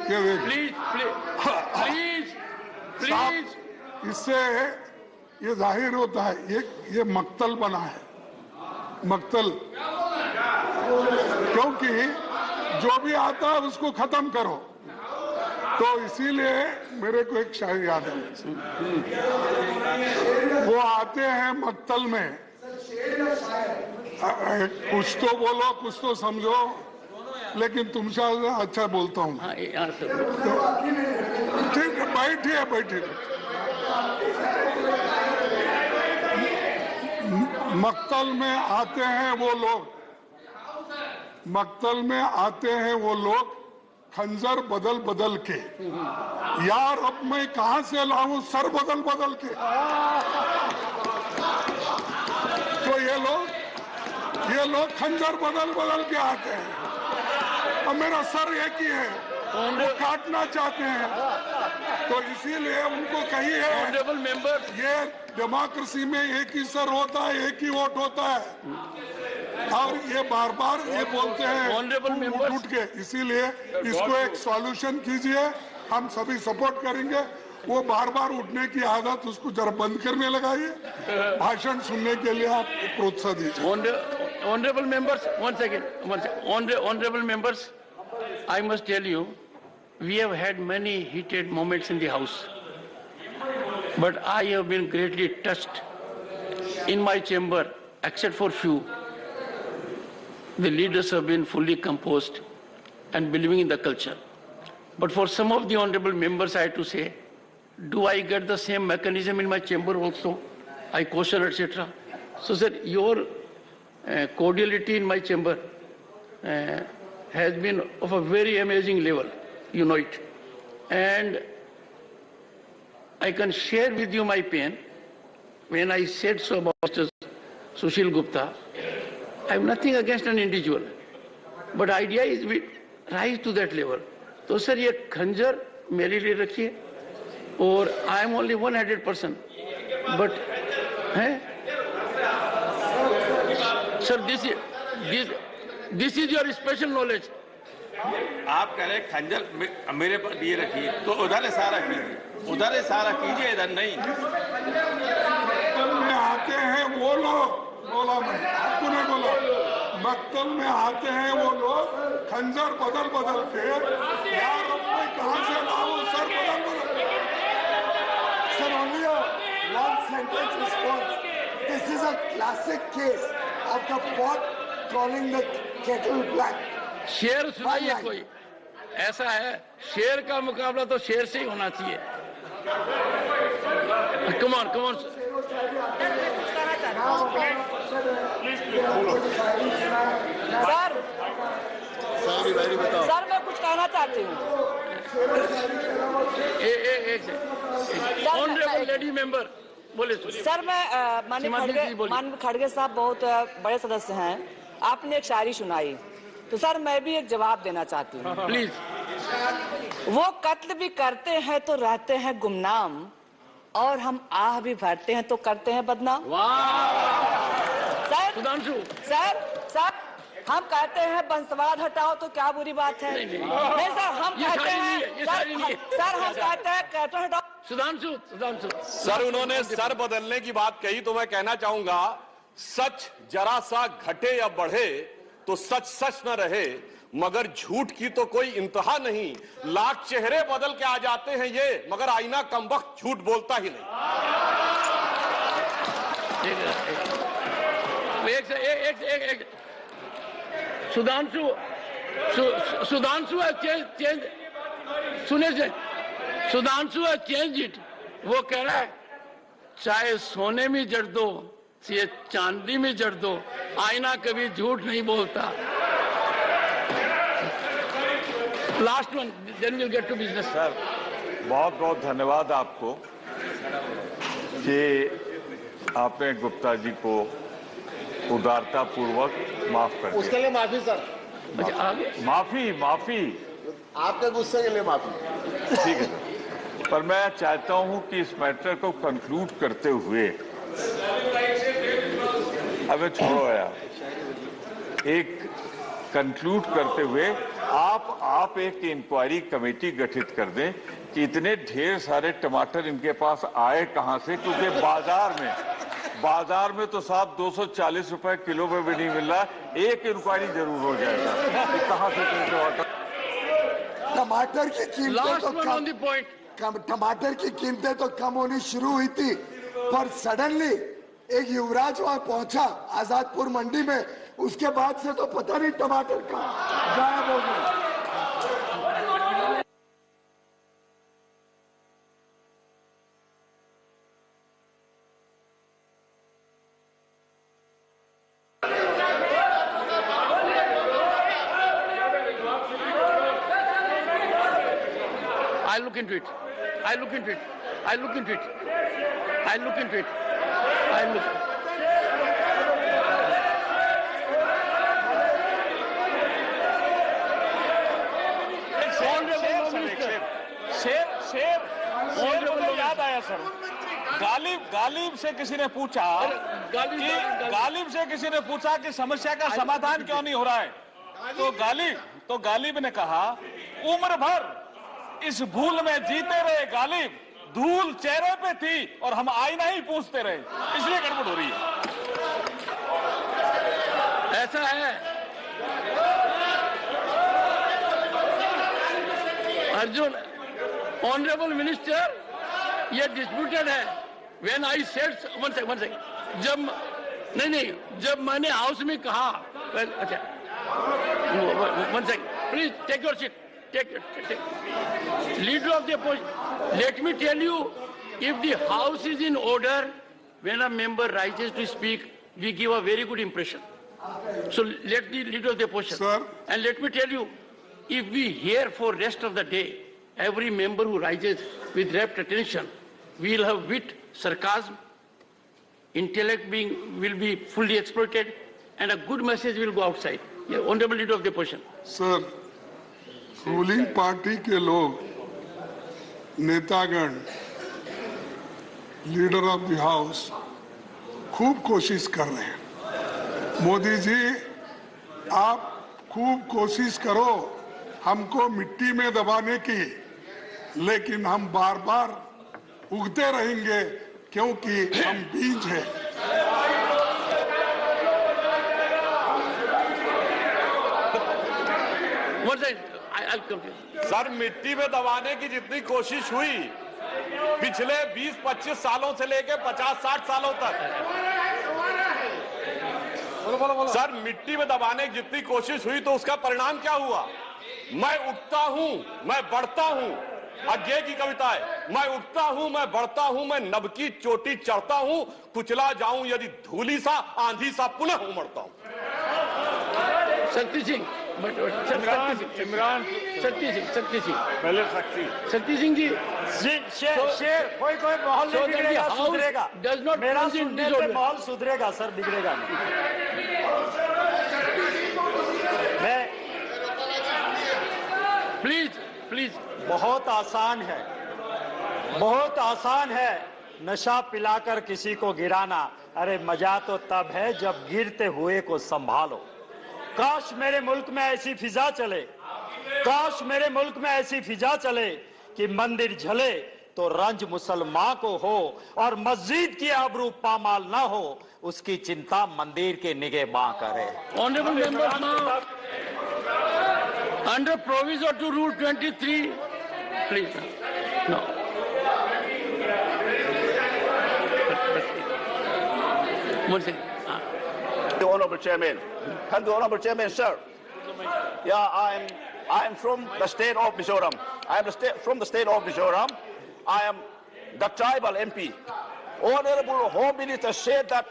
प्लीज प्लीज प्लीज इससे ये जाहिर होता है ये मक्तल बना है, मक्तल, क्योंकि जो भी आता है उसको खत्म करो। तो इसीलिए मेरे को एक शायर याद है, वो आते हैं मक्तल में, कुछ तो बोलो कुछ तो समझो, लेकिन तुमसे अच्छा बोलता हूँ। ठीक है, बैठिए बैठिए। मक्तल में आते हैं वो लोग, मक्तल में आते हैं वो लोग खंजर बदल बदल के। यार अब मैं कहां से लाऊं सर बदल बदल के। तो ये लोग खंजर बदल बदल के आते हैं और मेरा सर एक ही है, वो काटना चाहते हैं। तो इसीलिए उनको कहिए ये डेमोक्रेसी में एक ही सर होता है, एक ही वोट होता है, और ये बार बार ये बोलते हैं उठ के। इसीलिए इसको एक सॉल्यूशन कीजिए, हम सभी सपोर्ट करेंगे। वो बार बार उठने की आदत उसको जरा बंद करने लगाइए, भाषण सुनने के लिए आप प्रोत्साहन दीजिए। Honorable members, one second. Honorable members, I must tell you, we have had many heated moments in the House, but I have been greatly touched in my chamber, except for few. The leaders have been fully composed and believing in the culture. But for some of the honorable members, I have to say, do I get the same mechanism in my chamber also? I question, etc. So, sir, your cordiality in my chamber has been of a very amazing level, you know it. And I can share with you my pain when I said so about Mr. Sushil Gupta. I have nothing against an individual, but idea is we rise to that level. तो सर ये खंजर मेरे लिए रखिए, और I am only one-headed person, but sir, this is your special knowledge. आप कह रहे खंजर मेरे पर दिए रखिए, तो उधर इशारा कीजिए, उधर इशारा कीजिए, इधर नहीं। में आते हैं वो लोग, बोला मैं आपको नहीं बोला, मक्तल में आते हैं वो लोग खंजर बदल बदल के। यार मैं कहां से लाऊं सर बदल बदल। Sir, only a one sentence response. This is a classic case of the pot calling the kettle black. शेर सुनाइए कोई, ऐसा है शेर का मुकाबला तो शेर से ही होना चाहिए। Come on, come on. Sir मैं कुछ कहना चाहती हूँ। ऑनरेबल लेडी मेंबर बोले। सर मैं माननीय खड़गे साहब बहुत बड़े सदस्य हैं, आपने एक शायरी सुनाई, तो सर मैं भी एक जवाब देना चाहती हूँ प्लीज। वो कत्ल भी करते हैं तो रहते हैं गुमनाम, और हम आह भी भरते हैं तो करते हैं बदनाम। सर हम कहते हैं वंशवाद हटाओ तो क्या बुरी बात है? नहीं सर, हम कहते हैं सर हम कहते हैं कैटल हटाओ। सुधांशु सर, उन्होंने सर बदलने की बात कही तो मैं कहना चाहूंगा, सच जरा सा घटे या बढ़े तो सच सच न रहे, मगर झूठ की तो कोई इंतहा नहीं। लाख चेहरे बदल के आ जाते हैं ये, मगर आईना कमबख्त झूठ बोलता ही नहीं। एक सुधांशु चेंज सुने से सुधांशु चेंज इट। वो कह रहा है चाहे सोने में जड़ दो, चाहे चांदी में जड़ दो, आईना कभी झूठ नहीं बोलता। Last one, then will get to business. Sir बहुत बहुत धन्यवाद आपको। कि आपने गुप्ता जी को उदारता पूर्वक माफ कर दिया। उसके लिए माफी सर। माफी आपके गुस्से के लिए माफी। ठीक है, पर मैं चाहता हूं कि इस मैटर को कंक्लूड करते हुए, अबे छोड़ो यार, एक कंक्लूड करते हुए आप एक इंक्वायरी कमेटी गठित कर दें कि इतने ढेर सारे टमाटर इनके पास आए कहां से, क्योंकि बाजार में तो साहब 240 रुपए किलो में भी नहीं मिल रहा। एक इंक्वायरी जरूर हो जाएगा कि कहां से टमाटर की कीमतें तो टमाटर की कीमतें तो कम होनी शुरू हुई थी, पर सडनली एक युवराज वहां पहुंचा आजादपुर मंडी में, उसके बाद से तो पता नहीं टमाटर का गायब हो गया। I'll look into it. I'll look into it. I'll look into it. I'll look into it. I'll look. याद आया सर, गालिब से किसी ने पूछा कि समस्या का समाधान क्यों नहीं हो रहा है, तो गालिब ने कहा उम्र भर इस भूल में जीते रहे गालिब, धूल चेहरे पे थी और हम आईना ही पूछते रहे, इसलिए गड़बड़ हो रही है। ऐसा है अर्जुन, ऑनरेबल मिनिस्टर, ये डिस्प्यूटेड है। When I said, one second, जब मैंने हाउस में कहा, अच्छा one second please, take your seat, take leader of the opposition. Let me tell you, if the house is in order, when a member rises to speak, we give a very good impression. So let the leader of the opposition. Sir. And let me tell you, if we hear for rest of the day, every member who rises with rapt attention, we will have wit, sarcasm, intellect will be fully exploited, and a good message will go outside. Yeah, honorable leader of the opposition. Sir. Ruling party के लोग, नेतागण, लीडर ऑफ द हाउस खूब कोशिश कर रहे हैं। मोदी जी, आप खूब कोशिश करो हमको मिट्टी में दबाने की, लेकिन हम बार बार उगते रहेंगे क्योंकि हम बीज हैं। सर, मिट्टी में दबाने की जितनी कोशिश हुई पिछले 20-25 सालों से लेकर 50-60 सालों तक, सर मिट्टी में दबाने की जितनी कोशिश हुई तो उसका परिणाम क्या हुआ? मैं उठता हूं, मैं बढ़ता हूं, अज्ञे की कविता है, मैं उठता हूं, मैं बढ़ता हूं, मैं नभ की चोटी चढ़ता हूं, कुचला जाऊं यदि धूली सा, आंधी सा पुनः उमड़ता हूं। शक्ति सिंह, पहले शक्ति सिंह जी, शेर कोई माहौल नहीं बिगड़ेगा, सुधरेगा, मेरा सुनने पे माहौल सुधरेगा सर, बिगड़ेगा नहीं। प्लीज बहुत आसान है नशा पिलाकर किसी को गिराना। अरे मजा तो तब है जब गिरते हुए को संभालो। काश मेरे मुल्क में ऐसी फिजा चले, काश मेरे मुल्क में ऐसी फिजा चले कि मंदिर झले तो रंज मुसलमान को हो और मस्जिद की आबरू पामाल ना हो, उसकी चिंता मंदिर के निगहबां करे। Honourable members, now under provision to rule 23, please no. The Honorable Chairman. Can the Honorable Chairman, sir? Yeah, I am from the state of Mizoram. I am from the state of Mizoram. I am the tribal MP. Honorable Home Minister said that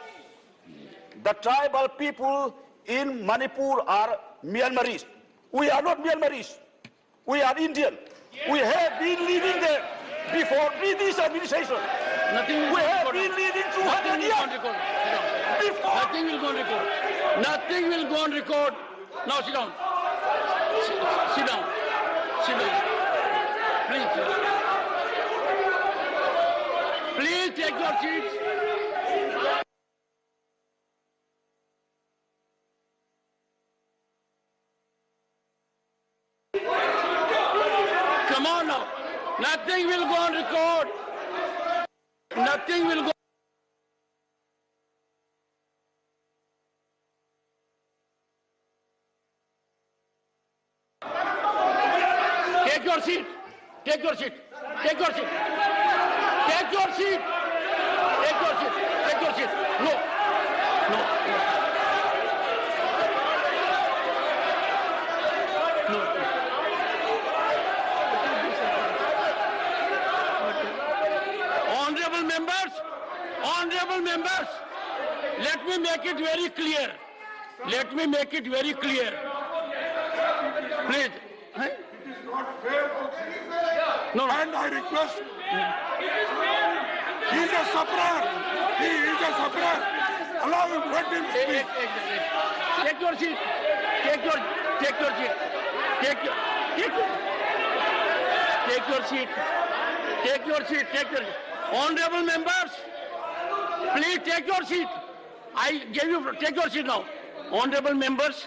the tribal people in Manipur are Myanmaris. We are not Myanmaris. We are Indian. We have been living there before British administration. Nothing will We go have on been record. leading Nothing 200 will go on years. record. Nothing will go on record. Nothing will go on record. Now sit down. Sit down. Sit down. Please. Please take your seats. Come on now. Nothing will go on record. Nothing will go. Take your seat. Take your seat. Take your seat. Take your seat. Take your seat. Take your seat. No. No. No. Honorable members, let me make it very clear. Let me make it very clear. Please. Huh? No. And I request. He is a sufferer. He is a sufferer. Allow him. Let him speak. Take your seat. Take your seat. Take your seat. Take your seat. Take your seat. Honorable members, please take your seat. I gave you, take your seat now. Honorable members,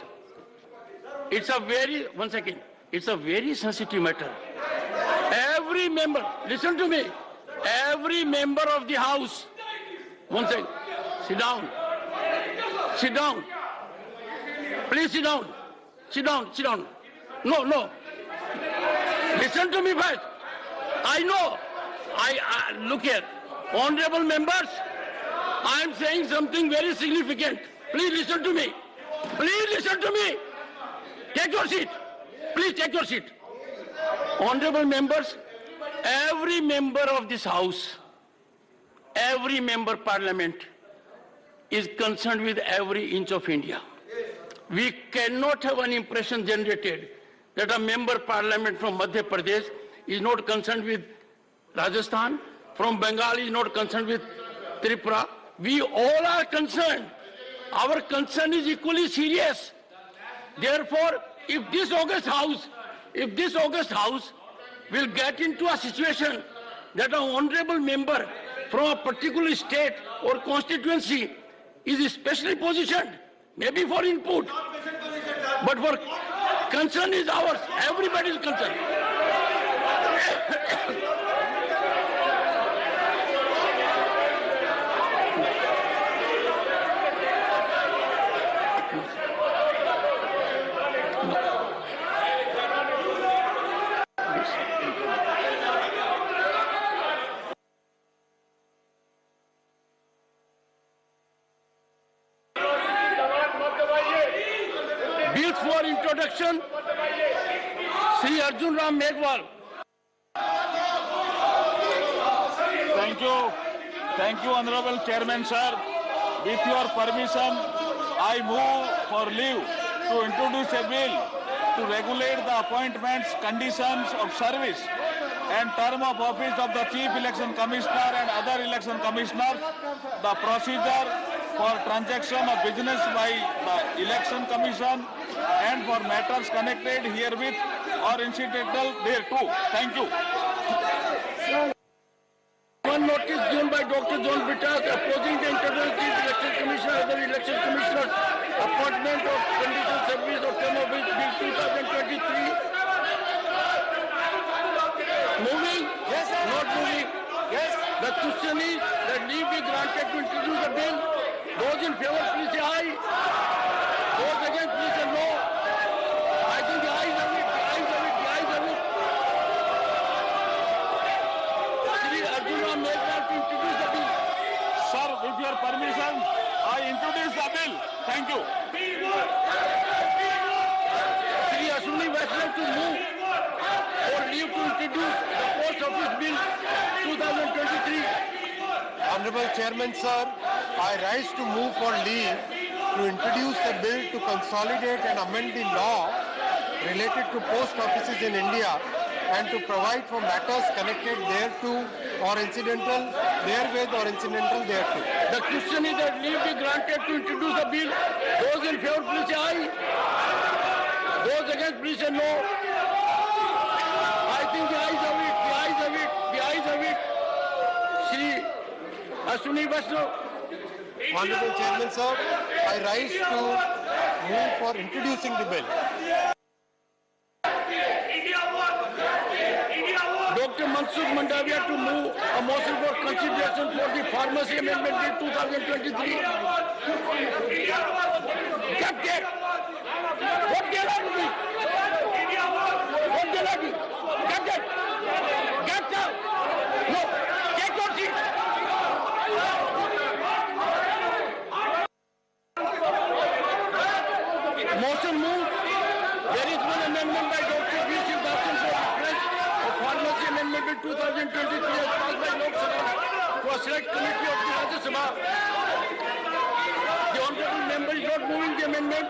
it's a very sensitive matter. Every member, listen to me. Every member of the House, one second, sit down. Sit down. Please sit down. Sit down, sit down. No, no. Listen to me first. I know. Look here. Honorable members, I am saying something very significant. Please listen to me. Please listen to me. Take your seat. Please take your seat. Honorable members, every member of this House, every member Parliament is concerned with every inch of India. We cannot have an impression generated that a member Parliament from Madhya Pradesh is not concerned with Rajasthan, from Bengal is not concerned with Tripura. We all are concerned. Our concern is equally serious. Therefore, if this August House will get into a situation that an honorable member from a particular state or constituency is specially positioned, maybe for input, but for concern is ours. Everybody is concerned. For introduction, Sri Arjun Ram Meghwal. Thank you, Honorable Chairman, sir. With your permission, I move for leave to introduce a bill to regulate the appointments, conditions of service and term of office of the Chief Election Commissioner and other election commissioners, the procedure for transaction of business by the Election Commission and for matters connected herewith or incidental thereto. Thank you. One notice given by Dr. John Bittas opposing the internal Chief Election Commissioner, other election commissioners, appointment of conditional service or term of Bill 2023. Moving? Yes, sir. Not moving? Yes. The question is that leave be granted to introduce the bill. Those in favor, please say aye. Those against, please say no. I think the ayes have it. The ayes have it. The ayes have it. Shri Arjun Ram Meghwal to introduce the bill. Sir, with your permission, I introduce the bill. Thank you. Shri Ashwini Vaishnav to move or leave to introduce the Post Office Bill 2023. Honorable Chairman, sir, I rise to move for leave to introduce a bill to consolidate and amend the law related to post offices in India and to provide for matters connected thereto or incidental therewith or incidental thereto. The question is that leave be granted to introduce the bill. Those in favor, please say aye. Those against, please say no. I think the ayes of it, the ayes of it, the ayes of it. Shri Ashwini Vaishnav. Honorable Chairman sir, I rise to move for introducing the bill. Dr. Mansukh Mandavia to move a motion for consideration for the Pharmacy Amendment Bill 2023. Get. What get out of it? What get out of it? Get out. No. Get your seat. Motion moved. There is one amendment by Dr. V. Shivasan for reference of Pharmacy Amendment Bill 2023 as passed by Lok Sabha to a select committee of the Rajya Sabha. The honorable member is not moving the amendment.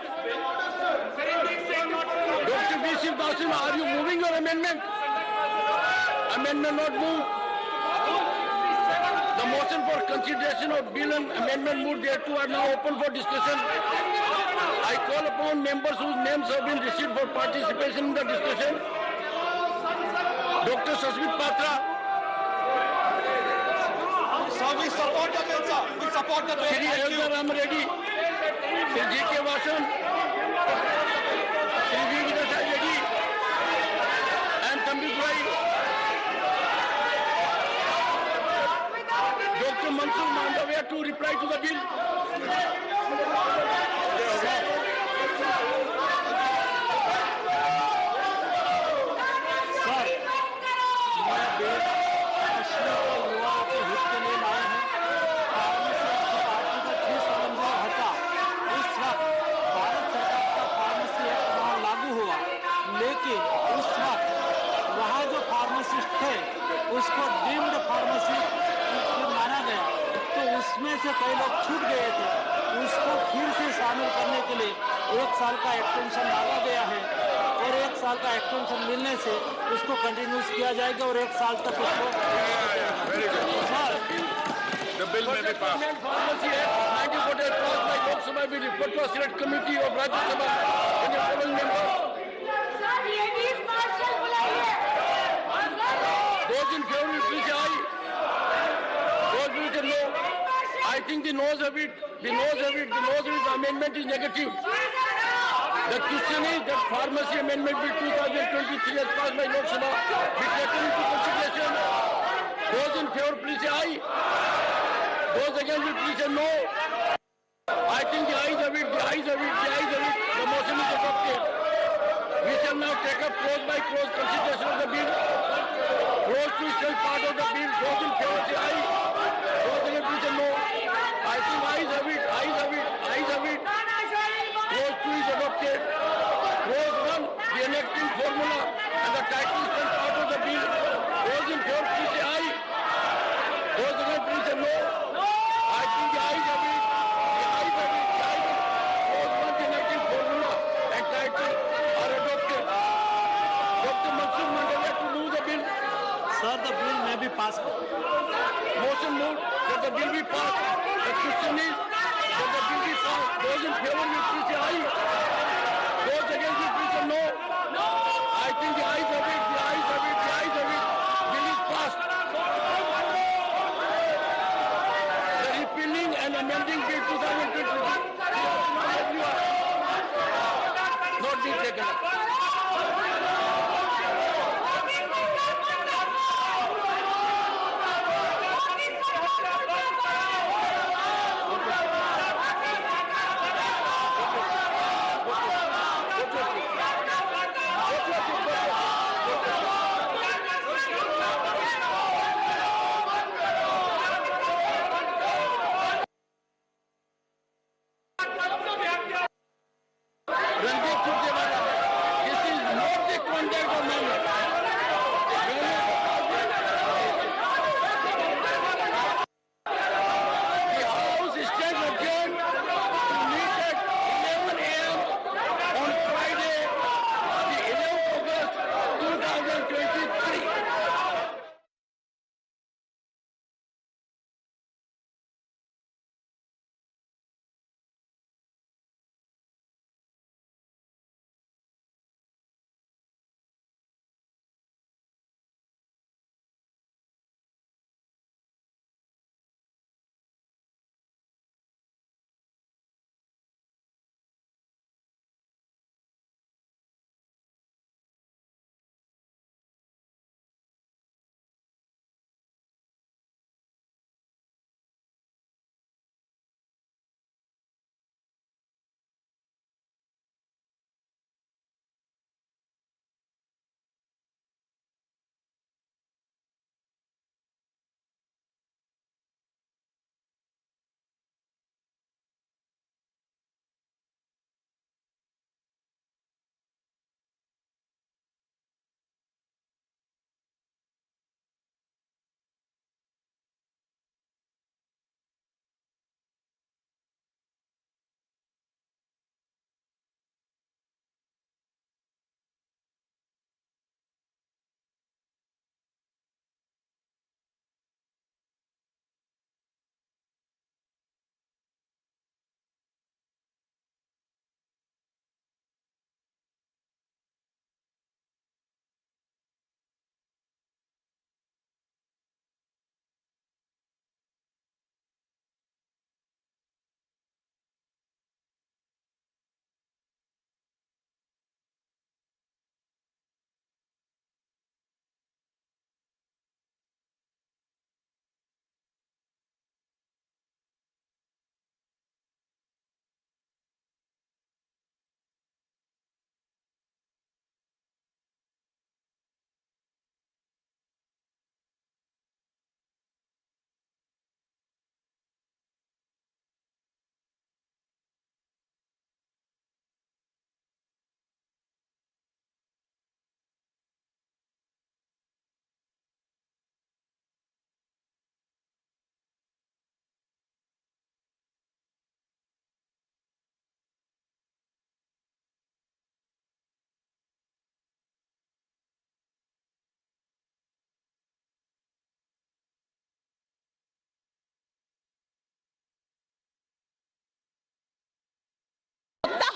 Dr. V. Shivasan, are you moving your amendment? Amendment not moved. The motion for consideration of bill and amendment moved thereto are now open for discussion. I call upon members whose names have been received for participation in the discussion. Dr. Sasmit Patra. Sir, we support the bill, sir. We support the bill. Shri Elder Ramreddy. Shri J.K. Vasan. Shri V. Vidasai Reddy. And Tamil Nadu. Dr. Mansukh Mandavia to reply to the bill. उसको डीम्ड फार्मेसी माना गया, तो उसमें से कई लोग छूट गए थे। उसको फिर से शामिल करने के लिए 1 साल का एक्सटेंशन मांगा गया है और 1 साल का एक्सटेंशन मिलने से उसको कंटिन्यूस किया जाएगा और 1 साल तक उसको The bill may be passed. Pharmacy Act 1948 passed by Lok Sabha will refer to a select committee of Rajya Sabha and the following members. Those in favor will please say aye. Those will say no. I think the noes of it, the noes of it, the noes of it, the amendment is negative. The question is that Pharmacy Amendment Bill 2023 as passed by Lok Sabha be taken into consideration. Those in favor please say aye. Those against will please say no. I think the ayes of it, the ayes of it, the ayes of it, the motion is adopted. We shall now take up close by close consideration of the bill. Close to still part of the bill. Those in favor say aye. Those against please say no. I think ayes of it, ayes of it, ayes of it. Close 2 is adopted. Close 1, the enacting formula and the title is still part of the bill. Those in favor please say aye. Those against please say no. I think the ayes of it, the ayes of it, the ayes of it. Close 1, the enacting formula and title are adopted. Dr. Mansukh Mandavia to move the bill. Sir, the bill may be passed. Motion moved that the bill be passed. The question is that the bill be passed. Those in favor will please say aye. Those against will please say no. I think the ayes of it, the ayes of it, the ayes of it. Bill is passed. The repealing and amending bill 2023 not being taken up.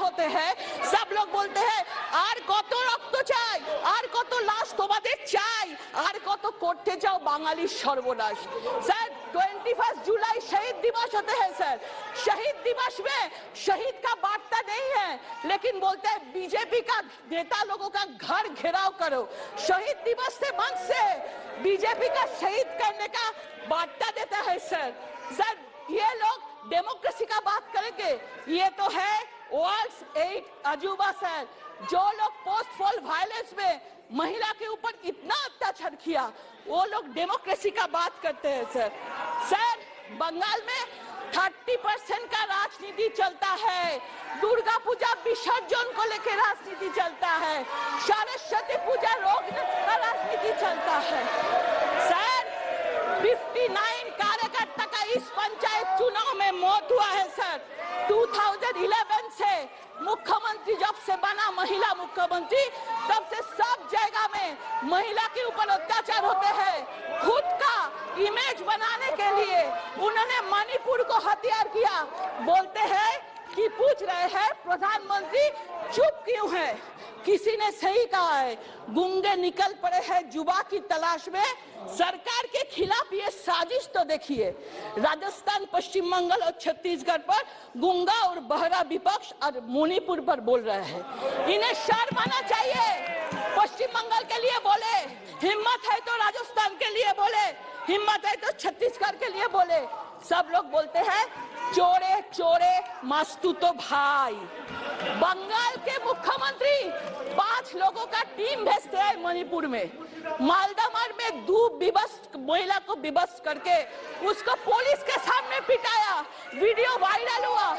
होते हैं सब लोग बोलते हैं আর কত রক্ত চাই আর কত লাশ তোমাদের চাই আর কত করতে চাও বাঙালির সর্বনাশ सर 21 जुलाई शहीद दिवस होते हैं सर शहीद दिवस में शहीद का वार्ता नहीं है लेकिन बोलते हैं बीजेपी का नेता लोगों का घर घेराव करो शहीद दिवस से मन से बीजेपी का शहीद करने का वार्ता देता है सर ये लोग डेमोक्रेसी का बात करेंगे ये तो है वर्ल्ड्स 8 अजूबा सर जो लोग पोस्ट पोल वायलेंस में महिला के ऊपर इतना अत्याचार किया वो लोग डेमोक्रेसी का बात करते हैं सर बंगाल में 30% का राजनीति चलता है दुर्गा पूजा विसर्जन को लेकर राजनीति चलता है सरस्वती पूजा रोकने का राजनीति चलता है सर 59 कार्यकर्ता का इस पंचायत चुनाव में मौत हुआ है सर 2011 से मुख्यमंत्री जब से बना महिला मुख्यमंत्री तब से सब जगह में महिला के ऊपर अत्याचार होते हैं खुद का इमेज बनाने के लिए उन्होंने मणिपुर को हथियार किया बोलते हैं कि पूछ रहे हैं प्रधानमंत्री चुप क्यों है किसी ने सही कहा है गूंगे निकल पड़े हैं जुबा की तलाश में सरकार के खिलाफ ये साजिश तो देखिए राजस्थान पश्चिम बंगाल और छत्तीसगढ़ पर गूंगा और बहरा विपक्ष और मणिपुर पर बोल रहे हैं इन्हें शर्म आना चाहिए पश्चिम बंगाल के लिए बोले हिम्मत है तो राजस्थान के लिए बोले हिम्मत है तो छत्तीसगढ़ के लिए बोले सब लोग बोलते हैं चोरे चोरे मास्तू तो भाई बंगाल के मुख्यमंत्री 5 लोगों का टीम भेजते हैं मणिपुर में मालदामार में 2 विवश महिला को विवश करके उसको पुलिस के सामने पिटाया वीडियो वायरल हुआ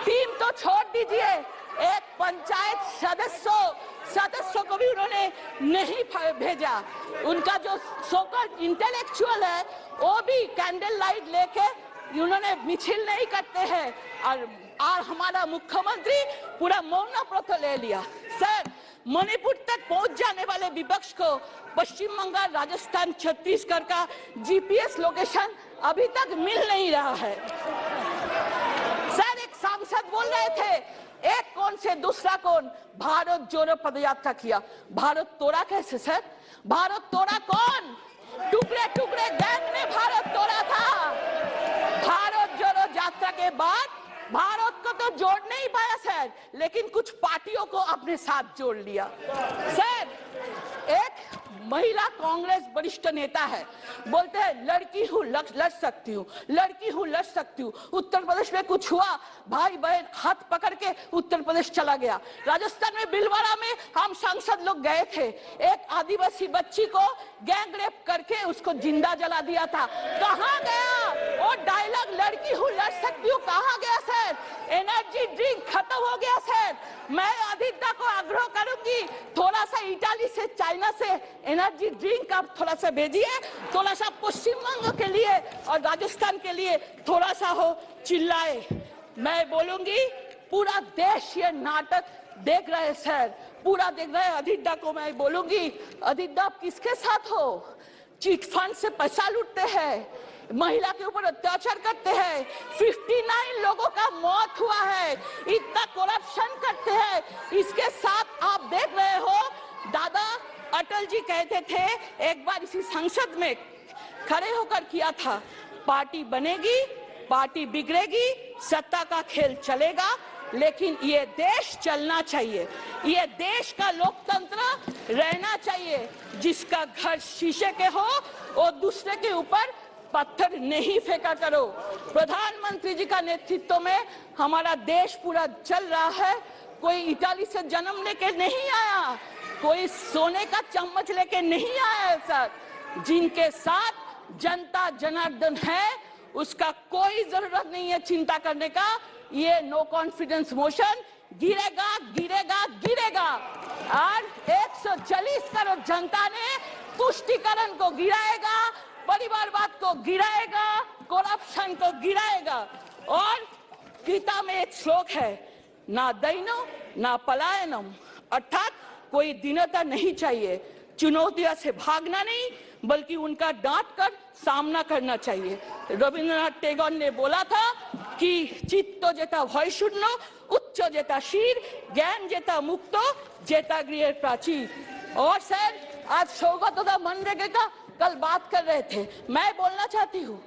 टीम तो छोड़ दीजिए एक पंचायत सदस्यों को भी उन्होंने नहीं भेजा उनका जो सोकल इंटेलेक्चुअल है वो भी कैंडल लाइट लेके उन्होंने मिছিল नहीं करते हैं और हमारा मुख्यमंत्री पूरा मौन व्रत ले लिया सर मणिपुर तक पहुंच जाने वाले विपक्ष को पश्चिम बंगाल राजस्थान छत्तीसगढ़ का जीपीएस लोकेशन अभी तक मिल नहीं रहा है सर एक सांसद बोल रहे थे एक कौन से दूसरा कौन भारत जोड़ो पदयात्रा किया भारत तोड़ा कैसे सर भारत तोड़ा कौन टुकड़े टुकड़े गैंग ने भारत तोड़ा था भारत जोड़ो यात्रा के बाद भारत को तो जोड़ नहीं पाया सर लेकिन कुछ पार्टियों को अपने साथ जोड़ लिया सर एक महिला कांग्रेस वरिष्ठ नेता है बोलते हैं लड़की हूँ लड़ सकती हूँ लड़की हूँ लड़ सकती हूँ उत्तर प्रदेश में कुछ हुआ भाई बहन हाथ पकड़ के उत्तर प्रदेश चला गया राजस्थान में भीलवाड़ा में हम सांसद लोग गए थे एक आदिवासी बच्ची को गैंग रेप करके उसको जिंदा जला दिया था कहाँ गया वो डायलॉग लड़की हूँ लड़ सकती हूँ कहाँ गया सर एनर्जी ड्रिंक खत्म हो गया सर मैं आदित्य को आग्रह करूंगी थोड़ा सा इटाली से चाइना से एनर्जी ड्रिंक आप थोड़ा सा भेजिए थोड़ा सा पश्चिम बंगाल के लिए और राजस्थान के लिए थोड़ा सा हो चिल्लाए मैं बोलूंगी पूरा देश ये नाटक देख रहे हैं सर पूरा देख रहे हैं अधिद्दा को मैं बोलूंगी अधिद्दा आप किसके साथ हो चिट फंड से पैसा लूटते हैं महिला के ऊपर अत्याचार करते हैं 59 लोगों का मौत हुआ है इतना करप्शन करते हैं इसके साथ आप देख रहे हो दादा अटल जी कहते थे एक बार इसी संसद में खड़े होकर किया था पार्टी बनेगी पार्टी बिगड़ेगी सत्ता का खेल चलेगा लेकिन ये देश चलना चाहिए ये देश का लोकतंत्र रहना चाहिए जिसका घर शीशे के हो और दूसरे के ऊपर पत्थर नहीं फेंका करो प्रधानमंत्री जी का नेतृत्व में हमारा देश पूरा चल रहा है कोई इटाली से जन्म लेके नहीं आया कोई सोने का चम्मच लेके नहीं आया है सर जिनके साथ जनता जनार्दन है उसका कोई जरूरत नहीं है चिंता करने का ये नो कॉन्फिडेंस मोशन गिरेगा गिरेगा गिरेगा और 140 करोड़ जनता ने तुष्टिकरण को गिराएगा परिवारवाद को गिराएगा करप्शन को गिराएगा और गीता में एक श्लोक है ना दैनो ना पलायनम अर्थात कोई दीनता नहीं चाहिए चुनौतियों से भागना नहीं बल्कि उनका डांट कर सामना करना चाहिए रविंद्रनाथ टैगोर ने बोला था কি চিত্ত যেটা ভয় শূন্য, উচ্চ যেটা শির, জ্ঞান যেটা মুক্ত, जेता गृह प्राचीर। और सर आज सौगतदा मनरेगा का कल बात कर रहे थे, मैं बोलना चाहती हूँ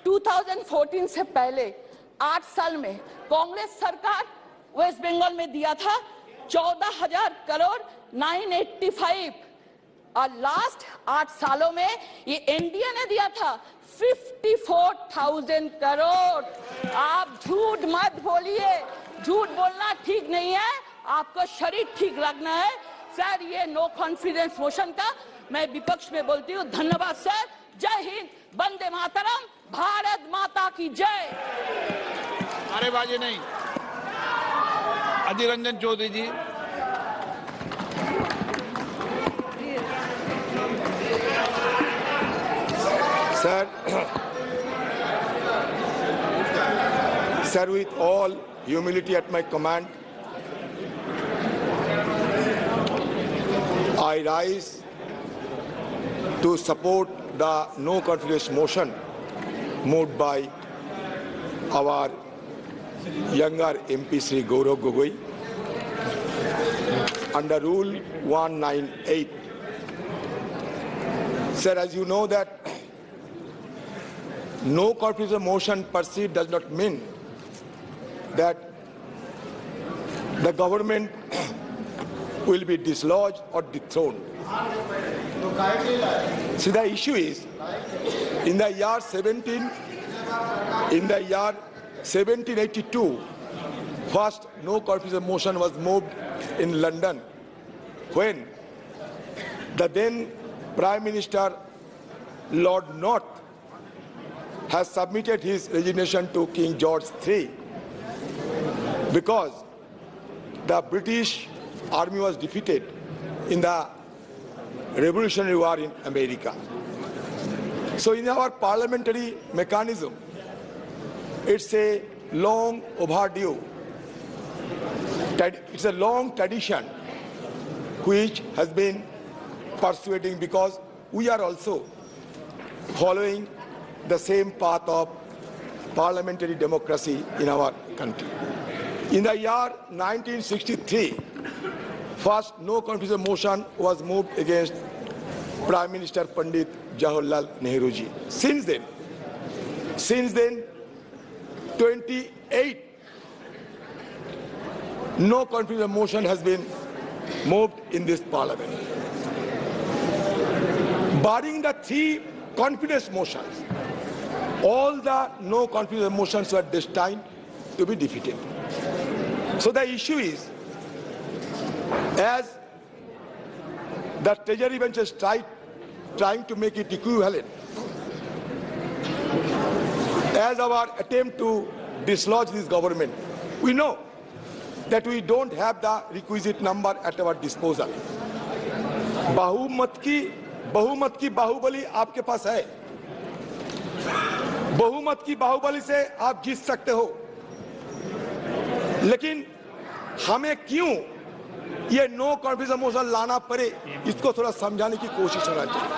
2014 से पहले 8 साल में कांग्रेस सरकार वेस्ट बंगाल में दिया था 14,000 करोड़ 985, और लास्ट 8 सालों में ये एनडीए ने दिया था 54,000 करोड़। आप झूठ मत बोलिए, झूठ बोलना ठीक नहीं है, आपको शरीर ठीक रखना है। सर ये नो कॉन्फिडेंस मोशन का मैं विपक्ष में बोलती हूँ। धन्यवाद सर, जय हिंद, वंदे मातरम, भारत माता की जय। अरे बाजी नहीं, अधीर रंजन चौधरी जी। Sir, with all humility at my command, I rise to support the no confidence motion moved by our younger MP Sri Gaurav Gogoi under Rule 198. Sir, as you know that no confidence motion per se does not mean that the government will be dislodged or dethroned. See, the issue is in the year 1782, first no confidence motion was moved in London when the then Prime Minister Lord North has submitted his resignation to King George III because the British army was defeated in the Revolutionary War in America. So in our parliamentary mechanism, it's a long overdue, it's a long tradition which has been persuading because we are also following the same path of parliamentary democracy in our country. In the year 1963, first no confidence motion was moved against Prime Minister Pandit Jawaharlal Nehru ji. Since then, 28 no confidence motion has been moved in this parliament. Barring the 3 confidence motions, all the no confidence motions were destined to be defeated. So the issue is, as the Treasury bench is trying to make it equivalent, as our attempt to dislodge this government, we know that we don't have the requisite number at our disposal. बहुमत की बाहुबली आपके पास है, बहुमत की बाहुबली से आप जीत सकते हो, लेकिन हमें क्यों ये नो कॉन्फिडेंस मोशन लाना पड़े, इसको थोड़ा समझाने की कोशिश होना चाहिए।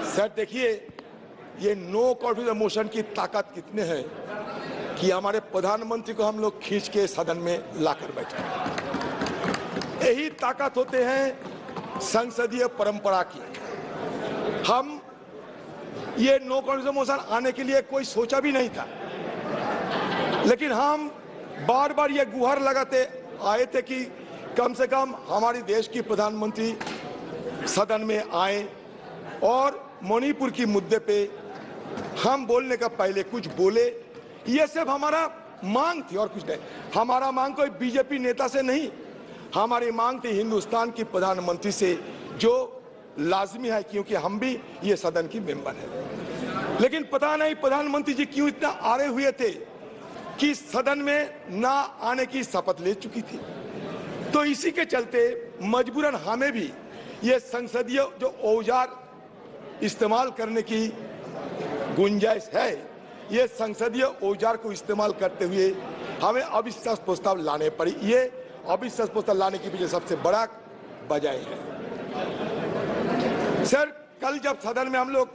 सर देखिए, ये नो कॉन्फिडेंस मोशन की ताकत कितने हैं कि हमारे प्रधानमंत्री को हम लोग खींच के सदन में लाकर बैठे। यही ताकत होते हैं संसदीय परंपरा की। हम ये नो कॉन्फिडेंस मोशन आने के लिए कोई सोचा भी नहीं था, लेकिन हम बार बार ये गुहार लगाते आए थे कि कम से कम हमारे देश की प्रधानमंत्री सदन में आए और मणिपुर की मुद्दे पे हम बोलने का पहले कुछ बोले। ये सिर्फ हमारा मांग थी और कुछ नहीं। हमारा मांग कोई बीजेपी नेता से नहीं, हमारी मांग थी हिंदुस्तान की प्रधानमंत्री से, जो लाजमी है क्योंकि हम भी ये सदन की मेंबर है। लेकिन पता नहीं प्रधानमंत्री जी क्यों इतना आड़े हुए थे कि सदन में ना आने की शपथ ले चुकी थी। तो इसी के चलते मजबूरन हमें भी ये संसदीय जो औजार इस्तेमाल करने की गुंजाइश है, ये संसदीय औजार को इस्तेमाल करते हुए हमें अविश्वास प्रस्ताव लाने पड़ी। ये अविश्वास प्रस्ताव लाने के पीछे सबसे बड़ा वजह है। सर, कल जब सदन में हम लोग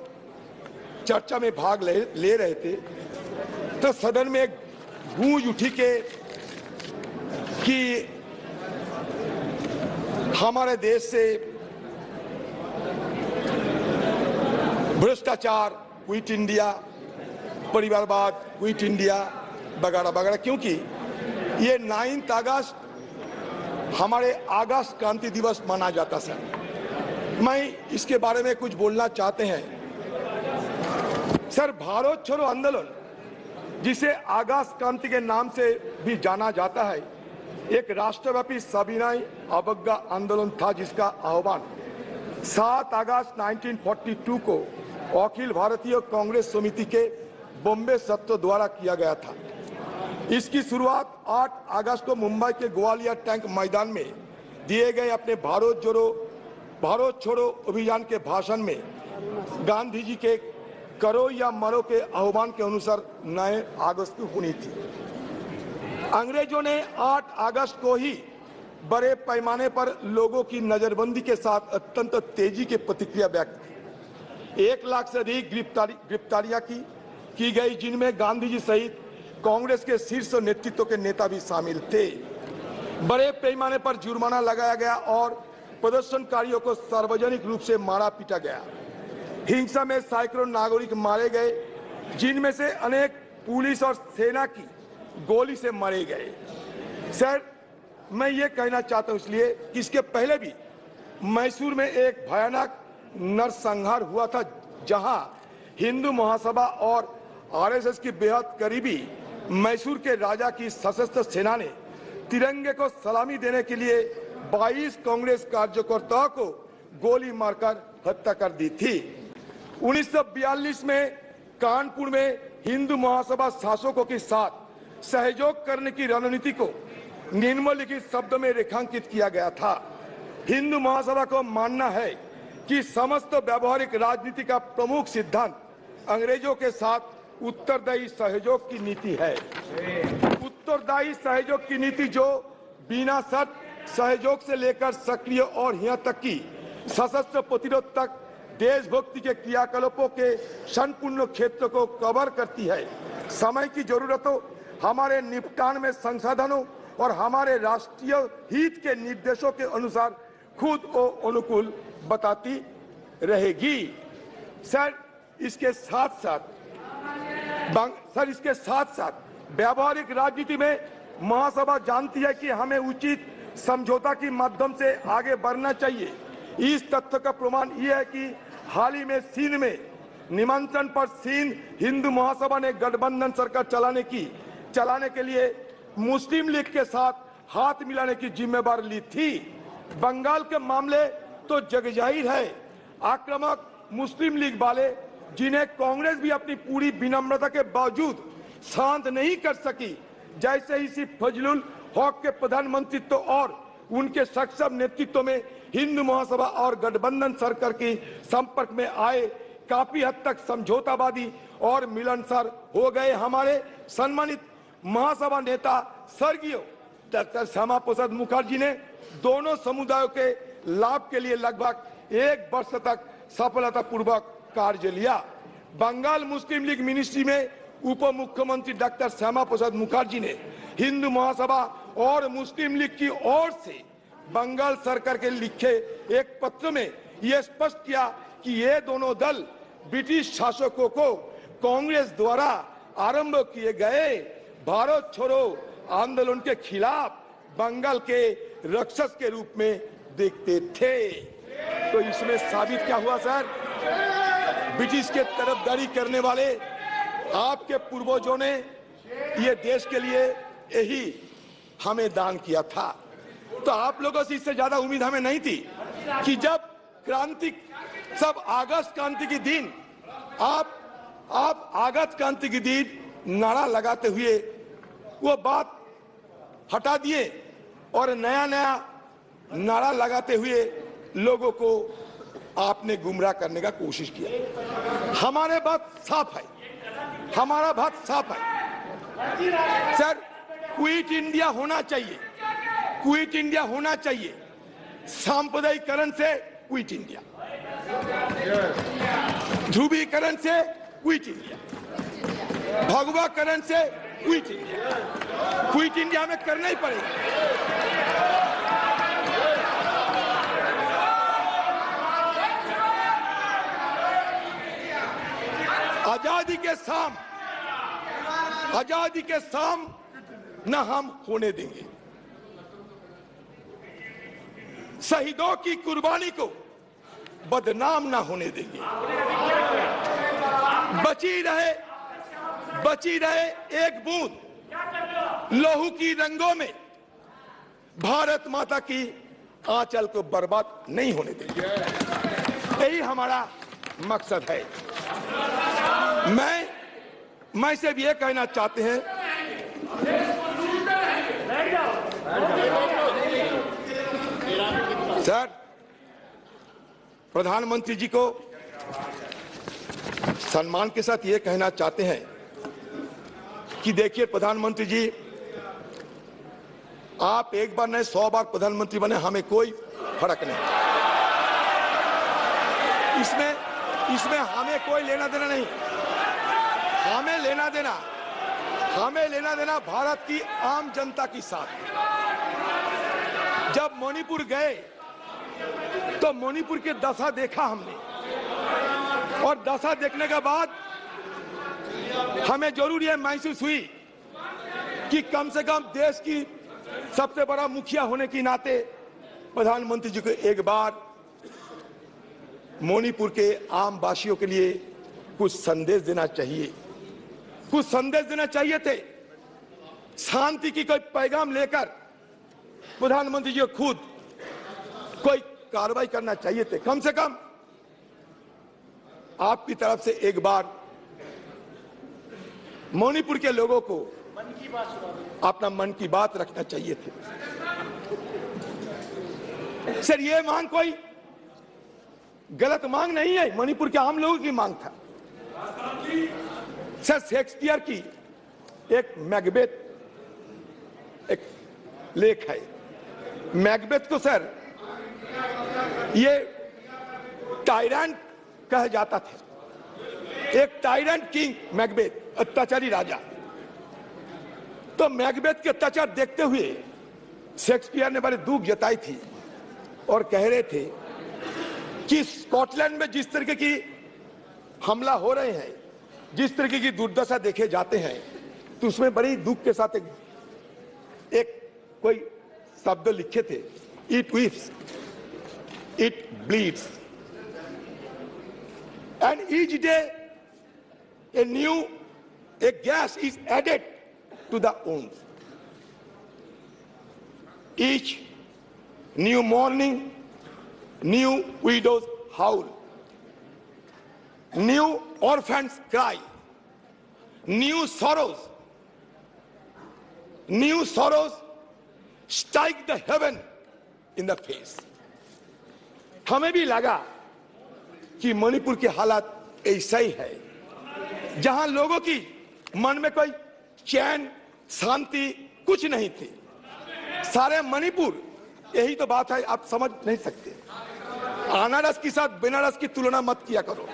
चर्चा में भाग ले रहे थे तो सदन में एक गूंज उठी कि हमारे देश से भ्रष्टाचार, क्विट इंडिया, परिवारवाद, क्विट इंडिया वगैरह वगैरह, क्योंकि ये 9 अगस्त हमारे अगस्त क्रांति दिवस माना जाता सर। मैं इसके बारे में कुछ बोलना चाहते हैं। सर, भारत छोड़ो आंदोलन, जिसे अगस्त क्रांति के नाम से भी जाना जाता है, एक राष्ट्रव्यापी सविनय अवज्ञा आंदोलन था जिसका आह्वान 7 अगस्त 1942 को अखिल भारतीय कांग्रेस समिति के बॉम्बे सत्र द्वारा किया गया था। इसकी शुरुआत 8 अगस्त को मुंबई के ग्वालियर टैंक मैदान में दिए गए अपने भारत छोड़ो अभियान के भाषण में गांधी जी के करो या मरो के आह्वान के अनुसार 9 अगस्त को हुई थी। अंग्रेजों ने 8 अगस्त को ही बड़े पैमाने पर लोगों की नजरबंदी के साथ अत्यंत तेजी की प्रतिक्रिया व्यक्त की। 1 लाख से अधिक गिरफ्तारियां की गई, जिनमें गांधी जी सहित कांग्रेस के शीर्ष नेतृत्व के नेता भी शामिल थे। बड़े पैमाने पर जुर्माना लगाया गया और प्रदर्शनकारियों को सार्वजनिक रूप से मारा पीटा गया। हिंसा में सैकड़ों नागरिक मारे गए, जिनमें से अनेक पुलिस और सेना की गोली से मारे गए। सर, मैं ये कहना चाहता हूं इसलिए कि इसके पहले भी मैसूर में एक भयानक नरसंहार हुआ था, जहां हिंदू महासभा और आरएसएस की बेहद करीबी मैसूर के राजा की सशस्त्र सेना ने तिरंगे को सलामी देने के लिए 22 कांग्रेस कार्यकर्ताओं को गोली मारकर हत्या कर दी थी। 1942 में कानपुर में हिंदू महासभा शासकों के साथ सहयोग करने की रणनीति को निम्नलिखित शब्दों में रेखांकित किया गया था। हिंदू महासभा को मानना है कि समस्त व्यवहारिक राजनीति का प्रमुख सिद्धांत अंग्रेजों के साथ उत्तरदायी सहयोग की नीति है। उत्तरदायी सहयोग की नीति जो बिना शर्त सहयोग से लेकर सक्रिय और यहाँ तक कि सशस्त्र प्रतिरोध तक देशभक्ति के क्रियाकलापों के संपूर्ण क्षेत्र को कवर करती है। समय की जरूरतों, हमारे निपटान में संसाधनों और हमारे राष्ट्रीय हित के निर्देशों के अनुसार खुद को अनुकूल बताती रहेगी। सर, इसके साथ साथ व्यावहारिक राजनीति में महासभा जानती है कि हमें उचित समझौता के माध्यम से आगे बढ़ना चाहिए। इस तथ्य का प्रमाण यह है कि हाल ही में सिंध में निमंत्रण पर सिंध हिंदू महासभा ने गठबंधन सरकार चलाने के लिए मुस्लिम लीग के साथ हाथ मिलाने की जिम्मेदारी ली थी। बंगाल के मामले तो जगजाहिर है, आक्रामक मुस्लिम लीग वाले, जिन्हें कांग्रेस भी अपनी पूरी विनम्रता के बावजूद शांत नहीं कर सकी, जैसे इसी फजलुल हक के प्रधानमंत्रित्व और उनके सक्षम नेतृत्व में हिंदू महासभा और गठबंधन सरकार के संपर्क में आए काफी हद तक समझौतावादी और मिलनसार हो गए। हमारे सम्मानित महासभा नेता स्वर्गीय डॉक्टर श्यामा प्रसाद मुखर्जी ने दोनों समुदायों के लाभ के लिए लगभग 1 वर्ष तक सफलतापूर्वक कार्य लिया। बंगाल मुस्लिम लीग मिनिस्ट्री में उप मुख्यमंत्री डॉक्टर श्यामा प्रसाद मुखर्जी ने हिंदू महासभा और मुस्लिम लीग की ओर से बंगाल सरकार के लिखे एक पत्र में यह स्पष्ट किया कि ये दोनों दल ब्रिटिश शासकों को कांग्रेस द्वारा आरंभ किए गए भारत छोड़ो आंदोलन के खिलाफ बंगाल के रक्षस के रूप में देखते थे। तो इसमें साबित क्या हुआ सर? ब्रिटिश के तरफदारी करने वाले आपके पूर्वजों ने ये देश के लिए यही हमें दान किया था। तो आप लोगों से इससे ज्यादा उम्मीद हमें नहीं थी कि जब अगस्त क्रांति के दिन आप अगस्त क्रांति के दिन नारा लगाते हुए वो बात हटा दिए और नया नया नारा लगाते हुए लोगों को आपने गुमराह करने का कोशिश किया। हमारे बात साफ है, हमारा बात साफ है सर, क्विट इंडिया होना चाहिए, क्विट इंडिया होना चाहिए, सांप्रदायिकरण से क्विट इंडिया, ध्रुवीकरण से क्विट इंडिया, भगवाकरण से क्विट इंडिया, क्विट इंडिया हमें करना ही पड़ेगा। आजादी के शाम न हम होने देंगे, शहीदों की कुर्बानी को बदनाम ना होने देंगे। बची रहे एक बूंद लहू की रंगों में, भारत माता की आंचल को बर्बाद नहीं होने देंगे। यही हमारा मकसद है। मैं सिर्फ ये कहना चाहते हैं सर, प्रधानमंत्री जी को सम्मान के साथ ये कहना चाहते हैं कि देखिए प्रधानमंत्री जी, आप एक बार नहीं 100 बार प्रधानमंत्री बने, हमें कोई फर्क नहीं, इसमें हमें कोई लेना देना नहीं। हमें लेना देना भारत की आम जनता के साथ। जब मणिपुर गए तो मणिपुर की दशा देखा हमने, और दशा देखने के बाद हमें जरूर यह महसूस हुई कि कम से कम देश की सबसे बड़ा मुखिया होने के नाते प्रधानमंत्री जी को एक बार मणिपुर के आम वासियों के लिए कुछ संदेश देना चाहिए, कुछ संदेश देना चाहिए थे। शांति की कोई पैगाम लेकर प्रधानमंत्री जी को खुद कोई कार्रवाई करना चाहिए थे। कम से कम आपकी तरफ से एक बार मणिपुर के लोगों को अपना मन की बात रखना चाहिए थे। सर, ये मांग कोई गलत मांग नहीं है, मणिपुर के आम लोगों की मांग था। सर, शेक्सपियर की एक मैकबेथ एक लेख है। मैकबेथ को सर ये टायरेंट कहा जाता था, एक टायरेंट किंग मैकबेथ, अत्याचारी राजा। तो मैकबेथ के अत्याचार देखते हुए शेक्सपियर ने बड़े दुख जताई थी और कह रहे थे कि स्कॉटलैंड में जिस तरीके की हमला हो रहे हैं, जिस तरीके की दुर्दशा देखे जाते हैं, तो उसमें बड़ी दुख के साथ एक कोई शब्द लिखे थे, it weeps, it bleeds, and each day a gas is added to the wounds. Each new morning, new widows howl, new orphans cry, new sorrows strike the heaven in the face. हमें भी लगा कि मणिपुर की हालत ऐसा ही है, जहां लोगों की मन में कोई चैन शांति कुछ नहीं थी। सारे मणिपुर, यही तो बात है, आप समझ नहीं सकते। अनारस के साथ बनारस की तुलना मत किया करो,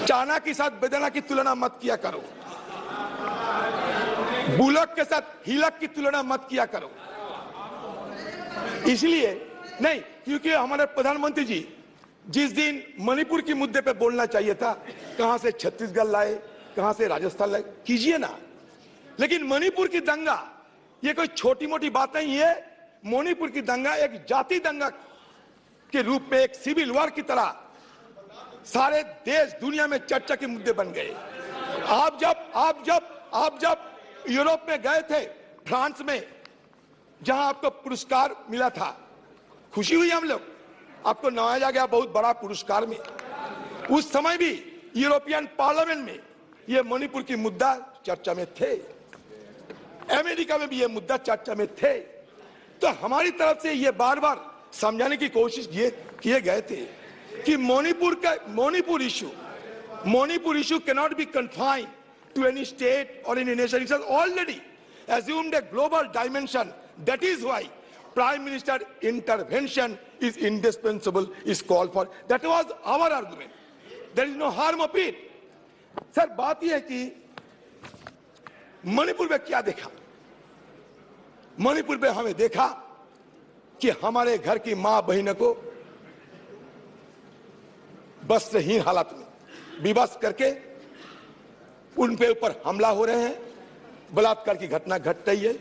चाना के साथ बेदाना की तुलना मत किया करो, बुलक के साथ हिलक की तुलना मत किया करो। इसलिए नहीं, क्योंकि हमारे प्रधानमंत्री जी जिस दिन मणिपुर के मुद्दे पे बोलना चाहिए था, कहां से छत्तीसगढ़ लाए, कहां से राजस्थान लाए, कीजिए ना। लेकिन मणिपुर की दंगा ये कोई छोटी मोटी बात नहीं है। मणिपुर की दंगा एक जाति दंगा के रूप में, एक सिविल वॉर की तरह सारे देश दुनिया में चर्चा के मुद्दे बन गए। आप जब यूरोप में गए थे, फ्रांस में, जहां आपको पुरस्कार मिला था, खुशी हुई हम लोग, आपको नवाजा गया बहुत बड़ा पुरस्कार में। उस समय भी यूरोपियन पार्लियामेंट में ये मणिपुर की मुद्दा चर्चा में थे। अमेरिका में भी ये मुद्दा चर्चा में थे। तो हमारी तरफ से ये बार बार समझाने की कोशिश किए गए थे कि Manipur issue cannot be confined to any state or any nation. It has already assumed a global dimension. That is why Prime Minister intervention is indispensable, is called for. That was our argument. There is no harm of it. Sir बात यह है कि मणिपुर में क्या देखा? मणिपुर में हमें देखा कि हमारे घर की मां बहनों को वस्त्रहीन हालत में विवश करके उन पे ऊपर हमला हो रहे हैं, बलात्कार की घटना घट रही है।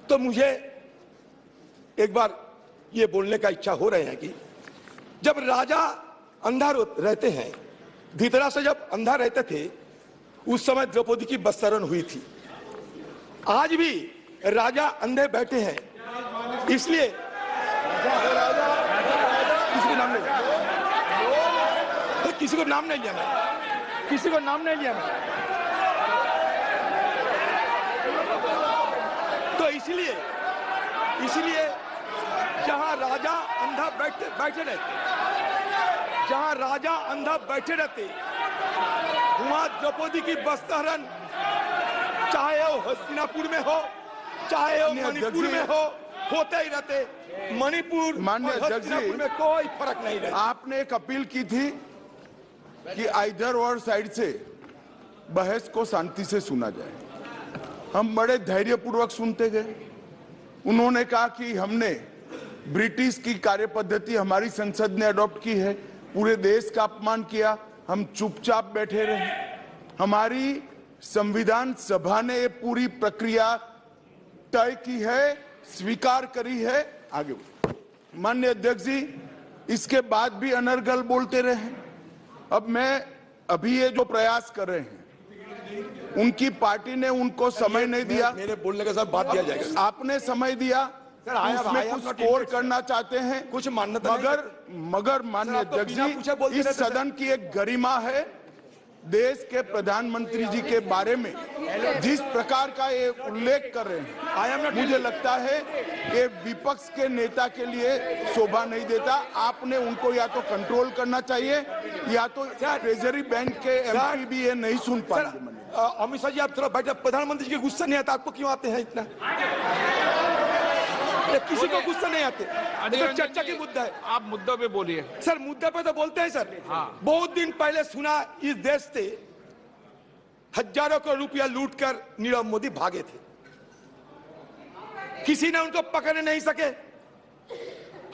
तो मुझे एक बार ये बोलने का इच्छा हो रहे हैं कि जब राजा अंधा रहते हैं, धृतराष्ट्र जब अंधा रहते थे, उस समय द्रौपदी की वस्त्रण हुई थी। आज भी राजा अंधे बैठे हैं, इसलिए किसी को नाम नहीं लिया मैं, किसी को नाम नहीं लिया मैं। तो इसलिए जहां राजा अंधा बैठे रहते, जहां राजा अंधा बैठे रहते, वहां द्रौपदी की वस्त्रहरण चाहे वो हस्तिनापुर में हो, चाहे वो मणिपुर में हो, होते ही रहते। मणिपुर और हस्तिनापुर में कोई फर्क नहीं रहता। आपने एक अपील की थी कि इधर और साइड से बहस को शांति से सुना जाए। हम बड़े धैर्यपूर्वक सुनते गए। उन्होंने कहा कि हमने ब्रिटिश की कार्यपद्धति हमारी संसद ने अडॉप्ट की है, पूरे देश का अपमान किया, हम चुपचाप बैठे रहे। हमारी संविधान सभा ने ये पूरी प्रक्रिया तय की है, स्वीकार करी है। आगे माननीय अध्यक्ष जी, इसके बाद भी अनर्गल बोलते रहे। अब मैं अभी ये जो प्रयास कर रहे हैं, उनकी पार्टी ने उनको समय नहीं दिया। मेरे बोलने के साथ बात दिया जाएगा। आपने समय दिया, उसमें कुछ स्कोर करना चाहते हैं, कुछ मान्यता, मगर माननीय अध्यक्ष जी, इस सदन की एक गरिमा है। देश के प्रधानमंत्री जी के बारे में जिस प्रकार का ये उल्लेख कर रहे हैं, मुझे लगता है ये विपक्ष के नेता के लिए शोभा नहीं देता। आपने उनको या तो कंट्रोल करना चाहिए, या तो ट्रेजरी बैंक के एमपी भी ये नहीं सुन पाएंगे। अमित शाह जी, आप थोड़ा बैठे, प्रधानमंत्री जी के गुस्सा नहीं आता, आपको क्यों आते हैं इतना? किसी को गुस्सा नहीं आते, तो चर्चा की मुद्दा है। आप मुद्दों पे बोलिए सर। मुद्दे पे तो बोलते हैं सर। हाँ। बहुत दिन पहले सुना इस देश से हजारों करोड़ रुपया लूटकर नीरव मोदी भागे थे, किसी ने उनको पकड़ नहीं सके।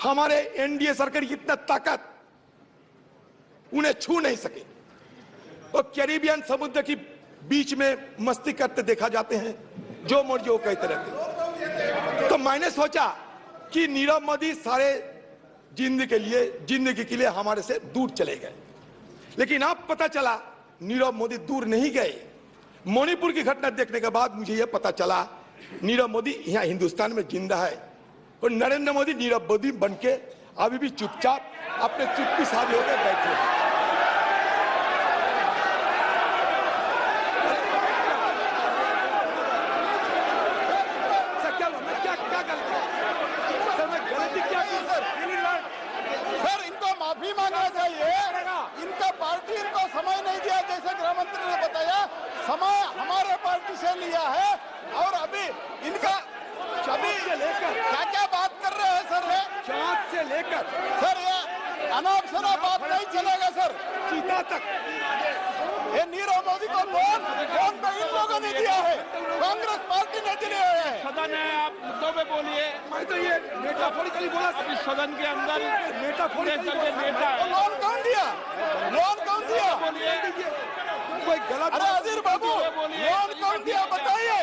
हमारे एनडीए सरकार की इतना ताकत, उन्हें छू नहीं सके। और कैरिबियन समुद्र की बीच में मस्ती करते देखा जाते हैं, जो मर्जी वो कहते रहते। तो मैंने सोचा कि नीरव मोदी सारे जिंदगी के लिए हमारे से दूर चले गए, लेकिन अब पता चला नीरव मोदी दूर नहीं गए। मणिपुर की घटना देखने के बाद मुझे यह पता चला नीरव मोदी यहाँ हिंदुस्तान में जिंदा है, और नरेंद्र मोदी नीरव मोदी बनके अभी भी चुपचाप अपने चुप्पी साधे होकर बैठे हैं। इनका पार्टी इनको समय नहीं दिया, जैसे गृह मंत्री ने बताया, समय हमारे पार्टी से लिया है। और अभी इनका से लेकर क्या बात कर रहे हैं सर? चाँद से लेकर सर ये अनाप शनाप बात नहीं चलेगा सर। चीता तक ये नीरव मोदी को लोन पे इन लोगों ने दिया है, कांग्रेस पार्टी ने दिए है। सदन है, आप मुद्दों पे बोलिए। मैं तो ये मेटाफोरिकली बोला। अभी सदन के अंदर मेटाफोरिकली नेता लोन कौन दिया? लोन कौन दिया? कोई गलत? अरे अजीर बाबू, लोन कौन दिया बताइए।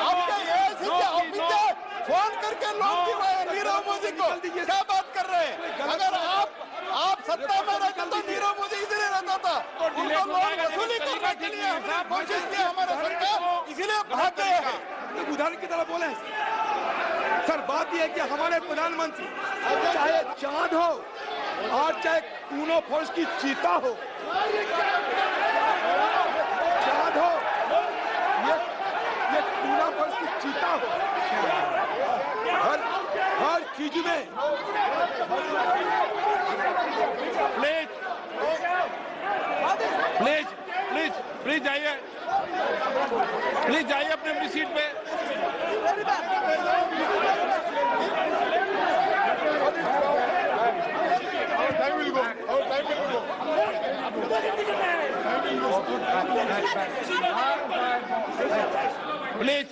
आपके एआईसी के ऑफिस से फोन करके लोन दिलवाए नीरव मोदी को, क्या बात कर रहे हैं? अगर आप सत्ता में रहते तो नीरव मोदी इधर रहता था। उनको लोन वसूली करने के लिए हमने कोशिश की, हमारा सरकार इसीलिए भाग गए हैं। उदाहरण की तरह बोले सर। बात यह है कि हमारे प्रधानमंत्री चाहे चांद हो और चाहे कूनो फोर्स की चीता हो, चांद हो, ये कूनो फोर्स की चीता हो, हर चीज में। प्लीज प्लीज प्लीज प्लीज जाइए, प्लीज जाइए अपनी अपनी सीट पे। प्लीज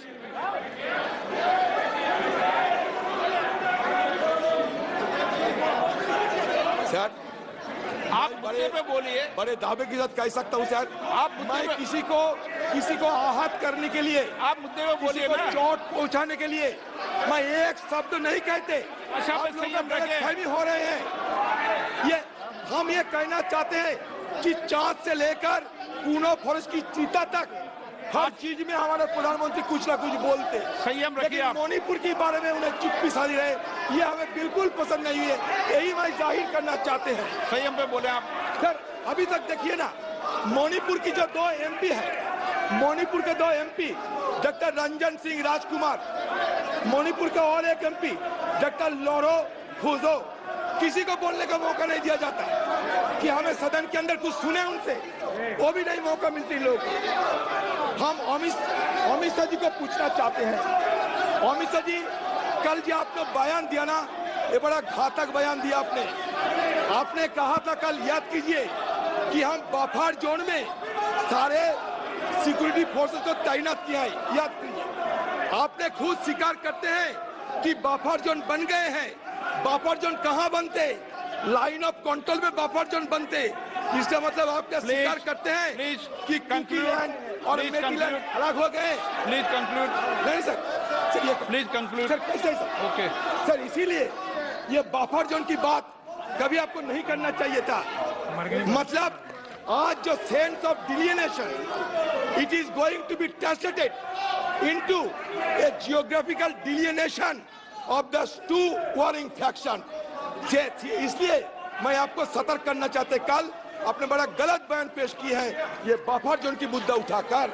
सर आप मुद्दे पे बोलिए। बड़े दावे के साथ कह सकता हूँ सर, मैं किसी को आहत करने के लिए, आप मुद्दे पे बोलिए ना, चोट पहुंचाने के लिए मैं एक शब्द नहीं कहते। अच्छा, आप लोग गलतफहमी हो रहे हैं। हम ये कहना चाहते हैं कि चांद से लेकर पूनो फॉरेस्ट की चीता तक हर चीज में हमारे प्रधानमंत्री कुछ ना कुछ बोलते। संयम रखिए आप। मणिपुर के बारे में उन्हें चुप्पी साधी रहे, ये हमें बिल्कुल पसंद नहीं है। यही मैं जाहिर करना चाहते हैं। संयम पे बोले आप। सर अभी तक देखिए ना, मणिपुर की जो 2 MP है, मणिपुर के 2 MP डॉक्टर रंजन सिंह राजकुमार, मणिपुर का और एक MP डॉक्टर लोरो फुजो, किसी को बोलने का मौका नहीं दिया जाता कि हमें सदन के अंदर कुछ सुने उनसे, वो भी नहीं मौका मिलती लोग। हम अमित शाह जी को पूछना चाहते हैं, अमित शाह जी कल जो आपने बयान दिया ना, ये बड़ा घातक बयान दिया आपने कहा था कल, याद कीजिए, कि हम बफर जोन में सारे सिक्योरिटी फोर्सेस को तैनात किया है। याद कीजिए, आपने खुद स्वीकार करते हैं कि बफर जोन बन गए हैं। बफर जोन कहाँ बनते? लाइन ऑफ कंट्रोल में बफर जोन बनते। इसका मतलब आप क्या स्वीकार करते हैं कि कंक्लूड और मेटीलैंड अलग हो गए? Please conclude. नहीं सर, चलिए प्लीज कंक्लूड। सर कैसे सर? ओके सर, इसीलिए ये बफर जोन की बात कभी आपको नहीं करना चाहिए था। मतलब आज जो sense of delineation, it is going to be translated into a geographical delineation of the 2 warring faction. इसलिए मैं आपको सतर्क करना चाहते, कल आपने बड़ा गलत बयान पेश की है। ये बफर जोन की मुद्दा उठाकर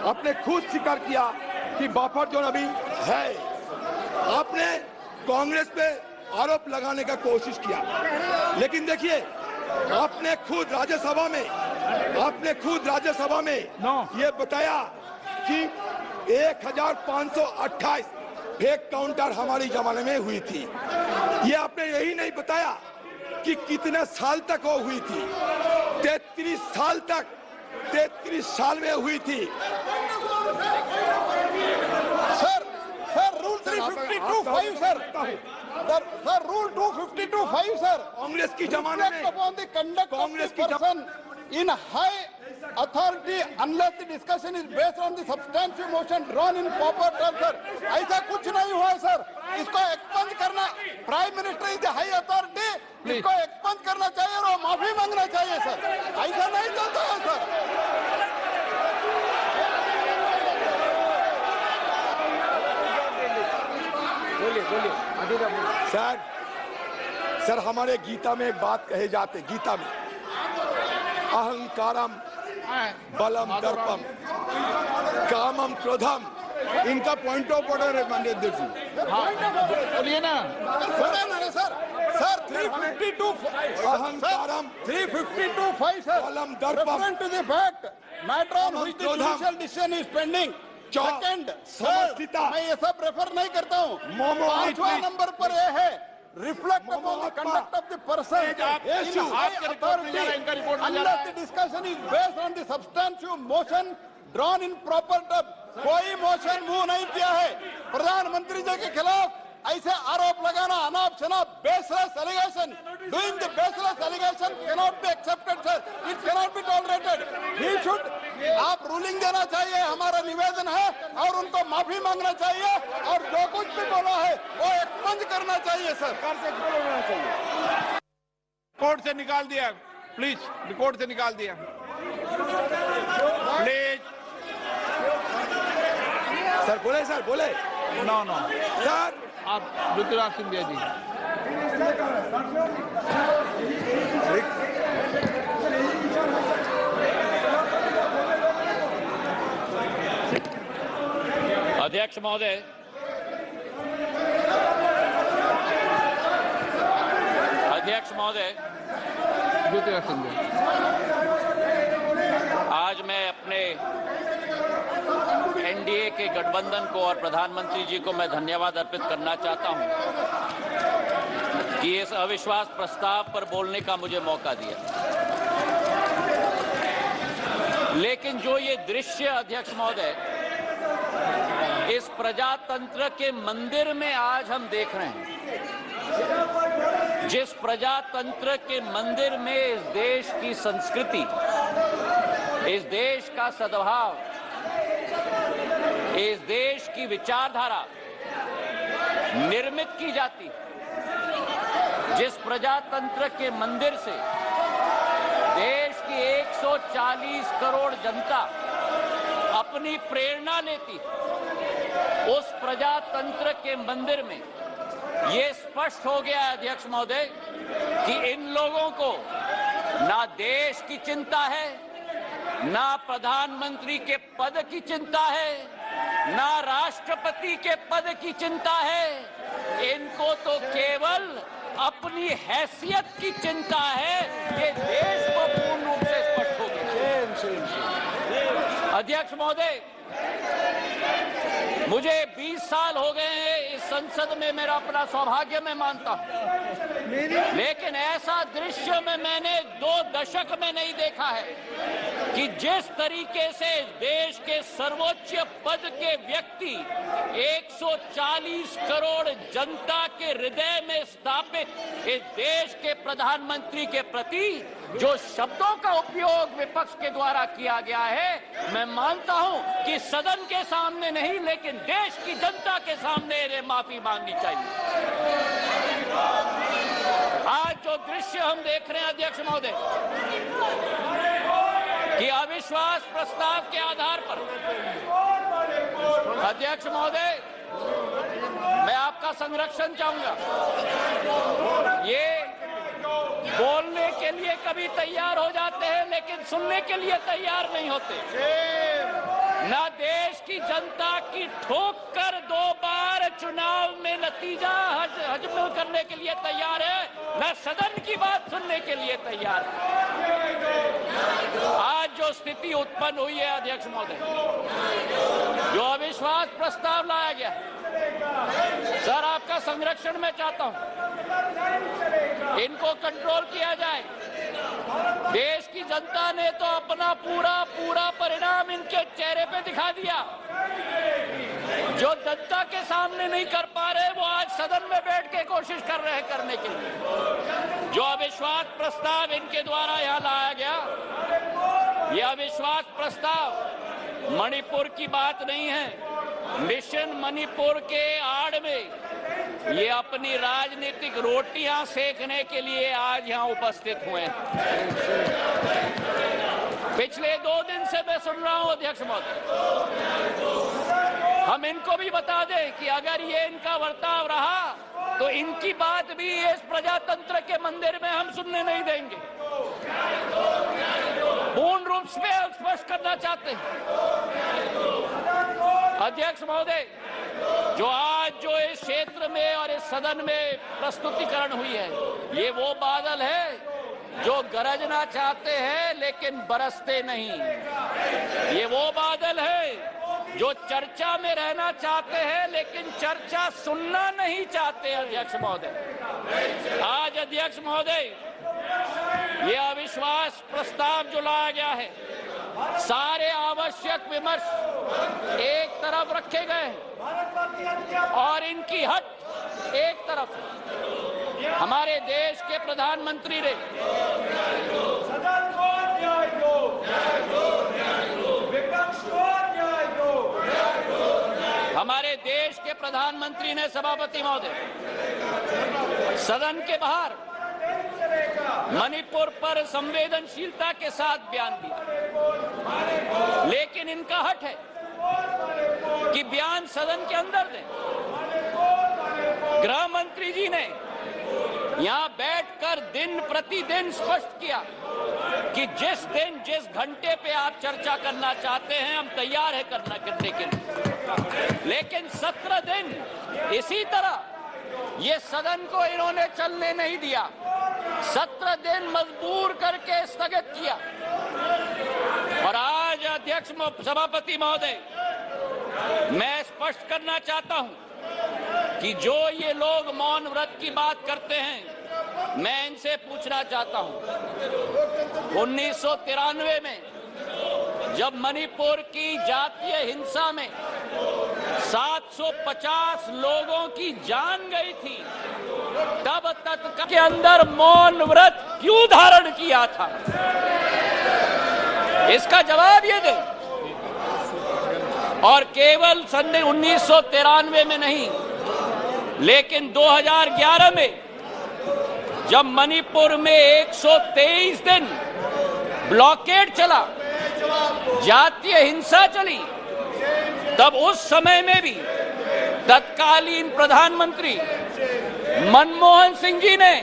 आपने खुद स्वीकार किया कि बफर जोन अभी है। आपने कांग्रेस पे आरोप लगाने का कोशिश किया, लेकिन देखिए आपने खुद राज्यसभा में ये बताया कि 1528 फेक काउंटर हमारी जमाने में हुई थी। ये आपने यही नहीं बताया कि कितने साल तक वो हुई थी। 33 साल में हुई थी। Sir rule 352(5) sir rule 252(5) sir, Congress की जमाने में कांग्रेस की person in high authority unless the discussion is based on the substantive motion drawn in proper terms, sir. ऐसा कुछ नहीं हुआ है सर। इसको एक्सपंज करना, prime minister is the high authority, इसको एक्सपंज करना चाहिए और माफी मांगना चाहिए सर। ऐसा नहीं चलता है सर। सर हमारे गीता में एक बात कहे जाते, गीता में अहंकारम बलम दर्पम कामम क्रोधम, इनका पॉइंट ऑफ ऑर्डर है माननीय अध्यक्ष जी। बोलिए ना सर 352 अहंकारम 352(5) sir, बलम दर्पम, referring to the fact matter on which the judicial decision is pending. Second, sir, मैं ये सब रेफर नहीं करता हूँ। 5वां नंबर पर ये है, reflect upon the conduct of the person in high authority unless the discussion is based on the substantive motion drawn in proper terms. कोई मोशन मूव नहीं किया है प्रधानमंत्री जी के खिलाफ। ऐसे आरोप लगाना अनाप शनाप baseless allegation, doing the baseless allegation cannot be accepted sir, it cannot be tolerated. He should, आप रूलिंग देना चाहिए, हमारा निवेदन है, और उनको माफी मांगना चाहिए, और जो कुछ भी बोला है वो एक्सपंज करना चाहिए सर। कोर्ट से निकाल दिया, प्लीज कोर्ट से निकाल दिया प्लीज। सर बोले नो सर, आप ऋतुराज सिंधिया जी। अध्यक्ष अध्यक्ष महोदय, आज मैं अपने एनडीए के गठबंधन को और प्रधानमंत्री जी को मैं धन्यवाद अर्पित करना चाहता हूं कि इस अविश्वास प्रस्ताव पर बोलने का मुझे मौका दिया। लेकिन जो ये दृश्य अध्यक्ष महोदय इस प्रजातंत्र के मंदिर में आज हम देख रहे हैं, जिस प्रजातंत्र के मंदिर में इस देश की संस्कृति, इस देश का सद्भाव, इस देश की विचारधारा निर्मित की जाती, जिस प्रजातंत्र के मंदिर से देश की 140 करोड़ जनता अपनी प्रेरणा लेती, उस प्रजातंत्र के मंदिर में ये स्पष्ट हो गया है अध्यक्ष महोदय कि इन लोगों को ना देश की चिंता है, ना प्रधानमंत्री के पद की चिंता है, ना राष्ट्रपति के पद की चिंता है। इनको तो केवल अपनी हैसियत की चिंता है। ये देश को पूर्ण रूप से स्पष्ट हो गया। अध्यक्ष महोदय, मुझे 20 साल हो गए हैं इस संसद में, मेरा अपना सौभाग्य मैं मानता हूं, लेकिन ऐसा दृश्य में मैंने 2 दशक में नहीं देखा है कि जिस तरीके से देश के सर्वोच्च पद के व्यक्ति 140 करोड़ जनता के हृदय में स्थापित इस देश के प्रधानमंत्री के प्रति जो शब्दों का उपयोग विपक्ष के द्वारा किया गया है, मैं मानता हूं कि सदन के सामने नहीं लेकिन देश की जनता के सामने इन्हें माफी मांगनी चाहिए। आज जो दृश्य हम देख रहे हैं अध्यक्ष महोदय कि अविश्वास प्रस्ताव के आधार पर, अध्यक्ष महोदय मैं आपका संरक्षण चाहूंगा। ये बोलने के लिए कभी तैयार हो जाते हैं लेकिन सुनने के लिए तैयार नहीं होते। ना देश की जनता की ठोक कर 2 बार चुनाव में नतीजा हजम करने के लिए तैयार है, ना सदन की बात सुनने के लिए तैयार है। आज जो स्थिति उत्पन्न हुई है अध्यक्ष महोदय, जो अविश्वास प्रस्ताव लाया गया, सर आपका संरक्षण मैं चाहता हूं, इनको कंट्रोल किया जाए। देश की जनता ने तो अपना पूरा परिणाम इनके चेहरे पे दिखा दिया। जो जनता के सामने नहीं कर पा रहे वो आज सदन में बैठ के कोशिश कर रहे हैं करने के लिए। जो अविश्वास प्रस्ताव इनके द्वारा यहाँ लाया गया, ये अविश्वास प्रस्ताव मणिपुर की बात नहीं है। मिशन मणिपुर के आड़ में ये अपनी राजनीतिक रोटियां सेकने के लिए आज यहां उपस्थित हुए हैं। पिछले 2 दिन से मैं सुन रहा हूं अध्यक्ष महोदय, हम इनको भी बता दें कि अगर ये इनका बर्ताव रहा तो इनकी बात भी इस प्रजातंत्र के मंदिर में हम सुनने नहीं देंगे। पूर्ण रूप से स्पष्ट करना चाहते हैं अध्यक्ष महोदय, जो इस क्षेत्र में और इस सदन में प्रस्तुतिकरण हुई है, ये वो बादल है जो गरजना चाहते हैं लेकिन बरसते नहीं। ये वो बादल है जो चर्चा में रहना चाहते हैं लेकिन चर्चा सुनना नहीं चाहते। अध्यक्ष महोदय, आज अध्यक्ष महोदय ये अविश्वास प्रस्ताव जो लाया गया है, सारे आवश्यक विमर्श एक तरफ रखे गए और इनकी हट एक तरफ। हमारे देश के प्रधानमंत्री ने हमारे देश के प्रधानमंत्री ने सभापति महोदय सदन के बाहर मणिपुर पर संवेदनशीलता के साथ बयान दिया, लेकिन इनका हट है कि बयान सदन के अंदर दें। गृह मंत्री जी ने यहां बैठकर दिन प्रतिदिन स्पष्ट किया कि जिस दिन जिस घंटे पे आप चर्चा करना चाहते हैं हम तैयार है करने के लिए, लेकिन 17 दिन इसी तरह ये सदन को इन्होंने चलने नहीं दिया। 17 दिन मजबूर करके स्थगित किया। और आज अध्यक्ष सभापति महोदय, मैं स्पष्ट करना चाहता हूं कि जो ये लोग मौन व्रत की बात करते हैं, मैं इनसे पूछना चाहता हूं 1993 में जब मणिपुर की जातीय हिंसा में 750 लोगों की जान गई थी, तब तक के अंदर मौन व्रत क्यों धारण किया था? इसका जवाब ये दे। और केवल सन 1993 में नहीं, लेकिन 2011 में जब मणिपुर में 123 दिन ब्लॉकेड चला, जातीय हिंसा चली, तब उस समय में भी तत्कालीन प्रधानमंत्री मनमोहन सिंह जी ने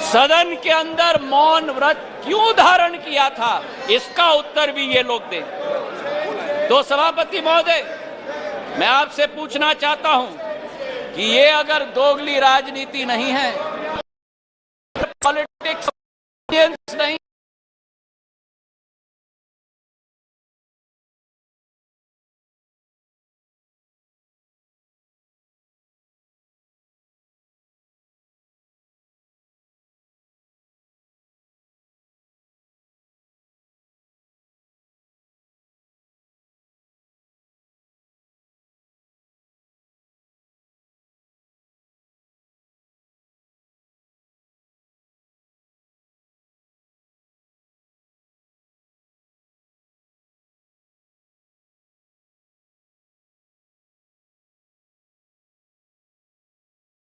सदन के अंदर मौन व्रत क्यों धारण किया था? इसका उत्तर भी ये लोग दें। तो सभापति महोदय, मैं आपसे पूछना चाहता हूं कि ये अगर दोगली राजनीति नहीं है, पॉलिटिक्स नहीं